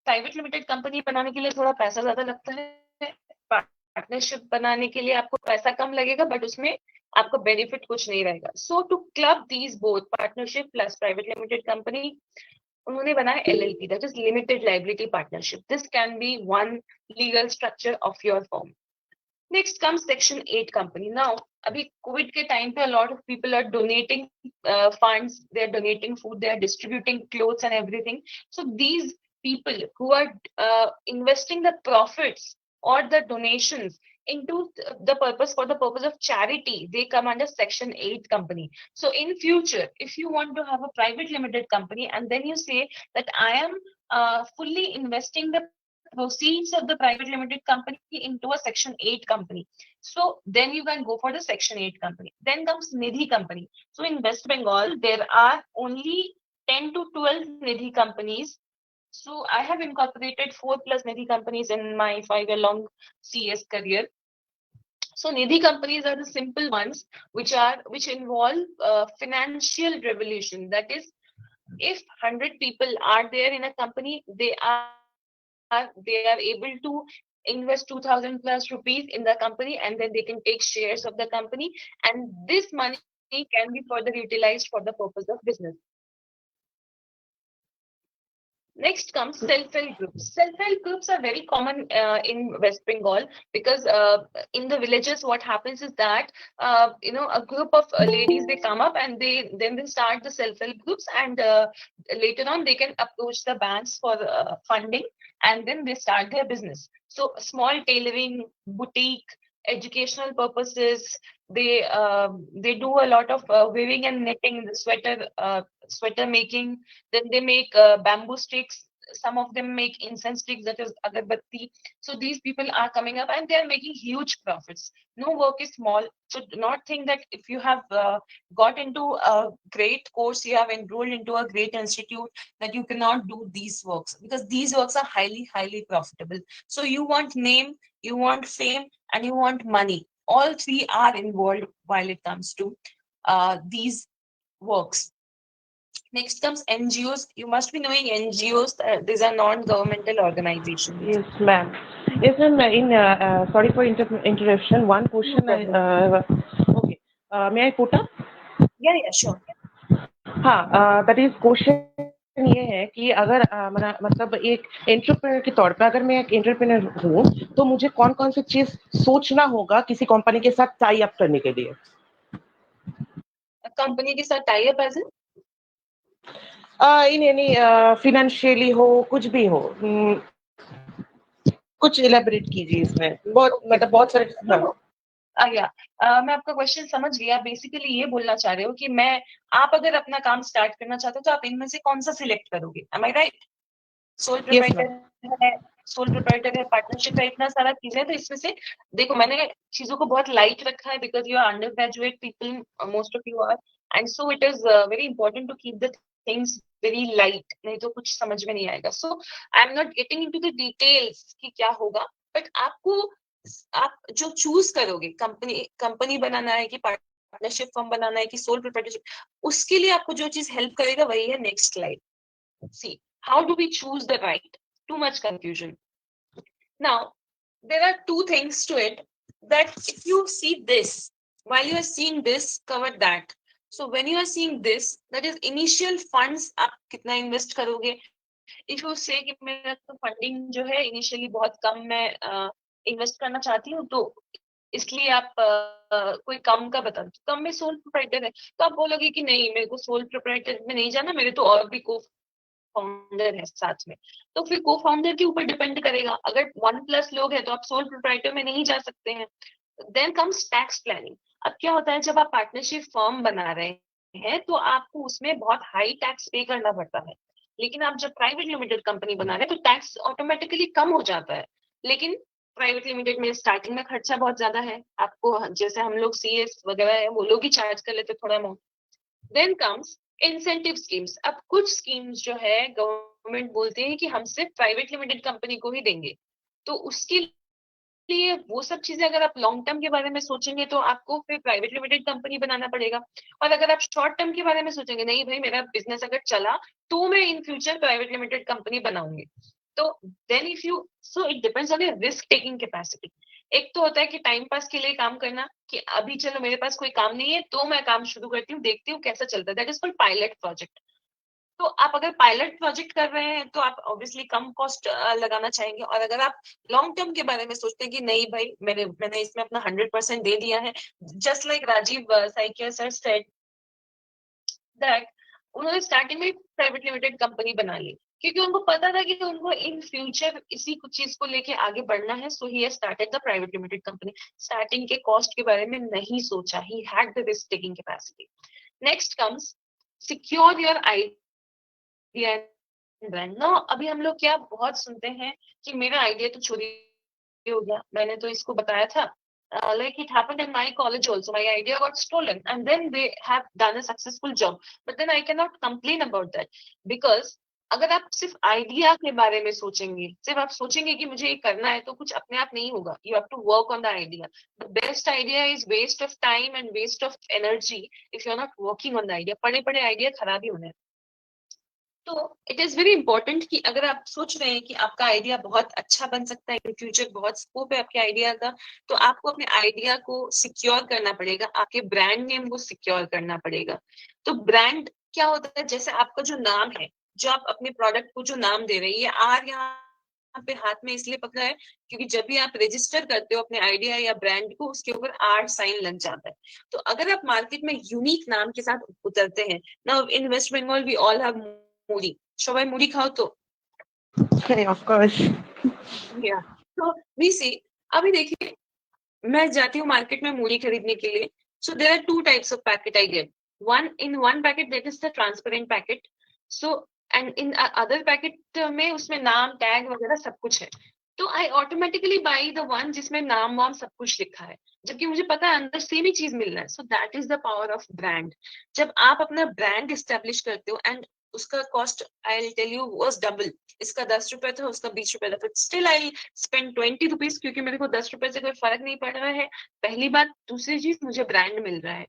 private limited company बनाने के लिए थोड़ा पैसा ज्यादा लगता है, partnership बनाने के लिए आपको पैसा कम लगेगा, बट उसमें आपको बेनिफिट कुछ नहीं रहेगा. So to club these both, partnership plus private limited company, उन्होंने बनाया LLP, that is limited liability partnership. This can be one legal structure of your firm. Next comes section 8 company. Now अभी Covid के time पे a lot of people are donating funds, they are donating food, they are distributing clothes and everything. So these people who are investing the profits or the donations into the purpose, for the purpose of charity, they come under section 8 company. So in future, if you want to have a private limited company and then you say that I am fully investing the proceeds of the private limited company into a section 8 company, so then you can go for the section 8 company. Then comes Nidhi company. So in West Bengal, there are only 10 to 12 Nidhi companies. So I have incorporated 4+ Nidhi companies in my 5-year-long CS career. So Nidhi companies are the simple ones which involve financial revolution. That is, if 100 people are there in a company, they are able to invest 2,000 plus rupees in the company, and then they can take shares of the company, and this money can be further utilized for the purpose of business. Next comes self-help groups. Self-help groups are very common in West Bengal, because in the villages, what happens is that a group of ladies, they come up and they start the self-help groups, and later on they can approach the banks for funding, and then they start their business. So small tailoring, boutique, educational purposes. They do a lot of weaving and knitting, the sweater making. Then they make bamboo sticks. Some of them make incense sticks, that is agarbatti. So these people are coming up and they are making huge profits. No work is small. So do not think that if you have got into a great course, you have enrolled into a great institute, that you cannot do these works, because these works are highly, highly profitable. So you want name, you want fame, and you want money. All three are involved while it comes to these works. Next comes NGOs. You must be knowing NGOs. These are non-governmental organizations. Yes, ma'am. Yes, ma'am. Sorry for interruption. One question. Okay. May I put up? Yeah, sure. हाँ, that is question ये है कि अगर मतलब एक entrepreneur के तौर पर अगर मैं एक एंटरप्रेन्योर हूँ, तो मुझे कौन कौन सी चीज सोचना होगा किसी कंपनी के साथ टाई अप करने के लिए? कंपनी के साथ tie up as in any financially हो, कुछ भी हो, कुछ इलेबोरेट कीजिए इसमें। बहुत सारे मैं आपका क्वेश्चन समझ गया। बेसिकली ये बोलना चाह रहे हो कि आप अगर अपना काम स्टार्ट करना चाहते हो, तो आप इनमें से कौन सा सिलेक्ट करोगे? एम आई राइट? सोल प्रोप्राइटर है, पार्टनरशिप है, इतना सारा चीजें। तो इसमें से देखो, मैंने चीजों को बहुत लाइट रखा है, because you are under graduate people, most of you are, and so it is very important to keep the things very light, नहीं तो कुछ समझ में नहीं आएगा। So I am not getting into the details कि क्या होगा, बट आप जो चूज करोगे, कंपनी बनाना है कि पार्टनरशिप फर्म बनाना है कि सोल प्रोप्राइटरशिप, उसके लिए आपको जो चीज हेल्प करेगा वही है next slide. See, how do we choose the right? Too much confusion. Now, there are two things to it, that if you see this, while you are seeing this, cover that. So when you are seeing this, that is initial funds, आप कितना invest करोगे? If you say कि मेरा तो funding जो है initially बहुत कम, मैं इन्वेस्ट करना चाहती हूँ, तो इसलिए आप कोई कम का बता दो, कम में सोल प्रोप्राइटर है, तो आप बोलोगे कि नहीं, मेरे को सोल प्रोप्राइटर में नहीं जाना, मेरे तो और भी को फाउंडर है साथ में। तो फिर को फाउंडर के ऊपर डिपेंड करेगा। अगर 1+ लोग हैं तो आप सोल प्रोप्राइटर में नहीं जा सकते हैं। Then comes tax planning. अब क्या होता है, जब आप पार्टनरशिप फर्म बना रहे हैं तो आपको उसमें बहुत हाई टैक्स पे करना पड़ता है, लेकिन आप जब प्राइवेट लिमिटेड कंपनी बना रहे हैं तो टैक्स ऑटोमेटिकली कम हो जाता है। लेकिन प्राइवेट लिमिटेड में स्टार्टिंग में खर्चा बहुत ज्यादा है, आपको जैसे हम लोग CS वगैरह है वो लोग ही चार्ज कर लेते थोड़ा amount. Then comes incentive schemes. अब कुछ स्कीम्स जो है गवर्नमेंट बोलते हैं कि हम सिर्फ प्राइवेट लिमिटेड कंपनी को ही देंगे, तो उसके लिए वो सब चीजें अगर आप लॉन्ग टर्म के बारे में सोचेंगे तो आपको फिर प्राइवेट लिमिटेड कंपनी बनाना पड़ेगा। और अगर आप शॉर्ट टर्म के बारे में सोचेंगे, नहीं भाई मेरा बिजनेस अगर चला तो मैं in future private limited company बनाऊंगी, तो then if you, so it depends on your risk taking capacity. एक तो होता है कि टाइम पास के लिए काम करना, कि अभी चलो मेरे पास कोई काम नहीं है तो मैं काम शुरू करती हूँ, देखती हूँ कैसा चलता है, that is called pilot project. तो आप अगर पायलट प्रोजेक्ट कर रहे हैं तो आप ऑब्वियसली कम कॉस्ट लगाना चाहेंगे। और अगर आप लॉन्ग टर्म के बारे में सोचते हैं कि नहीं भाई मैंने इसमें अपना 100% दे दिया है, just like Rajiv Saikia sir said that उन्होंने स्टार्टिंग में प्राइवेट लिमिटेड कंपनी बना ली, क्योंकि उनको पता था कि उनको इन फ्यूचर इसी कुछ चीज को लेके आगे बढ़ना है। So he started the private limited company. Starting के कॉस्ट के बारे में नहीं सोचा, he had the risk taking capacity. Next comes secure your idea brand. No, अभी हम लोग क्या बहुत सुनते हैं कि मेरा आइडिया तो चोरी हो गया, मैंने तो इसको बताया था, like it happened in my college also, my idea got stolen and then they have done a successful job, but then I cannot complain about that, because अगर आप सिर्फ आइडिया के बारे में सोचेंगे, सिर्फ आप सोचेंगे कि मुझे ये करना है, तो कुछ अपने आप नहीं होगा. You have to work on the idea. The best idea is waste of time and waste of energy if you are not working on the idea. पड़े पड़े आइडिया खराब ही होने हैं. तो इट इज वेरी इंपॉर्टेंट कि अगर आप सोच रहे हैं कि आपका आइडिया बहुत अच्छा बन सकता है, इन फ्यूचर बहुत स्कोप है आपके आइडिया का, तो आपको अपने आइडिया को सिक्योर करना पड़ेगा, आपके ब्रांड नेम को सिक्योर करना पड़ेगा. तो ब्रांड क्या होता है, जैसे आपका जो नाम है, जो आप अपने प्रोडक्ट को जो नाम दे रहे हैं, ये आर यहाँ पे हाथ में इसलिए पकड़ा है क्योंकि जब भी आप रजिस्टर करते हो अपने आइडिया या ब्रांड को, उसके ऊपर आर साइन लग जाता है. तो अगर आप मार्केट में यूनिक नाम के साथ उतरते हैं, now in West Bengal we all have muri. सबाई मूढ़ी खाओ तो? Of course. या तो वी सी, अभी देखिए मैं जाती हूँ मार्केट में मूढ़ी खरीदने के लिए. So there are 2 types of packet I get. one packet that is the transparent packet. So and in other packet में उसमें नाम, टैग वगैरह सब कुछ है. तो I automatically buy the one जिसमें नाम वाम सब कुछ लिखा है, जबकि मुझे पता है अंदर सेम ही चीज मिल रहा है. So that is the power of brand. जब आप अपना ब्रांड एस्टेब्लिश करते हो एंड उसका cost I will tell you was double. इसका 10 रुपए था, उसका 20 रुपए था, but still I spend 20 rupees क्योंकि मेरे को 10 रुपए से कोई फर्क नहीं पड़ रहा है. पहली बात. दूसरी चीज, मुझे ब्रांड मिल रहा है.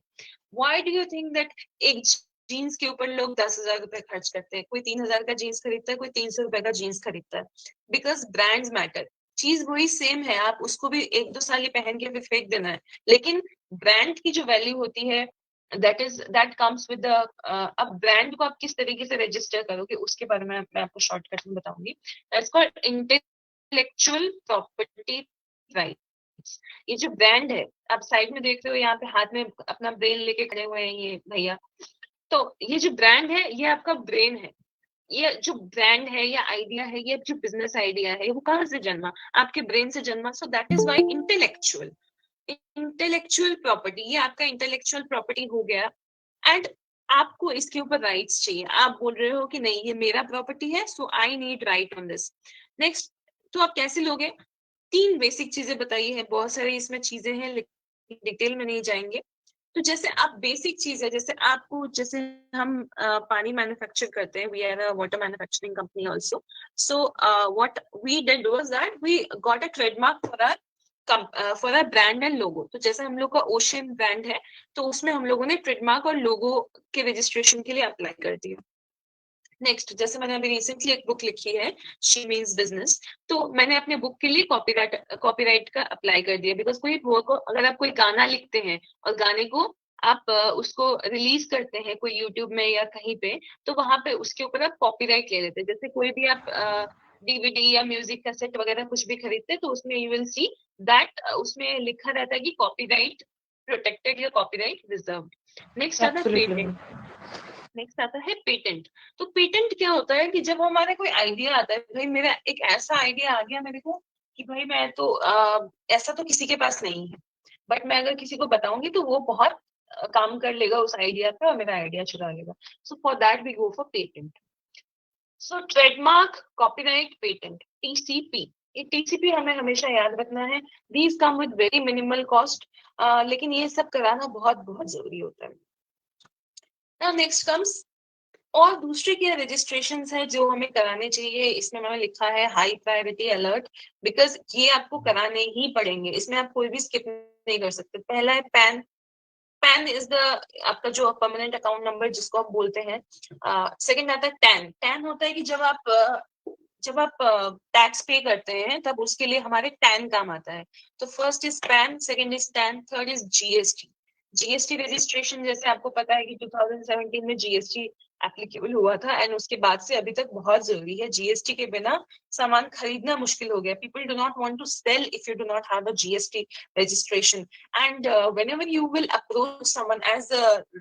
Why do you think that एक जीन्स के ऊपर लोग 10,000 रुपए खर्च करते हैं? कोई 3,000 का जीन्स खरीदता है, कोई 300 रुपए का जीन्स खरीदता है. Because brands matter. चीज वही सेम है, आप उसको भी 1-2 साल ही पहन के फिर फेंक देना है, लेकिन ब्रांड की जो वैल्यू होती है that comes with the अब ब्रांड को आप किस तरीके से रजिस्टर करोगे उसके बारे में मैं आपको शॉर्टकट में बताऊंगी. That's called intellectual property rights. ये जो ब्रांड है, आप साइड में देख रहे हो, यहाँ पे हाथ में अपना ब्रेन लेके खड़े हुए हैं ये भैया. तो ये जो ब्रांड है, ये आपका ब्रेन है. ये जो ब्रांड है या आइडिया है, ये जो बिजनेस आइडिया है, वो कहाँ से जन्मा? आपके ब्रेन से जन्मा. So that is why intellectual property, ये आपका इंटेलेक्चुअल प्रॉपर्टी हो गया. एंड आपको इसके ऊपर राइट्स चाहिए. आप बोल रहे हो कि नहीं ये मेरा प्रॉपर्टी है, so I need right on this. Next, तो आप कैसे लोगे? 3 बेसिक चीजें बताई है, बहुत सारी इसमें चीजें हैं लेकिन डिटेल में नहीं जाएंगे. तो जैसे आप बेसिक चीज है, जैसे आपको, जैसे हम पानी मैन्युफैक्चर करते हैं, we are a water manufacturing company also. So what we did was that we got a trademark for our brand and logo. तो जैसे हम लोग का ओशन ब्रांड है, तो उसमें हम लोगों ने ट्रेडमार्क और लोगो के रजिस्ट्रेशन के लिए अप्लाई कर दिया. नेक्स्ट, जैसे मैंने अभी रिसेंटली एक बुक लिखी है, शी मीन्स बिजनेस, तो मैंने अपने बुक के लिए कॉपीराइट का अप्लाई कर दिया. बिकॉज अगर आप कोई गाना लिखते हैं और गाने को आप उसको रिलीज करते हैं कोई यूट्यूब में या कहीं पे, तो वहां पे उसके ऊपर आप कॉपीराइट ले लेते हैं. जैसे कोई भी आप डीवीडी या म्यूजिक कैसेट वगैरह कुछ भी खरीदते हैं, तो उसमें यू विल सी दैट उसमें लिखा रहता है कि कॉपीराइट प्रोटेक्टेड या कॉपीराइट रिजर्व्ड. नेक्स्ट आता है पेटेंट. तो पेटेंट क्या होता है कि जब हमारे कोई आइडिया आता है, भाई मेरा एक ऐसा आइडिया आ गया मेरे को कि भाई मैं तो ऐसा तो किसी के पास नहीं है, बट मैं अगर किसी को बताऊंगी तो वो बहुत काम कर लेगा उस आइडिया पे और मेरा आइडिया चुरा लेगा. So for that we go for patent. So trademark, copyright, patent, TCP. ये टीसीपी हमें हमेशा याद रखना है. These come with very minimal cost, लेकिन ये सब कराना बहुत बहुत जरूरी होता है. Now next comes और दूसरे के रजिस्ट्रेशंस है जो हमें कराने चाहिए. इसमें मैंने लिखा है हाई प्रायोरिटी अलर्ट, बिकॉज ये आपको कराने ही पड़ेंगे. इसमें आप कोई भी स्किप नहीं कर सकते. पहला है पैन. पैन इज द आपका जो परमानेंट अकाउंट नंबर जिसको आप बोलते हैं. सेकंड आता है टैन. टैन होता है कि जब आप टैक्स पे करते हैं तब उसके लिए हमारे टैन काम आता है. तो first is pan, second is tan, third is GST. GST registration जैसे आपको पता है कि 2017 में जीएसटी एप्लीकेबल हुआ था एंड उसके बाद से अभी तक बहुत जरूरी है. जीएसटी के बिना सामान खरीदना मुश्किल हो गया. People do not want to sell if you do not have a GST registration. And whenever you will approach someone, as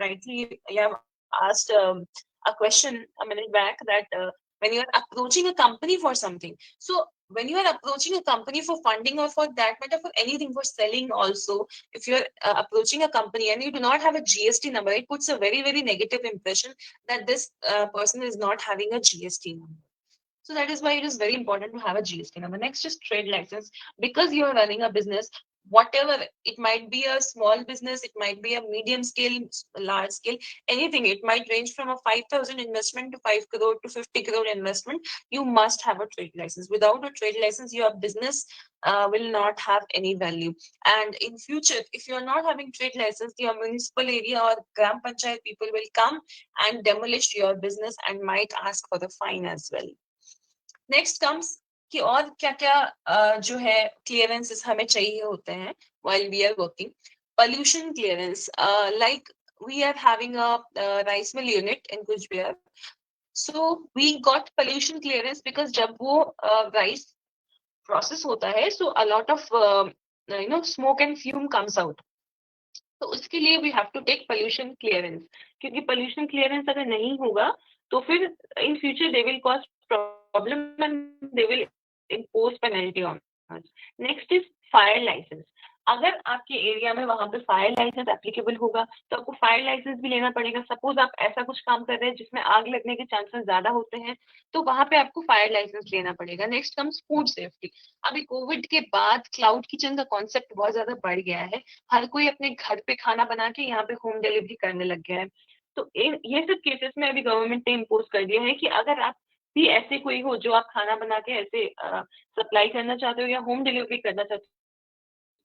rightly you have asked a question a minute back, that when you are approaching a company for something, so when you are approaching a company for funding or for that matter for anything, for selling also, if you are approaching a company and you do not have a GST number, it puts a very very negative impression that this person is not having a GST number. So that is why it is very important to have a GST number. Next is trade license. Because you are running a business, whatever, it might be a small business, it might be a medium scale, large scale, anything. It might range from a 5,000 investment to 5 crore to 50 crore investment. You must have a trade license. Without a trade license, your business will not have any value. And in future, if you are not having trade license, your municipal area or gram panchayat people will come and demolish your business and might ask for the fine as well. Next comes कि और क्या क्या जो है clearances हमें चाहिए होते हैं while we are working. Pollution clearance, like we are having a rice mill unit in Kuch Bihar. So we got pollution clearance because जब वो rice process होता है, so a lot of smoke and fume comes out. तो उसके लिए we have to take pollution clearance, क्योंकि pollution clearance अगर नहीं होगा तो फिर in future they will cause problem and they will impose penalty on us. Next is fire license. अगर आपके एरिया में वहां पे फायर लाइसेंस एप्लीकेबल होगा तो आपको फायर लाइसेंस भी लेना पड़ेगा. सपोज आप ऐसा कुछ काम कर रहे हैं जिसमें आग लगने के चांसेस ज्यादा होते हैं तो वहां पे आपको फायर लाइसेंस लेना पड़ेगा. Next comes food safety. अभी कोविड के बाद क्लाउड किचन का कॉन्सेप्ट बहुत ज्यादा बढ़ गया है. हर कोई अपने घर पे खाना बना के यहाँ पे होम डिलीवरी करने लग गया है. तो ये सब केसेस में अभी गवर्नमेंट ने इम्पोज कर दिया है कि अगर आप भी ऐसे कोई हो जो आप खाना बना के ऐसे सप्लाई करना चाहते हो या होम डिलीवरी करना चाहते हो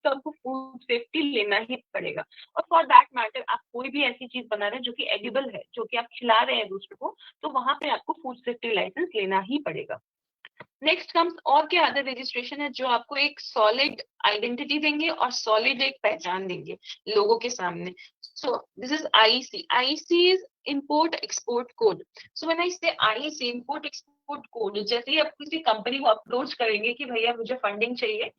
तो आपको फूड सेफ्टी लेना ही पड़ेगा. और फॉर दैट मैटर आप कोई भी ऐसी चीज बना रहे हैं जो कि एडिबल है, जो कि आप खिला रहे हैं दूसरे को, तो वहां पे आपको फूड सेफ्टी लाइसेंस लेना ही पड़ेगा. नेक्स्ट कम्स और क्या अदर रजिस्ट्रेशन है जो आपको एक सॉलिड आइडेंटिटी देंगे और सॉलिड एक पहचान देंगे लोगों के सामने. So this is IEC. IEC is import export code. So when I से IEC इम्पोर्ट एक्सपोर्ट कोड, जैसे ही आप किसी कंपनी को अप्रोच करेंगे कि भैया मुझे फंडिंग चाहिए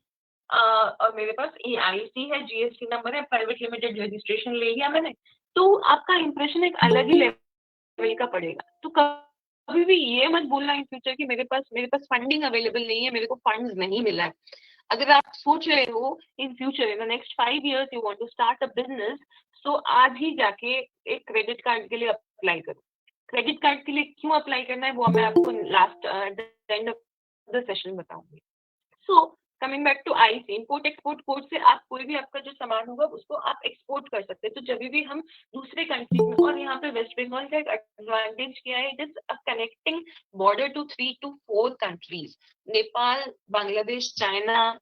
और मेरे पास ये IEC है, GST नंबर है, प्राइवेट लिमिटेड रजिस्ट्रेशन ले लिया मैंने, तो आपका इंप्रेशन एक अलग ही लेवल का पड़ेगा. तो कभी भी ये मत बोलना इन फ्यूचर कि मेरे पास फंडिंग अवेलेबल नहीं है, मेरे को फंड्स नहीं मिला है. अगर आप सोच रहे हो in future in the next 5 years you want to start a business, तो आज ही जाके एक क्रेडिट कार्ड के लिए अप्लाई करो. क्रेडिट कार्ड के लिए क्यों अप्लाई करना है वो मैं आपको last end of the session बताऊंगी. So coming back to IEC import export code से आप कोई भी आपका जो सामान होगा उसको आप एक्सपोर्ट कर सकते हैं. तो जब भी हम दूसरे कंट्री में, और यहाँ पे वेस्ट बंगाल का एक एडवांटेज क्या है, it is connecting border to 3 to 4 countries. Nepal, Bangladesh, China,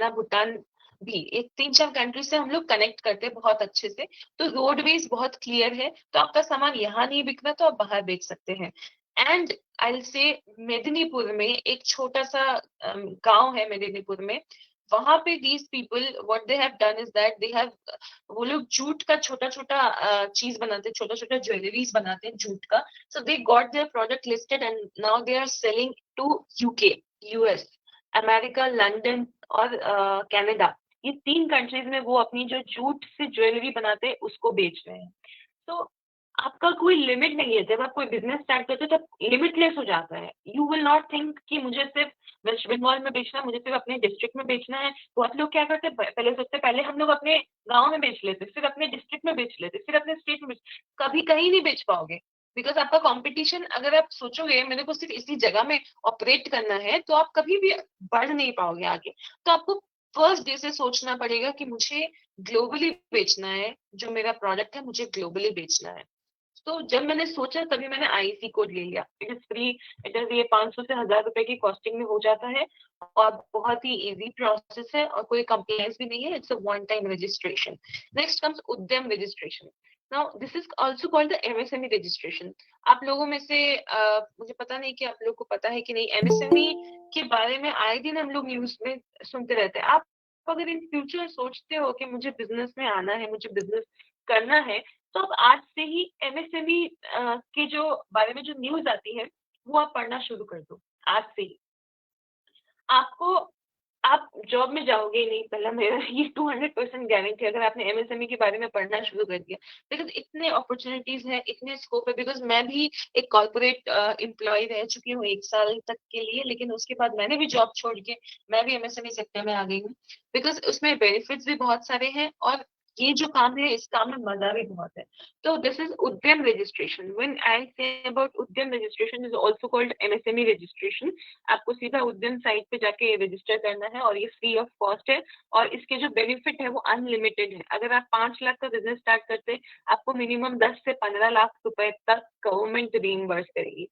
Bhutan भी, एक 3-4 कंट्री से हम लोग कनेक्ट करते हैं बहुत अच्छे से. तो रोडवेज बहुत क्लियर है, तो आपका सामान यहाँ नहीं बिक रहा तो आप बाहर बेच सकते हैं. And I will say Medinipur में एक छोटा सा गांव है मेदिनीपुर में, वहां पे these people what they have done is that they have, वो लोग जूट का छोटा छोटा चीज बनाते हैं, छोटा छोटा ज्वेलरीज बनाते हैं जूट का. So they got their product listed and now they are selling to UK, US, America, London और कनाडा. ये 3 कंट्रीज में वो अपनी जो जूट से ज्वेलरी बनाते हैं उसको बेच रहे हैं. तो आपका कोई लिमिट नहीं है. जब आप कोई बिजनेस स्टार्ट करते हो तब लिमिटलेस हो जाता है. यू विल नॉट थिंक कि मुझे सिर्फ वेस्ट बंगाल में बेचना है, मुझे सिर्फ अपने डिस्ट्रिक्ट में बेचना है. बहुत लोग क्या करते हैं, पहले सोचते पहले हम लोग अपने गांव में बेच लेते, फिर अपने डिस्ट्रिक्ट में बेच लेते, फिर अपने स्टेट में कभी कहीं नहीं बेच पाओगे. बिकॉज आपका कंपटीशन, अगर आप सोचोगे मेरे को सिर्फ इसी जगह में ऑपरेट करना है, तो आप कभी भी बढ़ नहीं पाओगे आगे. तो आपको फर्स्ट डे से सोचना पड़ेगा कि मुझे ग्लोबली बेचना है, जो मेरा प्रोडक्ट है मुझे ग्लोबली बेचना है. तो जब मैंने सोचा तभी मैंने IEC कोड ले लिया. It is free, it is ये 500 से 1000 रुपए की कॉस्टिंग में हो जाता है और बहुत ही इजी प्रोसेस है और कोई कंप्लायंस भी नहीं है. It's a one time registration. Next comes Udyam registration. Now this is also called the MSME registration. आप लोगों में से मुझे पता नहीं कि आप लोग को पता है कि नहीं, MSME के बारे में आए दिन हम लोग न्यूज में सुनते रहते हैं. आप अगर इन फ्यूचर सोचते हो कि मुझे बिजनेस में आना है, मुझे बिजनेस करना है, तो आप आज से ही MSME के जो बारे में जो न्यूज आती है वो आप पढ़ना शुरू कर दो आज से ही. आपको, आप जॉब में जाओगे नहीं, पहला मेरा ये 200% गारंटी अगर आपने MSME के बारे में पढ़ना शुरू कर दिया. बिकॉज इतने अपॉर्चुनिटीज है, इतने स्कोप है. बिकॉज मैं भी एक कॉर्पोरेट एम्प्लॉय रह चुकी हूँ 1 साल तक के लिए, लेकिन उसके बाद मैंने भी जॉब छोड़ के मैं भी MSME सेक्टर में आ गई हूँ. बिकॉज उसमें बेनिफिट्स भी बहुत सारे हैं और ये जो काम है इस काम में मजा भी बहुत है। तो this is Udyam registration. When I say about Udyam registration is also called MSME registration. आपको सीधा उद्यम साइट पे जाके रजिस्टर करना है और ये फ्री ऑफ कॉस्ट है और इसके जो बेनिफिट है वो अनलिमिटेड है। अगर आप 5 लाख का बिजनेस स्टार्ट करते आपको मिनिमम 10 से 15 लाख रुपए तक गवर्नमेंट रीइंबर्स करेगी।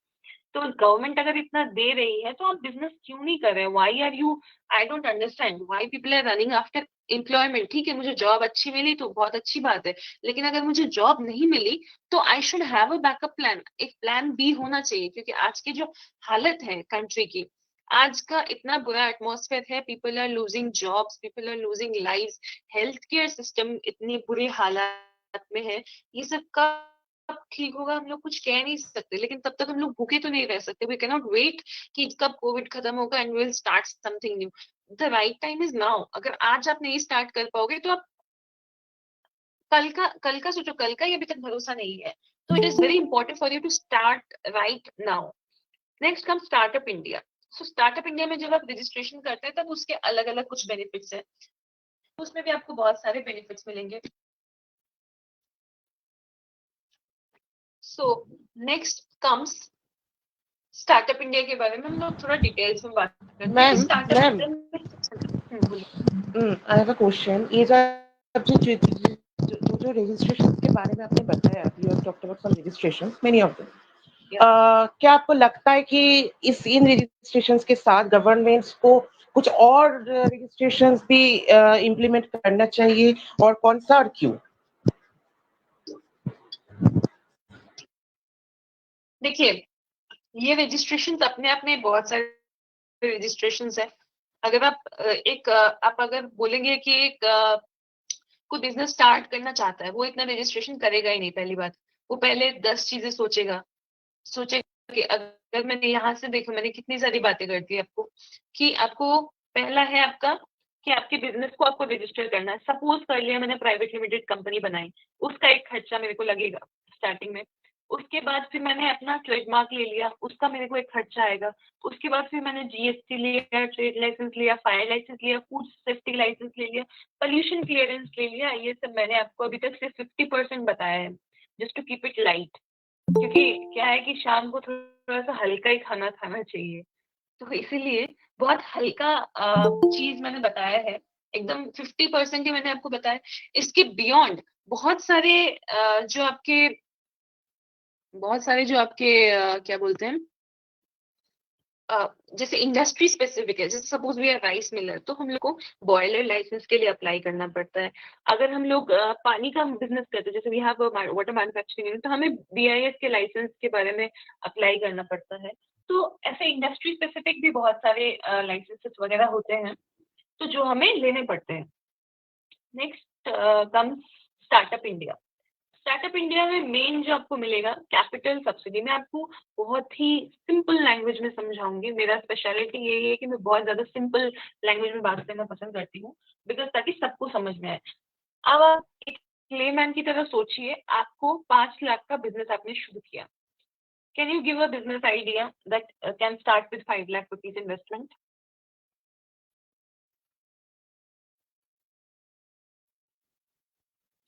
तो गवर्नमेंट अगर इतना दे रही है तो आप बिजनेस क्यों नहीं कर रहे हैं? Why are you, I don't understand why people are running after employment. ठीक है, मुझे जॉब अच्छी मिली तो बहुत अच्छी बात है, लेकिन अगर मुझे जॉब नहीं मिली तो I should have a backup plan. एक प्लान बी होना चाहिए, क्योंकि आज की जो हालत है कंट्री की, आज का इतना बुरा एटमॉस्फेयर है, people are losing jobs, people are losing lives, health care system इतनी बुरी हालत में है। ये सब का ठीक होगा हम लोग कुछ कह नहीं सकते, लेकिन तब तक हम लोग भूखे तो नहीं रह सकते। वी कैन नॉट वेट कि कब कोविड खत्म होगा and will start something new. The right time is now. अगर आज आप नहीं स्टार्ट कर पाओगे तो आप कल का सोचो, कल का ही अभी तक भरोसा नहीं है। तो it is very important for you to start right now. Next come startup India. So startup India में जब आप रजिस्ट्रेशन करते हैं तब उसके अलग अलग कुछ बेनिफिट्स है, उसमें भी आपको बहुत सारे बेनिफिट्स मिलेंगे। So next comes startup India के बारे में हम लोग थोड़ा डिटेल्स में बात करते हैं। Ma'am I have a question. ये जो रजिस्ट्रेशन के बारे में आपने बताया, you have talked about some registration, many of them, क्या आपको लगता है कि इन रजिस्ट्रेशंस के साथ गवर्नमेंट्स को कुछ और रजिस्ट्रेशंस भी इम्प्लीमेंट करना चाहिए, और कौन सा और क्यों? देखिए, ये रजिस्ट्रेशन अपने आप में बहुत सारे रजिस्ट्रेशंस है। अगर आप अगर बोलेंगे कि एक कोई बिजनेस स्टार्ट करना चाहता है, वो इतना रजिस्ट्रेशन करेगा ही नहीं। पहली बात, वो पहले 10 चीजें सोचेगा कि अगर मैंने यहाँ से देखो, मैंने कितनी सारी बातें कर दी आपको कि आपको पहला है आपका कि आपके बिजनेस को आपको रजिस्टर करना है। सपोज कर लिया मैंने प्राइवेट लिमिटेड कंपनी बनाई, उसका एक खर्चा मेरे को लगेगा स्टार्टिंग में। उसके बाद फिर मैंने अपना ट्रेडमार्क ले लिया, उसका मेरे को एक खर्चा आएगा। उसके बाद फिर मैंने जीएसटी लिया, ट्रेड लाइसेंस लिया, फायर लाइसेंस लिया, फूड सेफ्टी लाइसेंस ले लिया, पोल्यूशन क्लियरेंस ले लिया। ये सब मैंने आपको अभी तक सिर्फ 50% बताया है, just to keep it light. क्योंकि क्या है कि शाम को थोड़ा सा हल्का ही खाना खाना चाहिए, तो इसीलिए बहुत हल्का चीज मैंने बताया है। एकदम 50% ही मैंने आपको बताया। इसके बियॉन्ड बहुत सारे जो आपके क्या बोलते हैं, जैसे इंडस्ट्री स्पेसिफिक है। जैसे suppose we are rice miller, तो हम लोग को बॉयलर लाइसेंस के लिए अप्लाई करना पड़ता है। अगर हम लोग पानी का बिजनेस करते हैं, जैसे वी हैव वाटर मैन्युफैक्चरिंग, तो हमें बीआईएस के लाइसेंस के बारे में अप्लाई करना पड़ता है। तो ऐसे इंडस्ट्री स्पेसिफिक भी बहुत सारे लाइसेंसेस वगैरह होते हैं, तो जो हमें लेने पड़ते हैं। Next comes startup India. Startup India में मेन जो आपको मिलेगा कैपिटल सब्सिडी। मैं आपको बहुत ही सिंपल लैंग्वेज में समझाऊंगी। मेरा स्पेशलिटी यही है कि मैं बहुत ज्यादा सिंपल लैंग्वेज में बात करना पसंद करती हूँ, बिकॉज ताकि सबको समझ में आए। अब आप एक लेमैन की तरह सोचिए, आपको 5 लाख का बिजनेस आपने शुरू किया। Can you give a business idea that can start with 5 lakh rupees investment?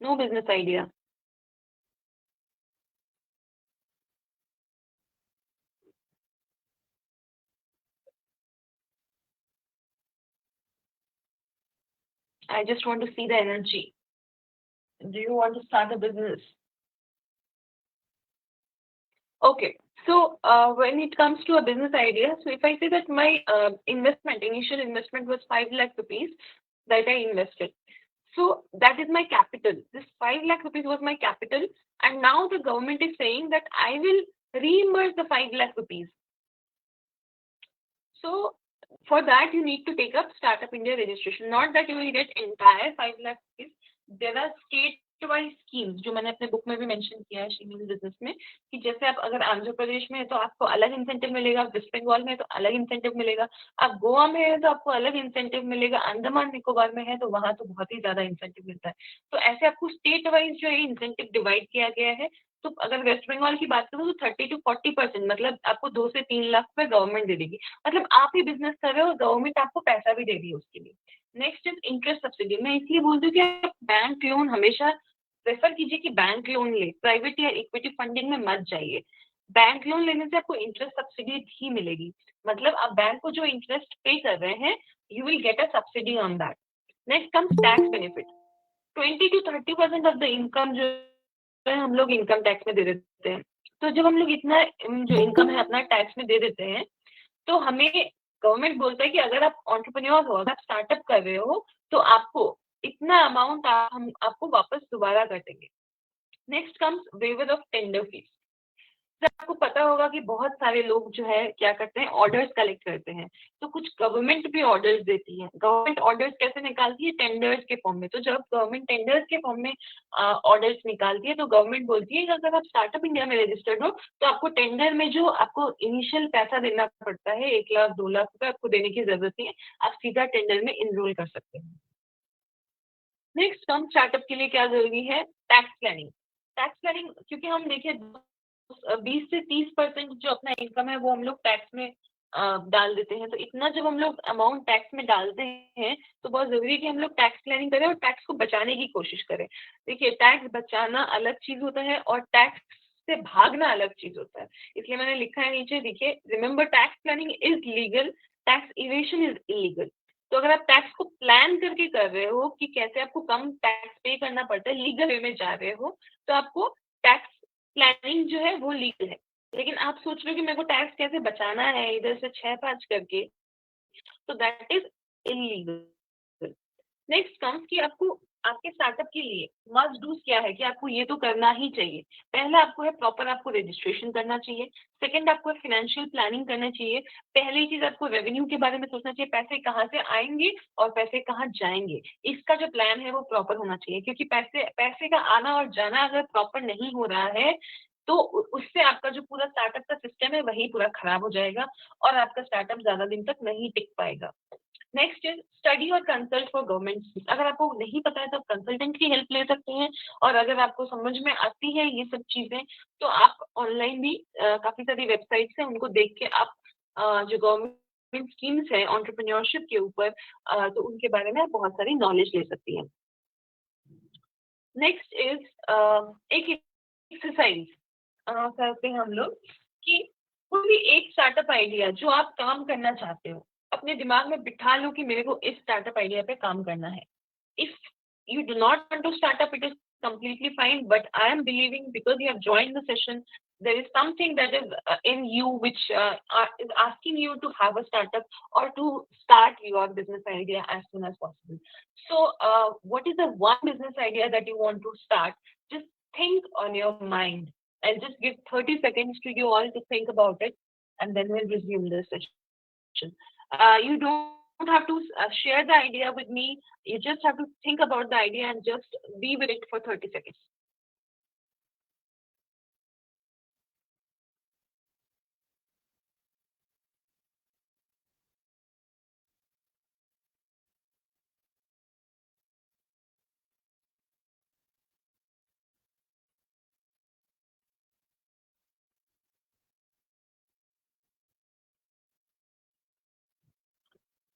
No business idea. I just want to see the energy. Do you want to start a business? Okay. So when it comes to a business idea, so if I say that my initial investment was 5 lakh rupees that I invested. So that is my capital. This 5 lakh rupees was my capital. And now the government is saying that I will reimburse the 5 lakh rupees. So for that, you need to take up Startup India registration. Not that you will get entire 5 lakh rupees. There are state wise schemes जो मैंने अपने book में भी mention किया है शीमिल business में, कि जैसे आप अगर आंध्र प्रदेश में है तो आपको अलग इंसेंटिव मिलेगा, वेस्ट बंगाल में है तो अलग इंसेंटिव मिलेगा, आप गोवा में है तो आपको अलग इंसेंटिव मिलेगा, अंडमान निकोबार में है तो वहां तो बहुत ही ज्यादा इंसेंटिव मिलता है। तो ऐसे आपको स्टेट वाइज जो है इंसेंटिव डिवाइड किया गया है। तो अगर वेस्ट बंगाल की बात करूँ तो 30 to 40%, मतलब आपको 2 से 3 लाख रुपए गवर्नमेंट दे देगी। मतलब आप ही बिजनेस कर रहे हो और गवर्नमेंट आपको पैसा भी दे रही है उसके लिए। Next is interest subsidy. मैं इसलिए बोलती हूँ कि आप बैंक लोन हमेशा प्रेफर कीजिए कि बैंक लोन ले, प्राइवेट या इक्विटी फंडिंग में मत जाइए। बैंक लोन लेने से आपको इंटरेस्ट सब्सिडी भी मिलेगी, मतलब आप बैंक को जो इंटरेस्ट पे कर रहे हैं you will get a subsidy on that. Next comes tax benefit. 20 to 30% of the income जो है हम लोग इनकम टैक्स में दे देते हैं। तो जब हम लोग इतना जो इनकम है अपना टैक्स में दे देते हैं तो हमें गवर्नमेंट बोलता है कि अगर आप एंटरप्रेन्योर हो, अगर आप स्टार्टअप कर रहे हो तो आपको इतना अमाउंट हम आपको वापस दोबारा कर देंगे। Next comes waiver of tender fees. आपको पता होगा कि बहुत सारे लोग जो है क्या करते हैं, ऑर्डर्स कलेक्ट करते हैं, तो कुछ गवर्नमेंट भी ऑर्डर्स देती है। गवर्नमेंट ऑर्डर्स कैसे निकालती है? टेंडर्स के फॉर्म में। तो जब गवर्नमेंट टेंडर्स के फॉर्म में ऑर्डर्स निकालती है तो गवर्नमेंट बोलती है कि अगर आप स्टार्टअप इंडिया में रजिस्टर्ड हो तो आपको टेंडर में जो आपको इनिशियल पैसा देना पड़ता है 1 लाख 2 लाख रुपए आपको देने की जरूरत नहीं है, आप सीधा टेंडर में इनरोल कर सकते हैं। नेक्स्ट कम स्टार्टअप के लिए क्या जरूरी है? Tax planning. टैक्स प्लानिंग क्योंकि हम देखिए 20 से 30% जो अपना इनकम है वो हम लोग टैक्स में डाल देते हैं। तो इतना जब हम लोग अमाउंट टैक्स में डालते हैं तो बहुत जरूरी है कि हम लोग टैक्स प्लानिंग करें और टैक्स को बचाने की कोशिश करें। देखिए टैक्स बचाना अलग चीज होता है और टैक्स से भागना अलग चीज होता है। इसलिए मैंने लिखा है नीचे, देखिए remember tax planning is legal, tax evasion is illegal. तो अगर आप टैक्स को प्लान करके कर रहे हो कि कैसे आपको कम टैक्स पे करना पड़ता है, लीगल वे में जा रहे हो, तो आपको टैक्स प्लानिंग जो है वो लीगल है। लेकिन आप सोच रहे हो कि मेरे को टैक्स कैसे बचाना है इधर से 6-5 करके, तो that is illegal. Next comes कि आपको आपके स्टार्टअप के लिए मस्ट डूज क्या है कि आपको ये तो करना ही चाहिए। पहला आपको है प्रॉपर आपको रजिस्ट्रेशन करना चाहिए। सेकंड आपको फाइनेंशियल प्लानिंग करना चाहिए। पहली चीज आपको रेवेन्यू के बारे में सोचना चाहिए, पैसे कहाँ से आएंगे और पैसे कहाँ जाएंगे, इसका जो प्लान है वो प्रॉपर होना चाहिए। क्योंकि पैसे का आना और जाना अगर प्रॉपर नहीं हो रहा है तो उससे आपका जो पूरा स्टार्टअप का सिस्टम है वही पूरा खराब हो जाएगा और आपका स्टार्टअप ज्यादा दिन तक नहीं टिक पाएगा। नेक्स्ट इज स्टडी और कंसल्ट फॉर गवर्नमेंट। अगर आपको नहीं पता है तो आप कंसल्टेंट की हेल्प ले सकते हैं, और अगर आपको समझ में आती है ये सब चीजें तो आप ऑनलाइन भी काफी सारी वेबसाइट्स हैं उनको देख के आप जो गवर्नमेंट स्कीम्स है एंटरप्रेन्योरशिप के ऊपर तो उनके बारे में आप बहुत सारी नॉलेज ले सकती हैं। नेक्स्ट इज एक एक्सरसाइज करते हैं हम लोग कि कोई भी एक स्टार्टअप आइडिया जो आप काम करना चाहते हो अपने दिमाग में बिठा लो कि मेरे को इस स्टार्टअप आइडिया पे काम करना है। If you do not want to startup it is completely fine, but I am believing because you have joined the session there is something that is in you which is asking you to have a startup or to start your business idea as soon as possible. So what is the one business idea that you want to start? Just think on your mind and just give 30 seconds to you all to think about it, and then we'll resume the session. You don't have to share the idea with me. You just have to think about the idea and just be with it for 30 seconds.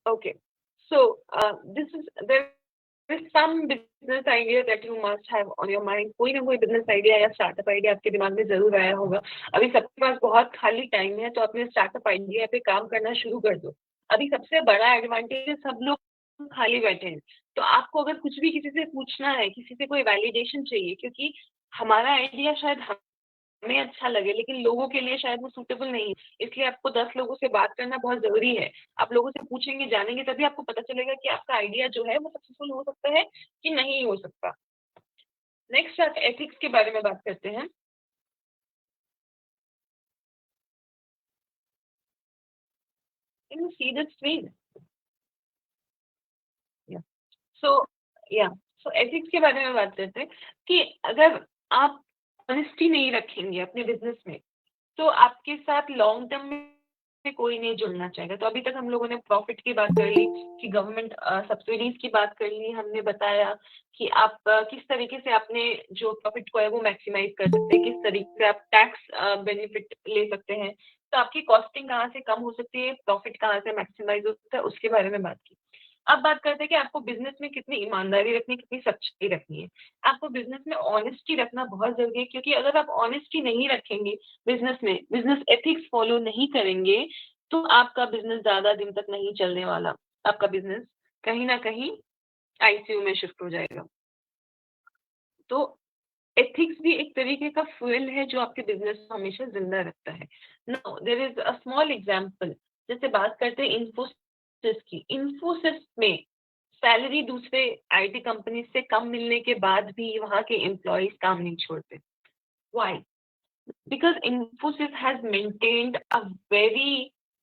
Okay, so there is some business idea that you must have on your mind. कोई ना कोई business idea या startup idea आपके दिमाग में जरूर आया होगा। अभी सबके पास बहुत खाली टाइम है तो अपने startup idea पे काम करना शुरू कर दो। अभी सबसे बड़ा एडवांटेज है सब लोग खाली बैठे हैं, तो आपको अगर कुछ भी किसी से पूछना है, किसी से कोई वैलिडेशन चाहिए, क्योंकि हमारा आइडिया शायद हमें अच्छा लगे लेकिन लोगों के लिए शायद वो सूटेबल नहीं है, इसलिए आपको 10 लोगों से बात करना बहुत जरूरी है। आप लोगों से पूछेंगे, जानेंगे, तभी आपको पता चलेगा कि आपका आइडिया जो है वो सक्सेसफुल हो सकता है कि नहीं हो सकता। नेक्स्ट आप एथिक्स के बारे में बात करते हैं। Can you see the screen? Yeah. So ethics के बारे में बात करते हैं कि अगर आप ऑनेस्टी नहीं रखेंगे अपने बिजनेस में तो आपके साथ लॉन्ग टर्म में कोई नहीं जुड़ना चाहेगा। तो अभी तक हम लोगों ने प्रॉफिट की बात कर ली, कि गवर्नमेंट सब्सिडीज की बात कर ली, हमने बताया कि आप किस तरीके से अपने जो प्रॉफिट को है वो मैक्सिमाइज कर सकते हैं, किस तरीके से आप टैक्स बेनिफिट ले सकते हैं, तो आपकी कॉस्टिंग कहाँ से कम हो सकती है, प्रॉफिट कहाँ से मैक्सिमाइज हो सकता है, उसके बारे में बात की। अब बात करते हैं कि आपको बिजनेस में कितनी ईमानदारी रखनी है, कितनी सच्चाई रखनी है। आपको बिजनेस में ऑनेस्टी रखना बहुत जरूरी है, क्योंकि अगर आप ऑनेस्टी नहीं रखेंगे बिजनेस में, बिजनेस एथिक्स फॉलो नहीं करेंगे, तो आपका बिजनेस ज्यादा दिन तक नहीं चलने वाला। आपका बिजनेस कहीं ना कहीं आईसीयू में शिफ्ट हो जाएगा। तो एथिक्स भी एक तरीके का फ्यूल है जो आपके बिजनेस को हमेशा जिंदा रखता है। Now there is a small example, जैसे बात करते हैं इन्फोसिस की। इन्फोसिस में सैलरी दूसरे आईटी कंपनी से कम मिलने के बाद भी वहां के एम्प्लॉयज काम नहीं छोड़ते। Why? Because Infosys has maintained a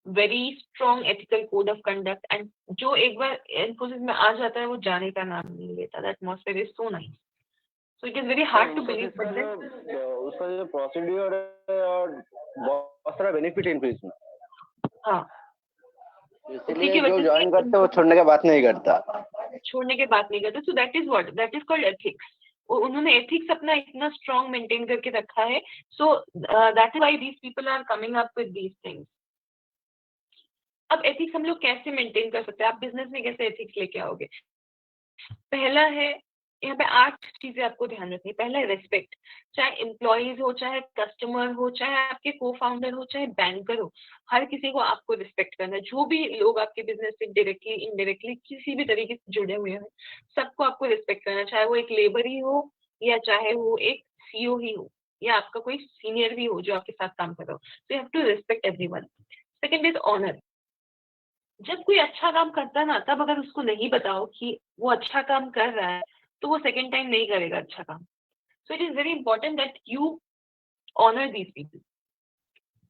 very strong ethical code of conduct, and जो एक बार इन्फोसिस में आ जाता है वो जाने का नाम नहीं लेता। That atmosphere is so nice. So it is very hard to believe, but then उसका जो प्रोसीड्यूर है और बहुत सारा बेनिफिट है इसमें। हाँ, इसलिए जो ज्वाइन करता है वो छोड़ने के बात नहीं करता। So that is what, that is called ethics. उन्होंने एथिक्स अपना इतना स्ट्रॉन्ग मेंटेन करके रखा है। So that is why these people are coming up with these things. अब एथिक्स हम लोग कैसे मेंटेन कर सकते हैं? आप बिजनेस में कैसे एथिक्स लेके आओगे? पहला है, यहाँ पे 8 चीजें आपको ध्यान रखनी है। पहला है रेस्पेक्ट, चाहे एम्प्लॉयज हो, चाहे कस्टमर हो, चाहे आपके को फाउंडर हो, चाहे बैंकर हो, हर किसी को आपको रिस्पेक्ट करना है। जो भी लोग आपके बिजनेस से डायरेक्टली इनडायरेक्टली किसी भी तरीके से जुड़े हुए हैं, सबको आपको रिस्पेक्ट करना है, चाहे वो एक लेबर ही हो या चाहे वो एक सीईओ ही हो या आपका कोई सीनियर भी हो जो आपके साथ काम कर रहा हो। तो you have to respect everyone. Second is honour. जब कोई अच्छा काम करता है ना, तब अगर उसको नहीं बताओ कि वो अच्छा काम कर रहा है, तो वो सेकेंड टाइम नहीं करेगा अच्छा काम। So it is very important that you honour these people.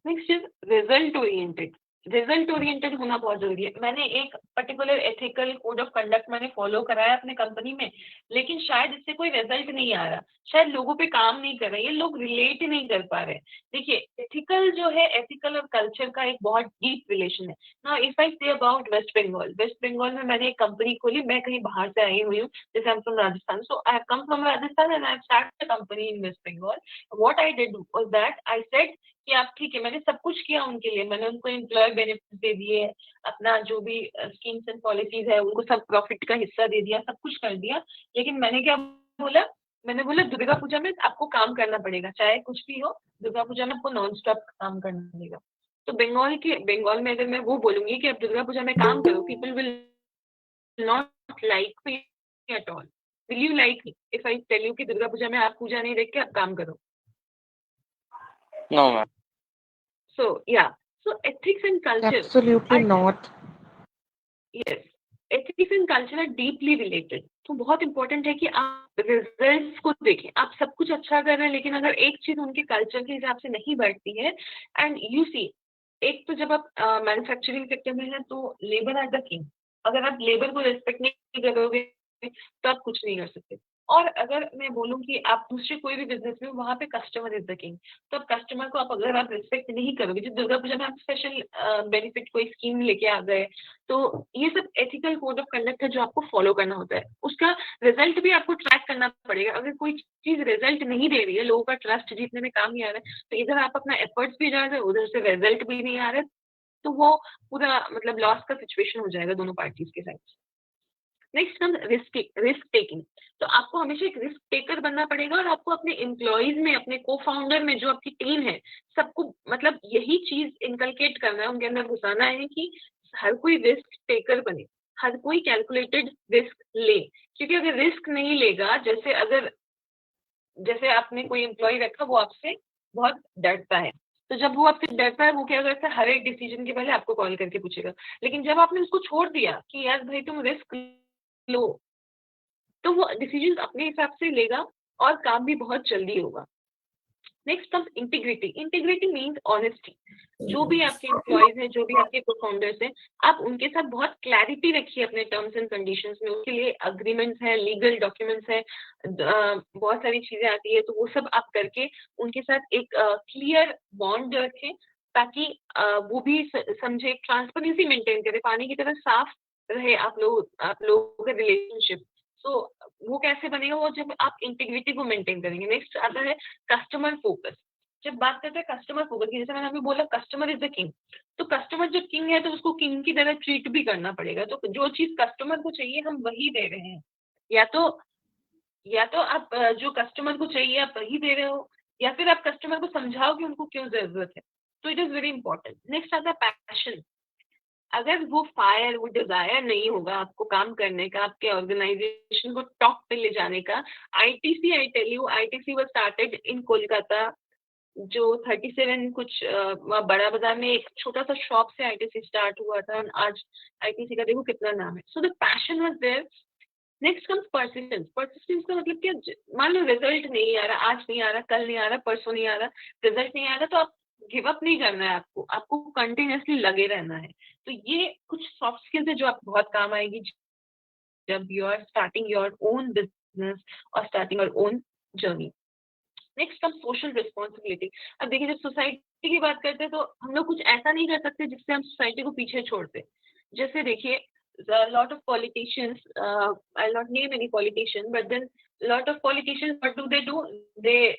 Next is result oriented. Result oriented होना बहुत जरूरी है। मैंने एक particular ethical code of conduct मैंने फॉलो कराया अपने कंपनी में, लेकिन शायद इससे कोई रिजल्ट नहीं आ रहा, शायद लोगों पे काम नहीं कर रहा, ये लोग रिलेट नहीं कर पा रहे। देखिए, एथिकल जो है, एथिकल और कल्चर का एक बहुत डीप रिलेशन है। Now if I say about West Bengal, West Bengal में मैंने एक कंपनी खोली। मैं कहीं बाहर से आई हुई हूँ, जैसे I am from Rajasthan, so I have come from Rajasthan and I have started a company in West Bengal. What I did was that I said कि आप ठीक है, मैंने सब कुछ किया उनके लिए, मैंने उनको एम्प्लॉय बेनिफिट दे दिए, अपना जो भी स्कीम्स एंड पॉलिसीज है उनको सब प्रॉफिट का हिस्सा दे दिया, सब कुछ कर दिया। लेकिन मैंने क्या बोला? मैंने बोला दुर्गा पूजा में आपको काम करना पड़ेगा, चाहे कुछ भी हो, दुर्गा पूजा में आपको नॉन स्टॉप काम करना पड़ेगा। तो बंगाल में अगर मैं वो बोलूंगी कि आप दुर्गा पूजा में काम करो, people will not like me at all. Will you like me if I tell you कि दुर्गा पूजा में आप पूजा नहीं देख के आप काम करो? No, ma'am. So yeah, so ethics and culture Absolutely not. Yes, ethics and culture are deeply related. तो बहुत इंपॉर्टेंट है कि आप रिजल्ट्स को देखें। आप सब कुछ अच्छा कर रहे हैं, लेकिन अगर एक चीज उनके कल्चर के हिसाब से नहीं बढ़ती है, एंड यू सी, एक तो जब आप मैन्युफैक्चरिंग सेक्टर में हैं तो लेबर आर द किंग। अगर आप लेबर को रिस्पेक्ट नहीं करोगे तो आप कुछ नहीं कर सकते। और अगर मैं बोलूं कि आप दूसरे कोई भी बिजनेस में, वहां पे कस्टमर इज द किंग। तो आप कस्टमर को अगर आप रिस्पेक्ट नहीं करोगे, जो दुर्गा पूजा में आप स्पेशल बेनिफिट कोई स्कीम लेके आ गए, तो ये सब एथिकल कोड ऑफ कंडक्ट है जो आपको फॉलो करना होता है। उसका रिजल्ट भी आपको ट्रैक करना पड़ेगा। अगर कोई चीज रिजल्ट नहीं दे रही है, लोगों का ट्रस्ट जीतने में काम नहीं आ रहा है, तो इधर आप अपना एफर्ट्स भी जा रहे हैं, उधर से रिजल्ट भी नहीं आ रहा है, तो वो पूरा मतलब लॉस का सिचुएशन हो जाएगा दोनों पार्टीज के साथ। Next come risk taking. तो आपको हमेशा एक रिस्क टेकर बनना पड़ेगा, और आपको अपने एम्प्लॉयज में, अपने को फाउंडर में, जो आपकी टीम है, सबको मतलब यही चीज इनकलकेट करना है, उनके अंदर घुसाना है कि हर कोई रिस्क टेकर बने, हर कोई कैलकुलेटेड रिस्क ले। क्योंकि अगर रिस्क नहीं लेगा, जैसे आपने कोई एम्प्लॉय रखा, वो आपसे बहुत डरता है, तो जब वो आपसे डरता है, वो क्या करता है, हर एक डिसीजन के पहले आपको कॉल करके पूछेगा। लेकिन जब आपने उसको छोड़ दिया कि यार भाई तुम रिस्क लो, तो वो डिसीजन अपने हिसाब से लेगा और काम भी बहुत जल्दी होगा। Next comes integrity. Integrity means honesty. जो भी आपके एम्प्लॉयज हैं, जो भी आपके को फाउंडर्स हैं, आप उनके साथ बहुत क्लैरिटी रखिए अपने टर्म्स एंड कंडीशंस में। उसके लिए अग्रीमेंट्स हैं, लीगल डॉक्यूमेंट्स हैं, बहुत सारी चीजें आती है, तो वो सब आप करके उनके साथ एक क्लियर बॉन्ड रखें, ताकि वो भी समझे, ट्रांसपेरेंसी मेंटेन करे, पानी की तरह साफ रहे आप लोगों का रिलेशनशिप। तो वो कैसे बनेगा? वो जब आप इंटीग्रिटी को मेंटेन करेंगे। नेक्स्ट आता है कस्टमर फोकस। जब बात करते हैं कस्टमर फोकस की, जैसे मैंने अभी बोला कस्टमर इज द किंग, तो कस्टमर जब किंग है तो उसको किंग की तरह ट्रीट भी करना पड़ेगा। तो जो चीज कस्टमर को चाहिए हम वही दे रहे हैं, या तो आप जो कस्टमर को चाहिए आप वही दे रहे हो, या फिर आप कस्टमर को समझाओ कि उनको क्यों जरूरत है। तो it is very important. Next आता है पैशन। अगर वो फायर, वो डिजायर नहीं होगा आपको काम करने का, आपके ऑर्गेनाइजेशन को टॉप पे ले जाने का। ITC, I tell you, ITC was started in Kolkata, जो 37 कुछ बड़ा बाजार में एक छोटा सा शॉप से आईटीसी स्टार्ट हुआ था, और आज आईटीसी का देखो कितना नाम है। So the passion was there. Next comes persistence. Persistence का मतलब क्या, मान लो रिजल्ट नहीं आ रहा, आज नहीं आ रहा, कल नहीं आ रहा, परसों नहीं आ रहा, रिजल्ट नहीं आ रहा, तो आप गिव अप नहीं करना है, आपको कंटिन्यूअसली लगे रहना है। तो ये कुछ सॉफ्ट स्किल्स है जो आपको बहुत काम आएगी जब you are starting your own business और starting your own journey. Next come social responsibility. अब देखिए, जब सोसाइटी की बात करते हैं तो हम लोग कुछ ऐसा नहीं कर सकते जिससे हम सोसाइटी को पीछे छोड़ते। जैसे देखिए, lot of politicians, I'll not name any politician, but then lot of politicians, what do? They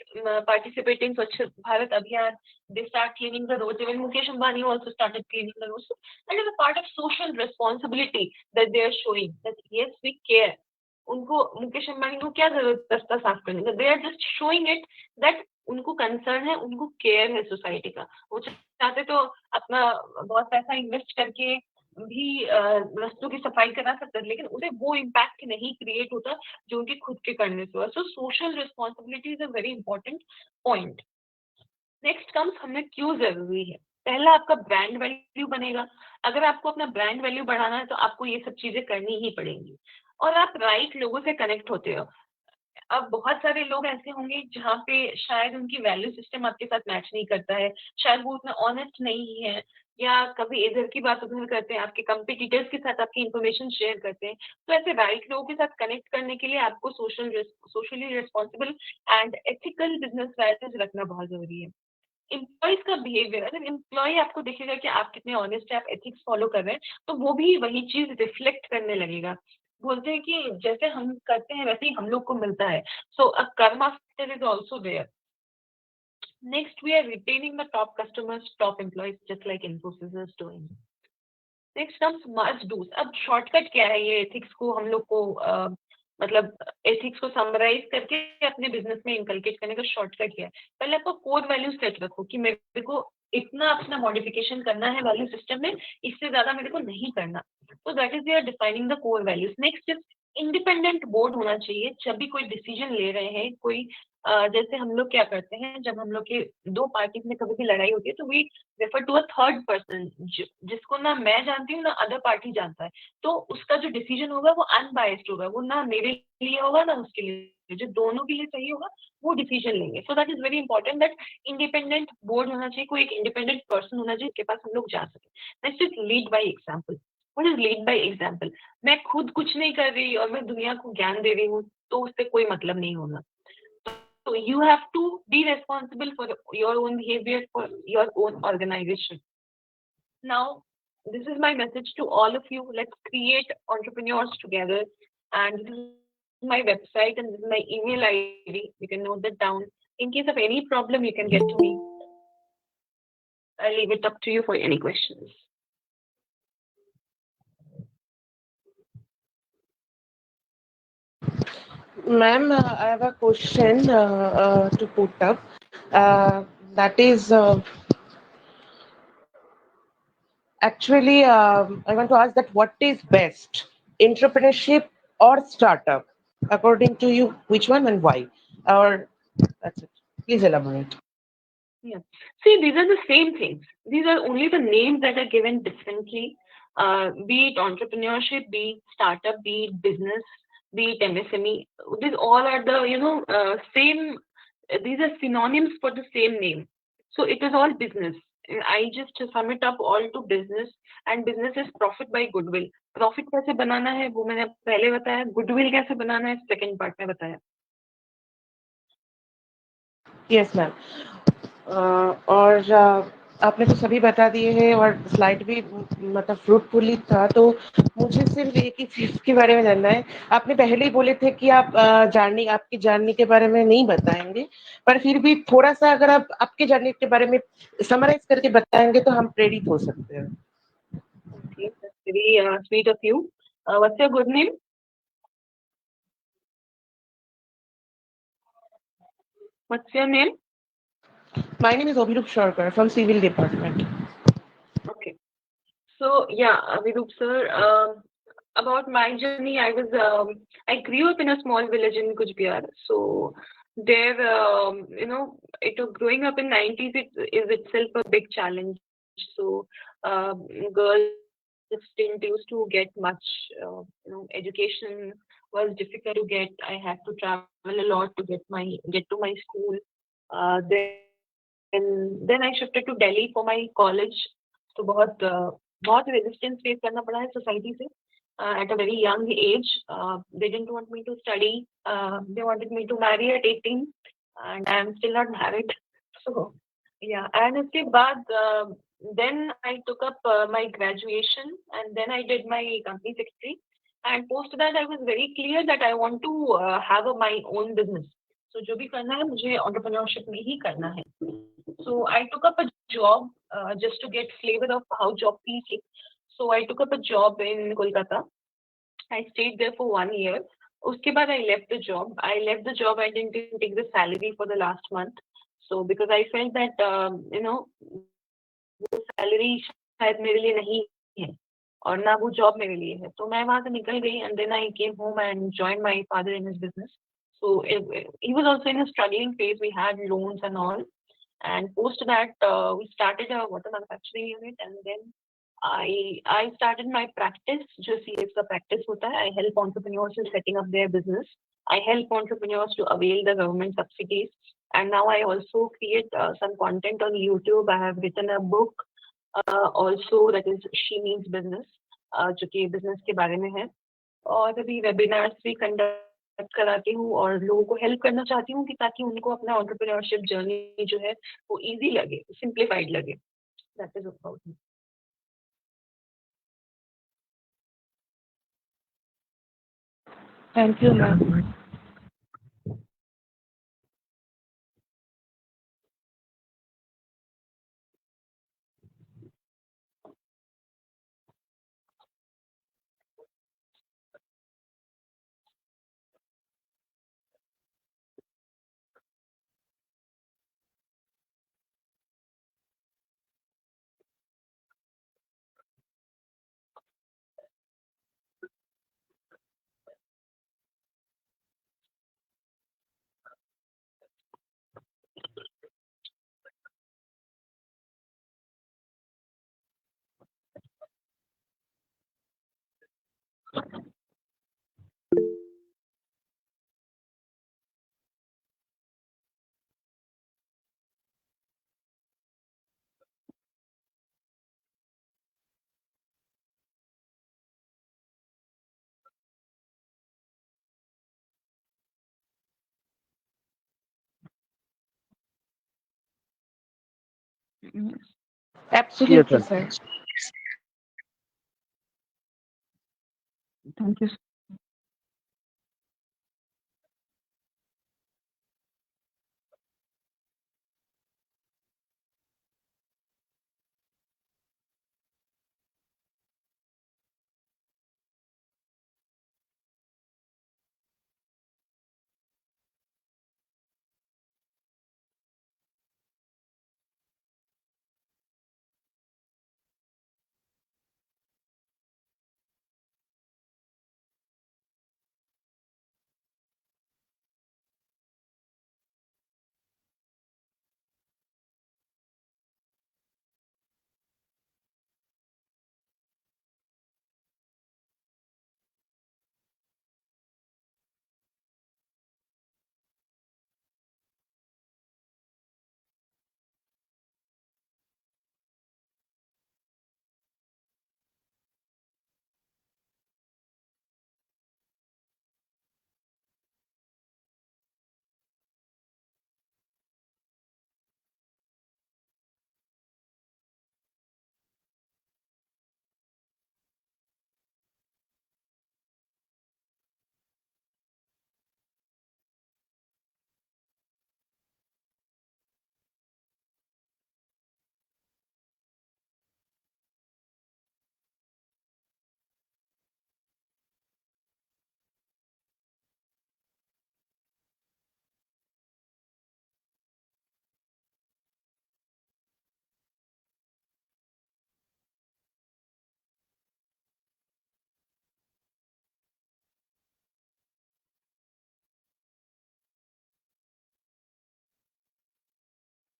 participate in Swachh Bharat Abhiyan. They start cleaning the roads. Even Mukesh Ambani also started cleaning the roads. That is a part of social responsibility that they are showing, that yes, we care. उनको, मुकेश अंबानी को क्या जरूरत रास्ता साफ करने का? They are just showing it that उनको concern है, उनको केयर है सोसाइटी का। वो चाहते तो अपना बहुत पैसा इन्वेस्ट करके भी रास्तों की सफाई करा सकते हैं, लेकिन उसे वो इम्पैक्ट नहीं क्रिएट होता जो उनके खुद के करने से हुआ। So social responsibility is a very important point. Next comes, हमें क्यों जरूरी है। पहला, आपका ब्रांड वैल्यू बनेगा। अगर आपको अपना ब्रांड वैल्यू बढ़ाना है तो आपको ये सब चीजें करनी ही पड़ेंगी, और आप राइट लोगों से कनेक्ट होते हो। अब बहुत सारे लोग ऐसे होंगे जहाँ पे शायद उनकी वैल्यू सिस्टम आपके साथ मैच नहीं करता है, शायद वो उतना ऑनेस्ट नहीं है, या कभी इधर की बात उधर करते हैं, आपके कंपिटिटर्स के साथ आपकी इंफॉर्मेशन शेयर करते हैं। तो ऐसे राइट लोगों के साथ कनेक्ट करने के लिए आपको socially responsible and ethical business practice रखना बहुत जरूरी है। एम्प्लॉयज का बिहेवियर, अगर एम्प्लॉय आपको देखेगा कि आप कितने ऑनेस्ट है, आप एथिक्स फॉलो कर रहे हैं, तो वो भी वही चीज रिफ्लेक्ट करने लगेगा। बोलते हैं कि जैसे हम करते हैं वैसे ही हम लोग को मिलता है। So a karma factor is also there. Next, we are retaining the top customers, top employees, just like Infosys is doing. Next comes must dos. अब शॉर्टकट क्या है ये एथिक्स को हम लोग को मतलब एथिक्स को समराइज करके अपने बिजनेस में इनकलकेट करने का शॉर्टकट क्या है। पहले आपको कोर वैल्यू सेट रखो कि मेरे को इतना अपना मॉडिफिकेशन करना है वैल्यू सिस्टम में, इससे ज्यादा मेरे को नहीं करना। तो that is your defining the core values. Next is independent board होना चाहिए। जब भी कोई डिसीजन ले रहे हैं, कोई जैसे हम लोग क्या करते हैं, जब हम लोग के दो पार्टीज में कभी भी लड़ाई होती है तो we refer to a third person, जिसको ना मैं जानती हूँ ना अदर पार्टी जानता है। तो उसका जो डिसीजन होगा वो अनबायस्ड होगा, वो ना मेरे लिए होगा ना उसके लिए, जो दोनों के लिए सही होगा वो डिसीजन लेंगे। सो that is very important that independent board होना चाहिए, कोई एक इंडिपेंडेंट पर्सन होना चाहिए जिसके पास हम लोग जा सके। Next is lead by example. What is lead by example? मैं खुद कुछ नहीं कर रही और मैं दुनिया को ज्ञान दे रही हूँ तो उससे कोई मतलब नहीं होगा। So you have to be responsible for your own behavior, for your own organization. Now, this is my message to all of you. Let's create entrepreneurs together. And this is my website and this is my email ID. You can note that down. In case of any problem, you can get to me. I'll leave it up to you for any questions. Ma'am, I have a question to put up. That is, actually, I want to ask that what is best, entrepreneurship or startup? According to you, which one and why? Or that's it. Please elaborate. Yeah. See, these are the same things. These are only the names that are given differently. Be it entrepreneurship, be it startup, be it business, be it MSME. These all are the, same. These are synonyms for the same name. So it is all business. I just sum it up all to business, and business is profit by goodwill. Profit कैसे बनाना है वो मैंने पहले बताया, goodwill कैसे बनाना है second part में बताया। Yes, ma'am. और आपने तो सभी बता दिए हैं और स्लाइड भी मतलब फ्रूटफुली था, तो मुझे सिर्फ एक ही चीज़ के बारे में जानना है। आपने पहले ही बोले थे कि आप आपकी जर्नी के बारे में नहीं बताएँगे, पर फिर भी थोड़ा-सा अगर आप आपके जर्नी के बारे में समराइज़ करके बताएँगे तो हम प्रेरित हो सकते हैं। Okay, that's very sweet of you. What's your good name? What's your name? My name is Abhirup Sharkar from Civil Department. Okay. So yeah, Virup sir, about my journey, I grew up in a small village in Kuch Bihar. So there, growing up in 90s is itself a big challenge. So girls didn't used to get much, education was difficult to get. I had to travel a lot to get to my school. Then I shifted to Delhi for my college. तो बहुत resistance face करना पड़ा है society से at a very young age. They didn't want me to study. They wanted me to marry at 18, and I'm still not married. So yeah, and उसके बाद then I took up my graduation, and then I did my company secretary. And post that, I was very clear that I want to have my own business. So जो भी करना है मुझे entrepreneurship में ही करना है. So I took up a job just to get flavor of how job feels like. So I took up a job in Kolkata. I stayed there for 1 year. Uske baad I left the job. I didn't even take the salary for the last month. So because I felt that वो salary शायद मेरे लिए नहीं है और ना वो job मेरे लिए है. तो मैं वहाँ से निकल गई and then I came home and joined my father in his business. So he was also in a struggling phase. We had loans and all. And post that, we started a water manufacturing unit, and then I started my practice. जो CS का practice होता है, I help entrepreneurs in setting up their business. I help entrepreneurs to avail the government subsidies, and now I also create some content on YouTube. I have written a book also that is She Means Business, जो कि business के बारे में है. और अभी webinars भी conduct कराती हूँ और लोगों को हेल्प करना चाहती हूँ कि ताकि उनको अपना एंटरप्रेन्योरशिप जर्नी जो है वो इजी लगे, सिंप्लीफाइड लगे. That is about me. Thank you ma'am. Absolutely, Yes, sir. Thank you.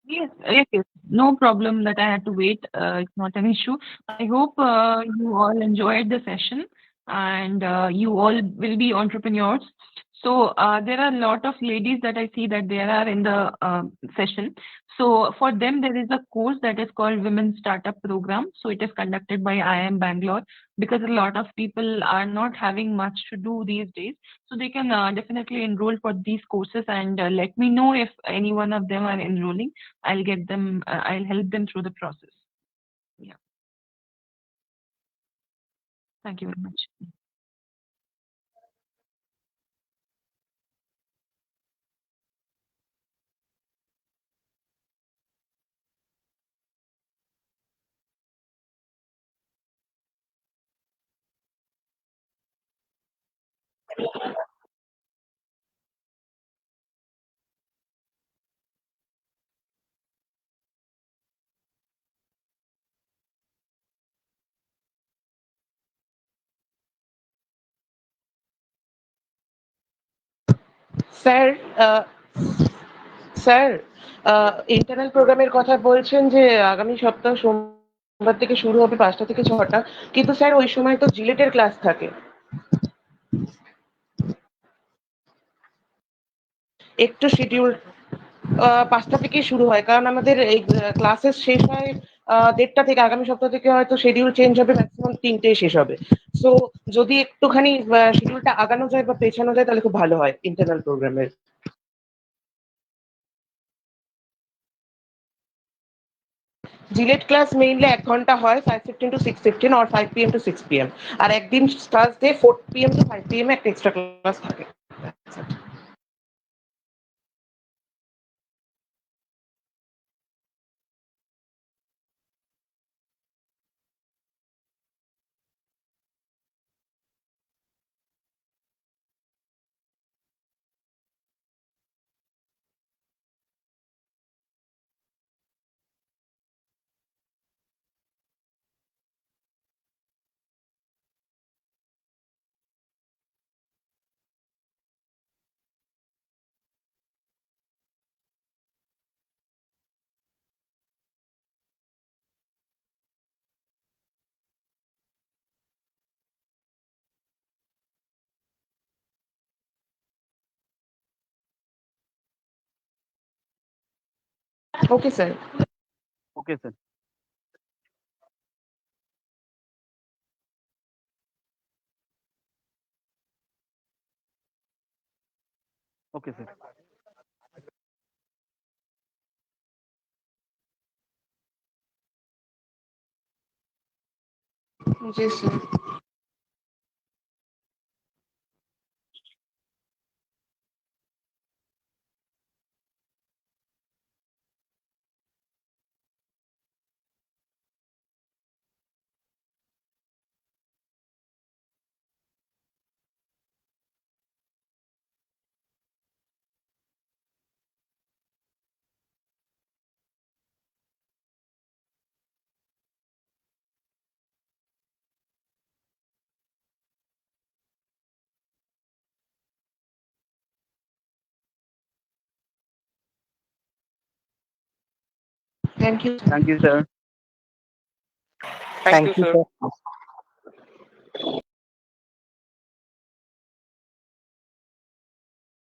Yes. No problem that I had to wait. It's not an issue. I hope you all enjoyed the session and you all will be entrepreneurs. So there are a lot of ladies that I see that they are in the session. So for them, there is a course that is called Women Startup Program. So it is conducted by IIM Bangalore because a lot of people are not having much to do these days. So they can definitely enroll for these courses and let me know if any one of them are enrolling. I'll get them, I'll help them through the process. Yeah. Thank you very much. Sir sir internal প্রোগ্রামের কথা বলছেন যে আগামী সপ্তাহ সোমবার থেকে শুরু হবে 5টা থেকে 6টা, কিন্তু স্যার ওই সময় তো জিলেটের ক্লাস থাকে। একটু শিডিউল 5টা থেকেই শুরু হয়, কারণ আমাদের এই ক্লাসেস শেষ হয় 1:30 থেকে। আগামী সপ্তাহ থেকে হয়তো শিডিউল চেঞ্জ হবে, ম্যাক্সিমাম 3টেয় শেষ হবে। সো যদি একটুখানি শিডিউলটা আগানো যায় বা পেছানো যায় তাহলে খুব ভালো হয় ইন্টারনাল প্রোগ্রামের। জিলেট ক্লাস মেইনলি 1 ঘন্টা হয়, 5:15 to 6:15 or 5 PM to 6 PM। আর একদিন থার্সডে 4 PM to 5 PM একটা এক্সট্রা ক্লাস থাকে। Okay sir. Okay sir. Okay sir. Ji sir. Thank you. Thank you sir. Thank you, sir.